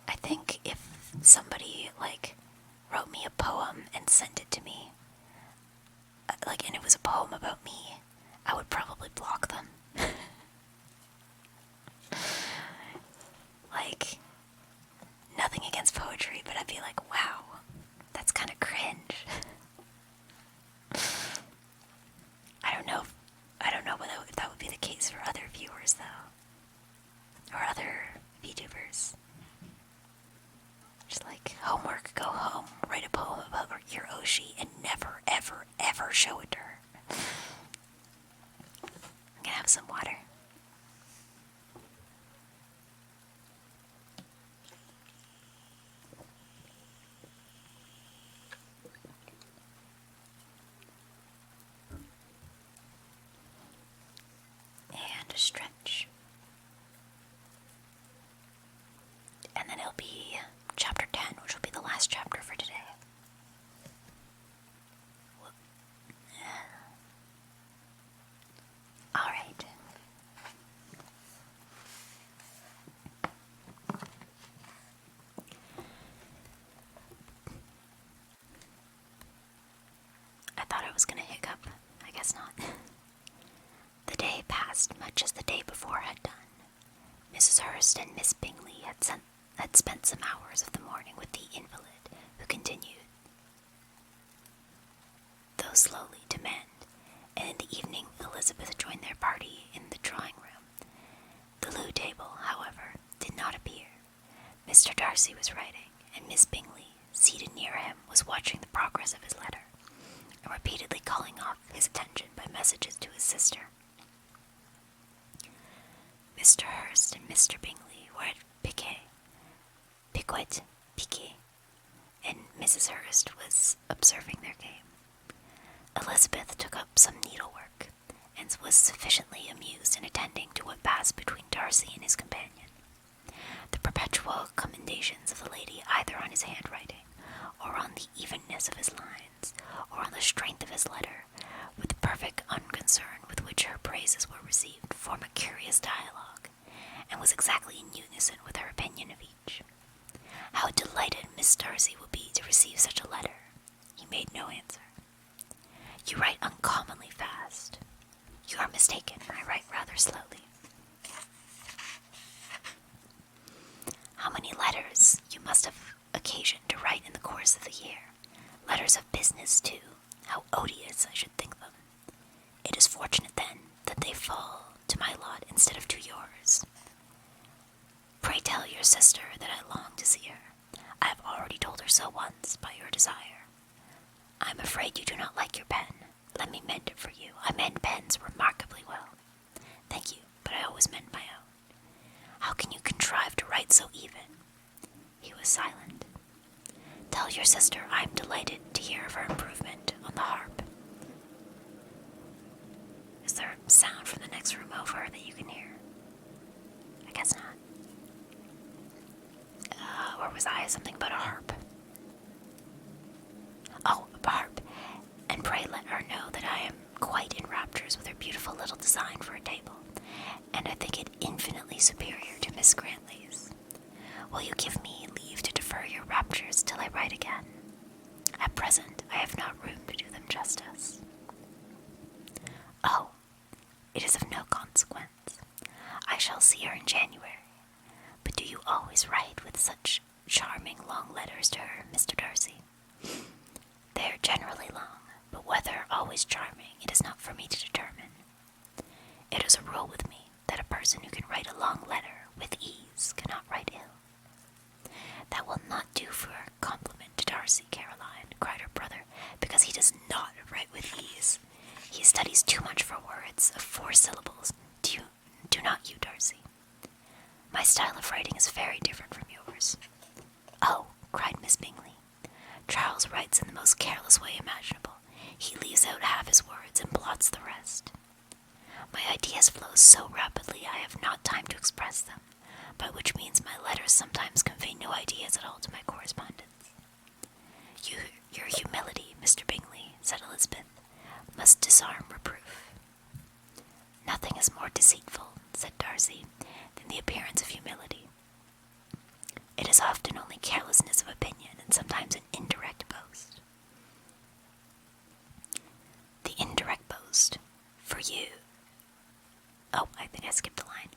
I think if somebody, wrote me a poem and sent it to me, and it was a poem about me, I would probably block them. Nothing against poetry, but I'd be like, wow, that's kind of cringe. I don't know if that would be the case for other viewers, though. Or other VTubers. Just homework, go home, write a poem about your Oshi, and never, ever, ever show it to her. I'm gonna have some water. And a stretch. And then it'll be chapter 10, which will be the last chapter for today. Alright. I thought I was gonna hiccup. I guess not. The day passed much as the day before had done. Mrs. Hurst and Miss Bingley had spent some hours of the morning with the invalid, who continued, though slowly, to mend, and in the evening Elizabeth joined their party in the drawing-room. The loo table, however, did not appear. Mr. Darcy was writing, and Miss Bingley, seated near him, was watching the progress of his letter, and repeatedly calling off his attention by messages to his sister. Mr. Hurst and Mr. Bingley were at piquet, and Mrs. Hurst was observing their game. Elizabeth took up some needlework, and was sufficiently amused in attending to what passed between Darcy and his companion. The perpetual commendations of the lady either on his handwriting, or on the evenness of his lines, or on the strength of his letter, with the perfect unconcern with which her praises were received, form a curious dialogue, and was exactly in unison with her opinion of each. How delighted Miss Darcy will be to receive such a letter. He made no answer. You write uncommonly fast. You are mistaken, I write rather slowly. How many letters you must have occasion to write in the course of the year. Letters of business, too. How odious I should think them. It is fortunate, then, that they fall to my lot instead of to yours. Pray tell your sister that I long to see her. I have already told her so once by your desire. I am afraid you do not like your pen. Let me mend it for you. I mend pens remarkably well. Thank you, but I always mend my own. How can you contrive to write so even? He was silent. Tell your sister I am delighted to hear of her improvement on the harp. Is there a sound from the next room over that you can hear? I guess not. Or was I something about a harp? Oh, a harp. And pray let her know that I am quite in raptures with her beautiful little design for a table, and I think it infinitely superior to Miss Grantley's. Will you give me leave to defer your raptures till I write again? At present, I have not room to do them justice. Oh, it is of no consequence. I shall see her in January. But do you always write with such charming long letters to her, Mr. Darcy? They are generally long, but whether always charming, it is not for me to determine. It is a rule with me that a person who can write a long letter with ease cannot write ill. That will not do for a compliment to Darcy, Caroline, cried her brother, because he does not write with ease. He studies too much for words of 4 syllables. Do not you, Darcy? My style of writing is very different from yours. Oh, cried Miss Bingley. Charles writes in the most careless way imaginable. He leaves out half his words and blots the rest. My ideas flow so rapidly I have not time to express them, by which means my letters sometimes convey no ideas at all to my correspondents. Your humility, Mr. Bingley, said Elizabeth, must disarm reproof. Nothing is more deceitful, said Darcy, than the appearance of humility. It is often only carelessness of opinion, and sometimes an indirect boast. The indirect boast, for you... Oh, I think I skipped a line.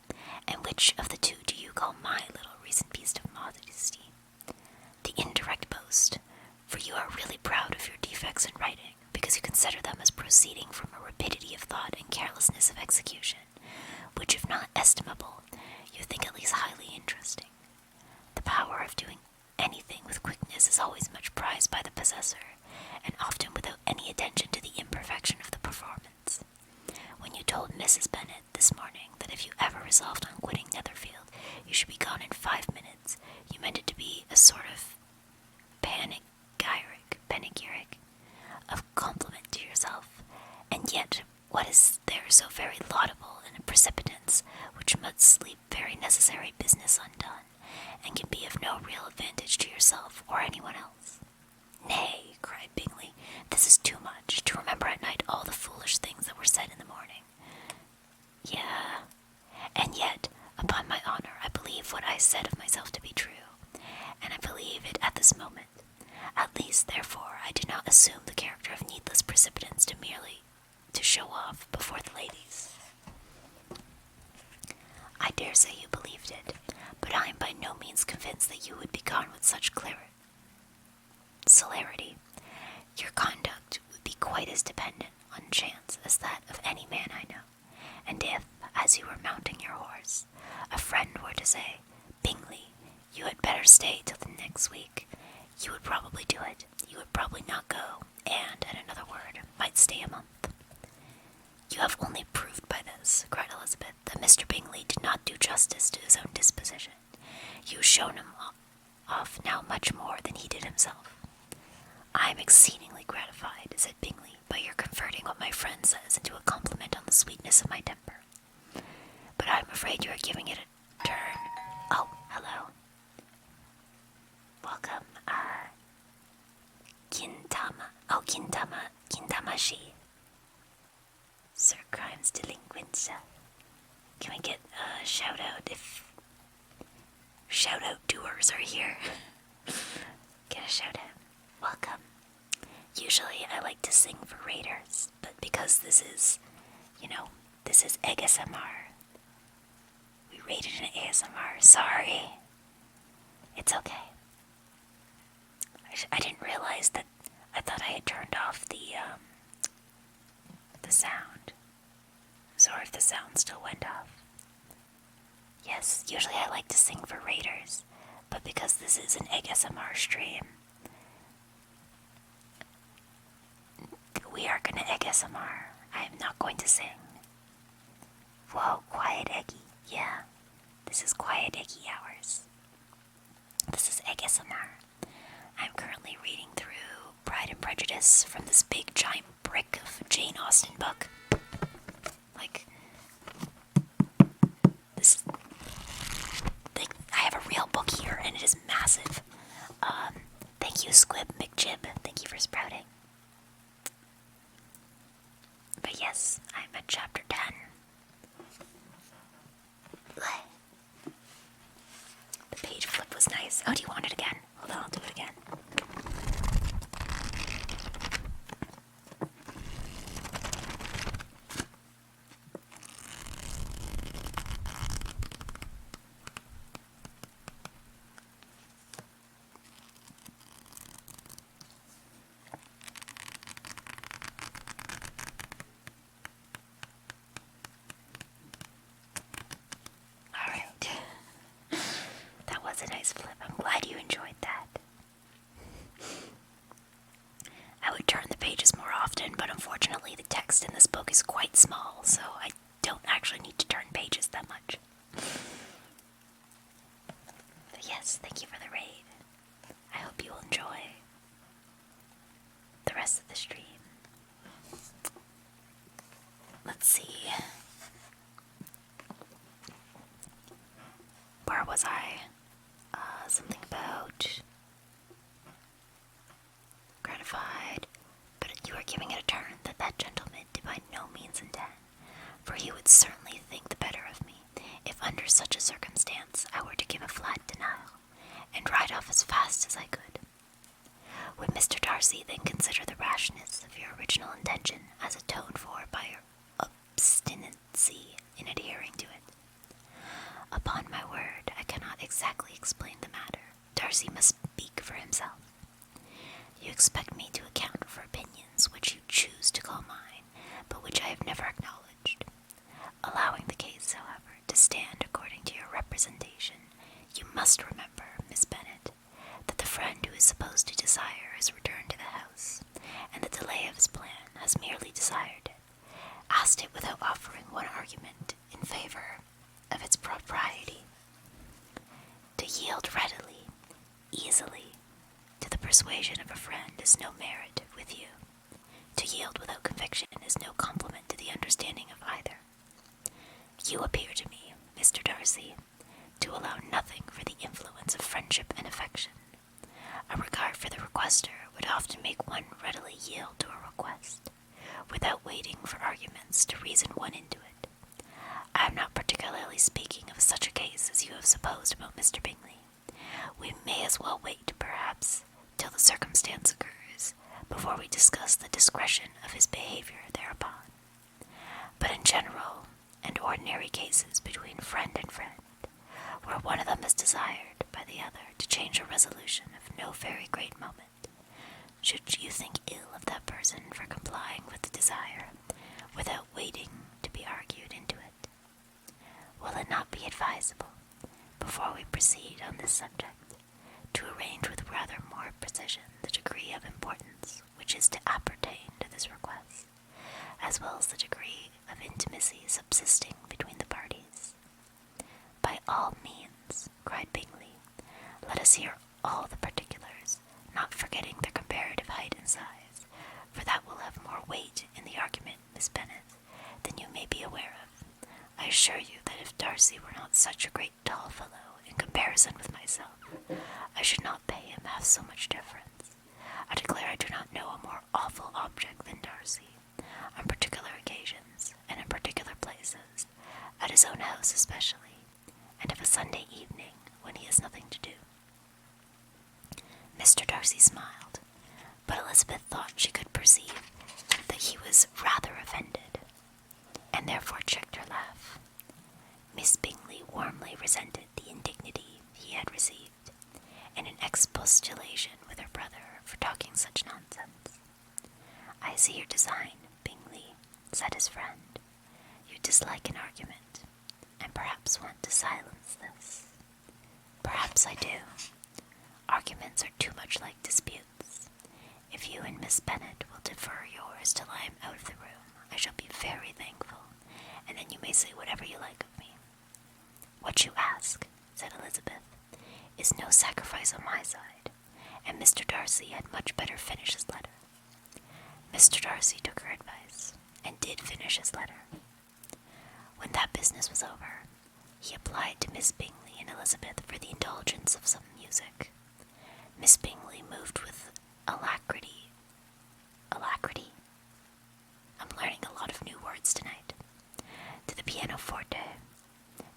And which of the two do you call my little recent piece of modesty? The indirect boast, for you are really proud of your defects in writing, because you consider them as proceeding from a rapidity of thought and carelessness of execution, which, if not estimable, you think at least highly interesting. The power of doing anything with quickness is always much prized by the possessor, and often without any attention to the imperfection of the performance. When you told Mrs. Bennet this morning that if you ever resolved on quitting Netherfield, you should be gone in 5 minutes, you meant it to be a sort of panegyric of compliment to yourself, and yet what is there so very laudable in a precipitance which must leave very necessary business undone, and can be of no real advantage to yourself or anyone else? Nay, cried Bingley, this is too much, to remember at night all the foolish things that were said in the morning. Yeah, and yet, upon my honour, I believe what I said of myself to be true, and I believe it at this moment. At least, therefore, I do not assume the character of needless precipitance merely to show off before the ladies. I dare say you believed it, but I am by no means convinced that you would be gone with such celerity. Your conduct would be quite as dependent on chance as that of any man I know, and if, as you were mounting your horse, a friend were to say, Bingley, you had better stay till the next week, you would probably do it. You would probably not go, and, at another word, might stay a month. You have only proved by this, cried Elizabeth, that Mr. Bingley did not do justice to his own disposition. You have shown him off now much more than he did himself. I am exceedingly gratified, said Bingley, by your converting what my friend says into a compliment on the sweetness of my temper. But I am afraid you are giving it a turn. Oh, hello. Welcome, Kintamashi. Sir Crimes Delinquents. Can we get a shout out if shout out doers are here? Get a shout out. Welcome. Usually I like to sing for raiders, but because this is ASMR. We raided an ASMR. Sorry. It's okay. I didn't realize that. I thought I had turned off the sound. Sorry if the sound still went off. Yes, usually I like to sing for raiders, but because this is an ASMR stream, we are gonna ASMR. I am not going to sing. Whoa, quiet Eggy. Yeah, this is quiet Eggy hours. This is ASMR. I'm currently reading through Pride and Prejudice from this big giant brick of Jane Austen book. Like, this, I have a real book here and it is massive. Thank you, Squib McJib. Thank you for sprouting. But yes, I'm at chapter 10. The page flip was nice. Oh, do you want it again? Hold on, I'll do it again. Alright. That was a nice flip. I'm glad you enjoyed that. written, but unfortunately the text in this book is quite small, so I don't actually need to turn pages that much. But yes, thank you for the raid. I hope you will enjoy the rest of the stream. Let's see. Where was I? Something about gratified, but you are giving it a turn that gentleman did by no means intend, for he would certainly think the better of me, if under such a circumstance I were to give a flat denial, and ride off as fast as I could. Would Mr. Darcy then consider the rashness of your original intention as atoned for by your obstinacy in adhering to it? Upon my word, I cannot exactly explain the matter. Darcy must speak for himself. You expect me to account for opinions which you choose to call mine, but which I have never acknowledged. Allowing the case, however, to stand according to your representation, you must remember, Miss Bennet, that the friend who is supposed to desire his return to the house, and the delay of his plan, has merely desired it, asked it without offering one argument in favor of its propriety. To yield readily, easily, to the persuasion of a friend is no merit with you. To yield without conviction is no compliment to the understanding of either. You appear to me, Mr. Darcy, to allow nothing for the influence of friendship and affection. A regard for the requester would often make one readily yield to a request, without waiting for arguments to reason one into it. I am not particularly speaking of such a case as you have supposed about Mr. Bingley. We may as well wait, perhaps, till the circumstance occurs, before we discuss the discretion of his behavior thereupon. But in general and ordinary cases between friend and friend, where one of them is desired by the other to change a resolution of no very great moment, should you think ill of that person for complying with the desire, without waiting to be argued into it? Will it not be advisable, before we proceed on this subject, to arrange with rather more precision the degree of importance which is to appertain to this request, as well as the degree of intimacy subsisting between the parties? By all means, cried Bingley. Let us hear all the particulars, not forgetting their comparative height and size, for that will have more weight in the argument, Miss Bennet, than you may be aware of. I assure you that if Darcy were not such a great tall fellow in comparison with myself, I should not pay him half so much deference. I declare I do not know a more awful object than Darcy, on particular occasions, and in particular places, at his own house especially, and of a Sunday evening when he has nothing to do. Mr. Darcy smiled, but Elizabeth thought she could perceive that he was rather offended, and therefore checked her laugh. Miss Bingley warmly resented the indignity he had received, and an expostulation with her brother for talking such nonsense. I see your design, Bingley, said his friend. You dislike an argument, and perhaps want to silence this. Perhaps I do. Arguments are too much like disputes. If you and Miss Bennet will defer yours till I am out of the room, I shall be very thankful, and then you may say whatever you like of me. What you ask, said Elizabeth, is no sacrifice on my side, and Mr. Darcy had much better finish his letter. Mr. Darcy took her advice, and did finish his letter. When that business was over, he applied to Miss Bingley and Elizabeth for the indulgence of some music. Miss Bingley moved with alacrity. I'm learning a lot of new words tonight. To the pianoforte,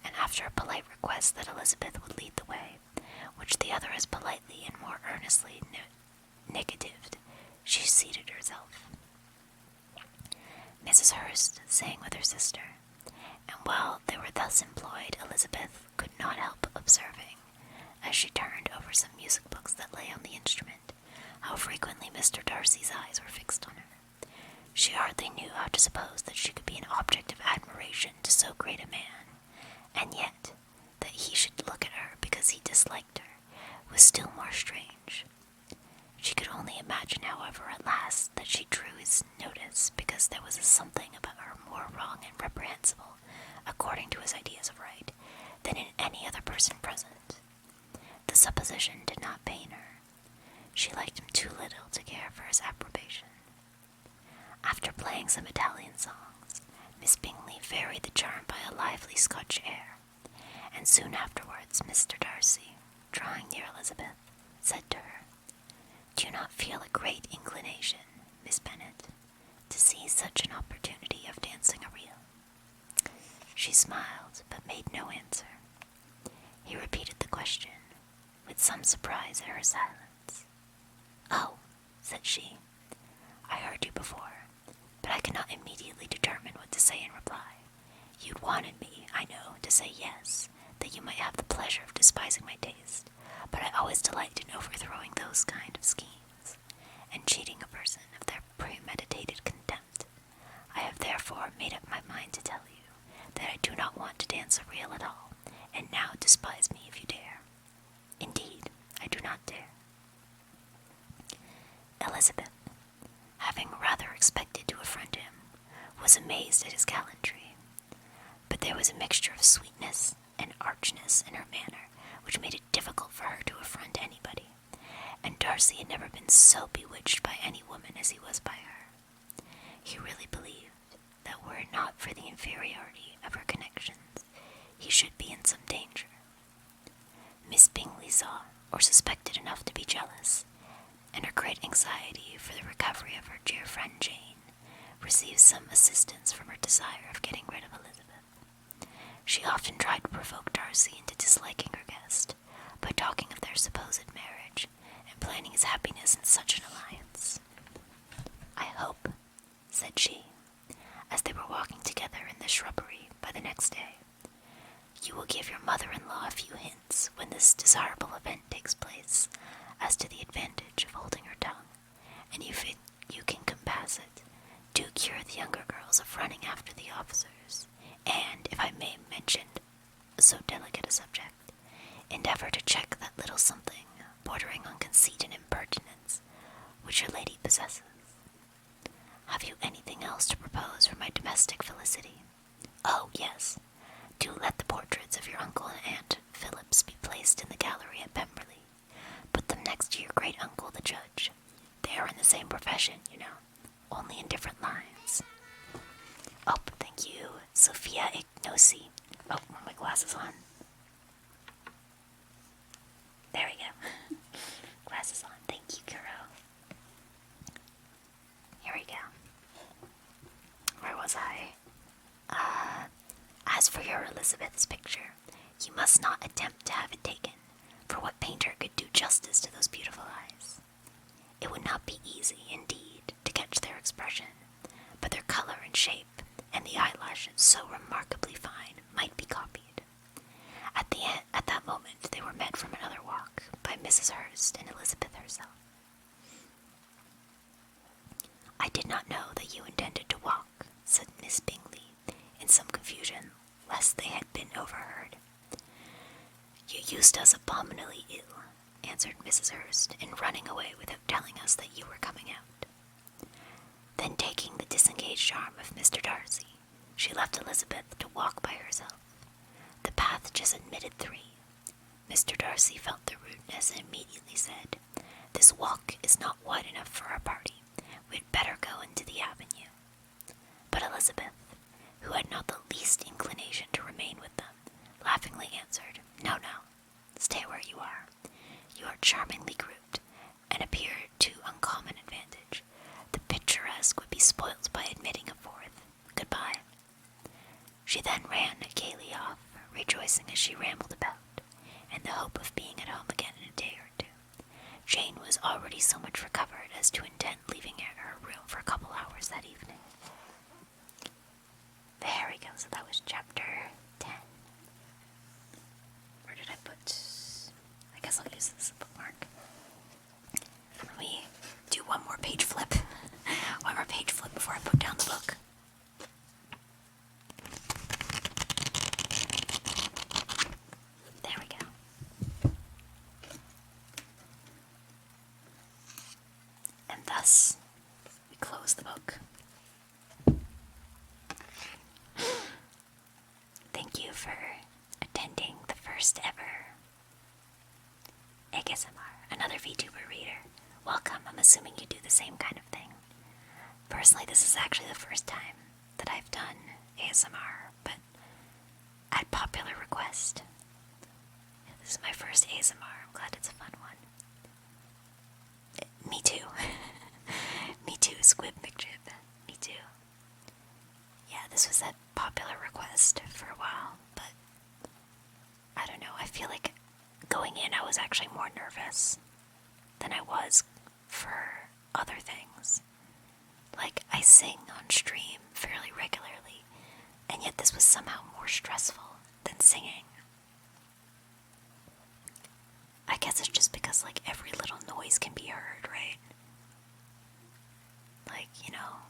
and after a polite request that Elizabeth would lead the way, which the other as politely and more earnestly negatived, she seated herself. Mrs. Hurst sang with her sister, and while they were thus employed, Elizabeth could not help observing, as she turned over some music books that lay on the instrument, how frequently Mr. Darcy's eyes were fixed on her. She hardly knew how to suppose that she could be an object of admiration to so great a man, and yet that he should look at her because he disliked her was still more strange. She could only imagine, however, at last that she drew his notice sang some Italian songs, Miss Bingley varied the charm by a lively Scotch air, and soon afterwards Mr. Darcy, drawing near Elizabeth, said to her, "Do you not feel a great inclination, Miss Bennet, to seize such an opportunity of dancing a reel?" She smiled, but made no answer. He repeated the question, with some surprise at her silence. "Oh," said she, "I heard you before, but I cannot immediately determine what to say in reply. You'd wanted me, I know, to say yes, that you might have the pleasure of despising my taste, but I always delight in overthrowing those kind of schemes, and cheating a person of their premeditated contempt. I have therefore made up my mind to tell you that I do not want to dance a reel at all, and now despise me if you dare. Indeed, I do not dare." Elizabeth, having rather expected to affront him, was amazed at his gallantry, but there was a mixture of sweetness and archness in her manner which made it difficult for her to affront anybody, and Darcy had never been so bewitched by any woman as he was by her. He really believed that were it not for the inferiority of her connections, he should be in some danger. Miss Bingley saw, or suspected enough to be jealous, and her great anxiety for the recovery of her dear friend Jane received some assistance from her desire of getting rid of Elizabeth. She often tried to provoke Darcy into disliking her guest by talking of their supposed marriage and planning his happiness in such an alliance. "I hope," said she, as they were walking together in the shrubbery by the next day, "you will give your mother-in-law a few hints when this desirable event takes place as to the advantage of holding her tongue, and if you can compass it, do cure the younger girls of running after the officers, and, if I may mention so delicate a subject, endeavor to check that little something, bordering on conceit and impertinence, which your lady possesses. Have you anything else to propose for my domestic felicity? Oh, yes. Do let the portraits of your uncle and aunt Phillips be placed in the gallery at Pemberley. Put them next to your great uncle, the judge. They are in the same profession, you know, only in different lines. Oh, thank you, Sophia Ignosi. Oh, my glasses on. There we go. Glasses on. Thank you, Kuro. Here we go. Where was I? As for your Elizabeth's picture, you must not attempt to have it taken, for what painter could do justice to those beautiful eyes? It would not be easy, indeed, to catch their expression, but their color and shape, and the eyelashes so remarkably fine, might be copied. At that moment they were met from another walk by Mrs. Hurst and Elizabeth herself. "I did not know that you intended to walk," said Miss Bingley, in some confusion, lest they had been overheard. "You used us abominably ill," answered Mrs. Hurst, "in running away without telling us that you were coming out." Then, taking the disengaged arm of Mr. Darcy, she left Elizabeth to walk by herself. The path just admitted three. Mr. Darcy felt the rudeness and immediately said, "This walk is not wide enough for our party. We had better go into the avenue." But Elizabeth, who had not the least inclination to remain with them, laughingly answered, "No, no, stay where you are. You are charmingly grouped, and appear to uncommon advantage. The picturesque would be spoilt by admitting a fourth. Goodbye." She then ran gaily off, rejoicing as she rambled about, in the hope of being at home again in a day or two. Jane was already so much recovered as to intend leaving her room for a couple hours that evening. There we go, so that was chapter 10. Where did I put? I guess I'll use this as a bookmark. Let me do one more page flip. One more page flip before I put down the book. There we go. And thus, we close the book. Thank you for attending the first ever ASMR, another VTuber reader. Welcome, I'm assuming you do the same kind of thing. personally, this is actually the first time that I've done ASMR, but at popular request. This is my first ASMR. I'm glad it's a fun one. Me too. Me too, Squib McJib. Me too. Yeah, this was at popular request for a while, but I don't know. I feel like going in, I was actually more nervous than I was for other things. Like, I sing on stream fairly regularly, and yet this was somehow more stressful than singing. I guess it's just because, like, every little noise can be heard, right? Like, you know,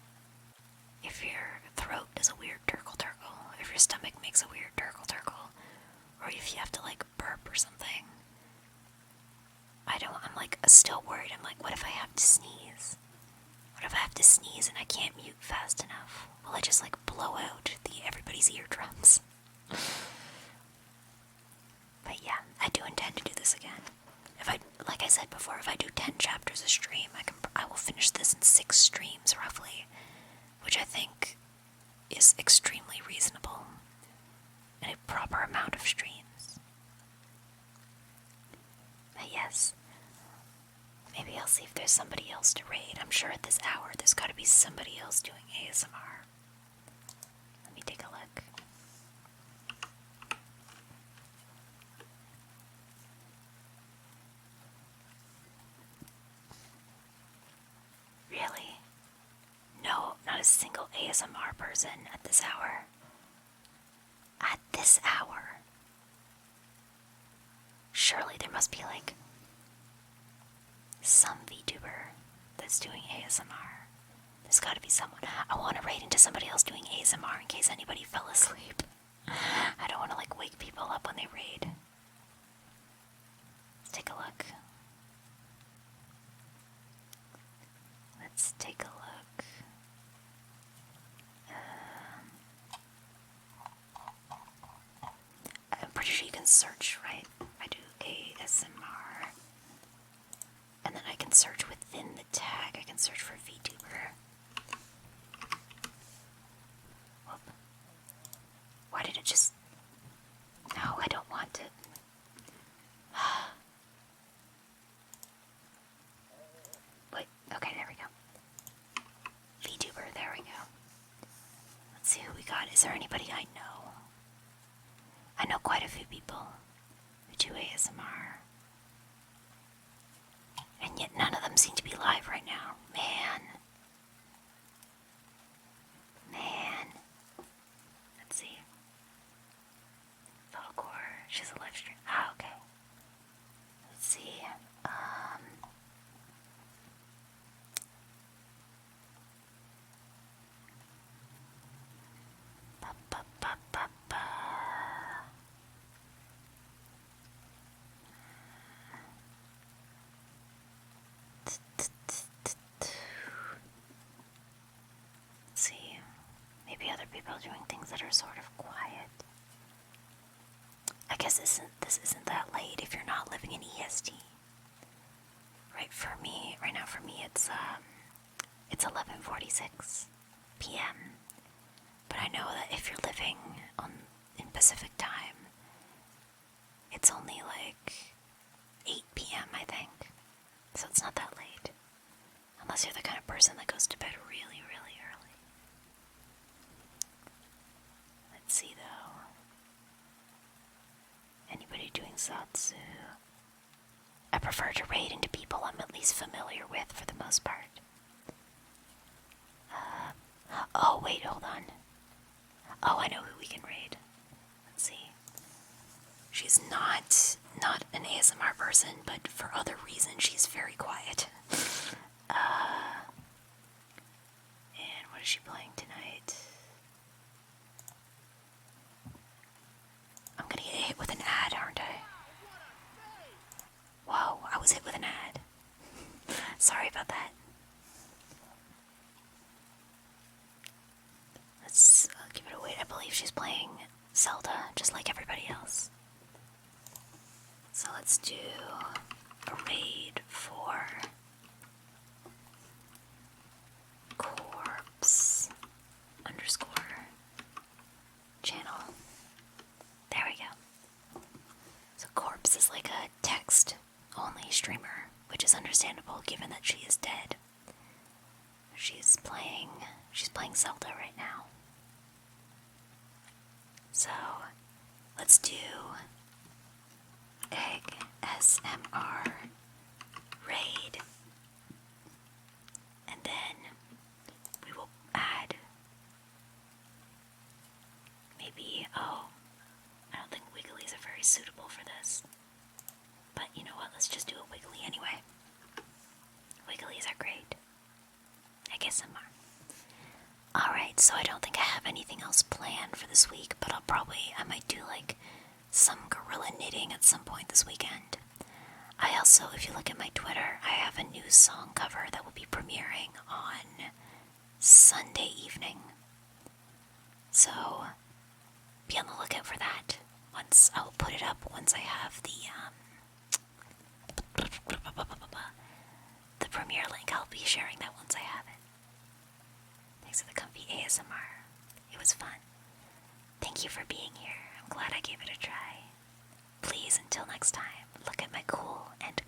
if your throat does a weird turkle-turkle, if your stomach makes a weird turkle-turkle, or if you have to, like, burp or something. I'm, like, still worried. I'm like, what if I have to sneeze? What if I have to sneeze and I can't mute fast enough? Will I just, like, blow out everybody's eardrums? But yeah, I do intend to do this again. Like I said before, if I do 10 chapters a stream, I will finish this in 6 streams, roughly. Which I think is extremely reasonable. And a proper amount of streams. But yes, maybe I'll see if there's somebody else to raid. I'm sure at this hour there's gotta be somebody else doing ASMR. Let me take a look. Really? No, not a single ASMR person at this hour. At this hour? Surely there must be, like, some VTuber that's doing ASMR. There's gotta be someone. I want to raid into somebody else doing ASMR in case anybody fell asleep. I don't want to, like, wake people up when they raid. Let's take a look. Let's take a look. I'm pretty sure you can search, right? I do ASMR. And then I can search within the tag. I can search for VTuber. Whoop. Why did it just... No, I don't want it. Wait, okay, there we go. VTuber, there we go. Let's see who we got. Is there anybody I know? I know quite a few people who do ASMR. And yet none of them seem to be live right now. Man. Let's see. Falcor, she's a live stream. Ah, okay. Let's see. Let's see. Maybe other people are doing things that are sort of quiet. I guess this isn't that late if you're not living in EST. Right, for me, right now for me it's 11:46 p.m. But I know that if you're living in Pacific time, it's only like 8 p.m. I think. So it's not that late. Unless you're the kind of person that goes to bed really, really early. Let's see though. Anybody doing Satsu? I prefer to raid into people I'm at least familiar with for the most part. Oh wait, hold on. Oh, I know who we can raid. Let's see. She's not an ASMR person, but for other reasons she's very quiet. And what is she playing tonight? I'm gonna get hit with an ad, aren't I? Whoa, I was hit with an ad. Sorry about that. Let's give it a wait. I believe she's playing Zelda, just like everybody else. So let's do a raid for core understandable given that she is dead. She's playing Zelda right now. So, let's do Egg SMR Raid. And then we will add maybe, I don't think Wigglies are very suitable for this. But you know what, let's just do a Wiggly anyway. Wigglies are great. I guess some are. Alright, so I don't think I have anything else planned for this week, but I might do like some gorilla knitting at some point this weekend. I also, if you look at my Twitter, I have a new song cover that will be premiering on Sunday evening. So, be on the lookout for that. I will put it up once I have the premiere link. I'll be sharing that once I have it. Thanks for the comfy ASMR. It was fun. Thank you for being here. I'm glad I gave it a try. Please, until next time, look at my cool and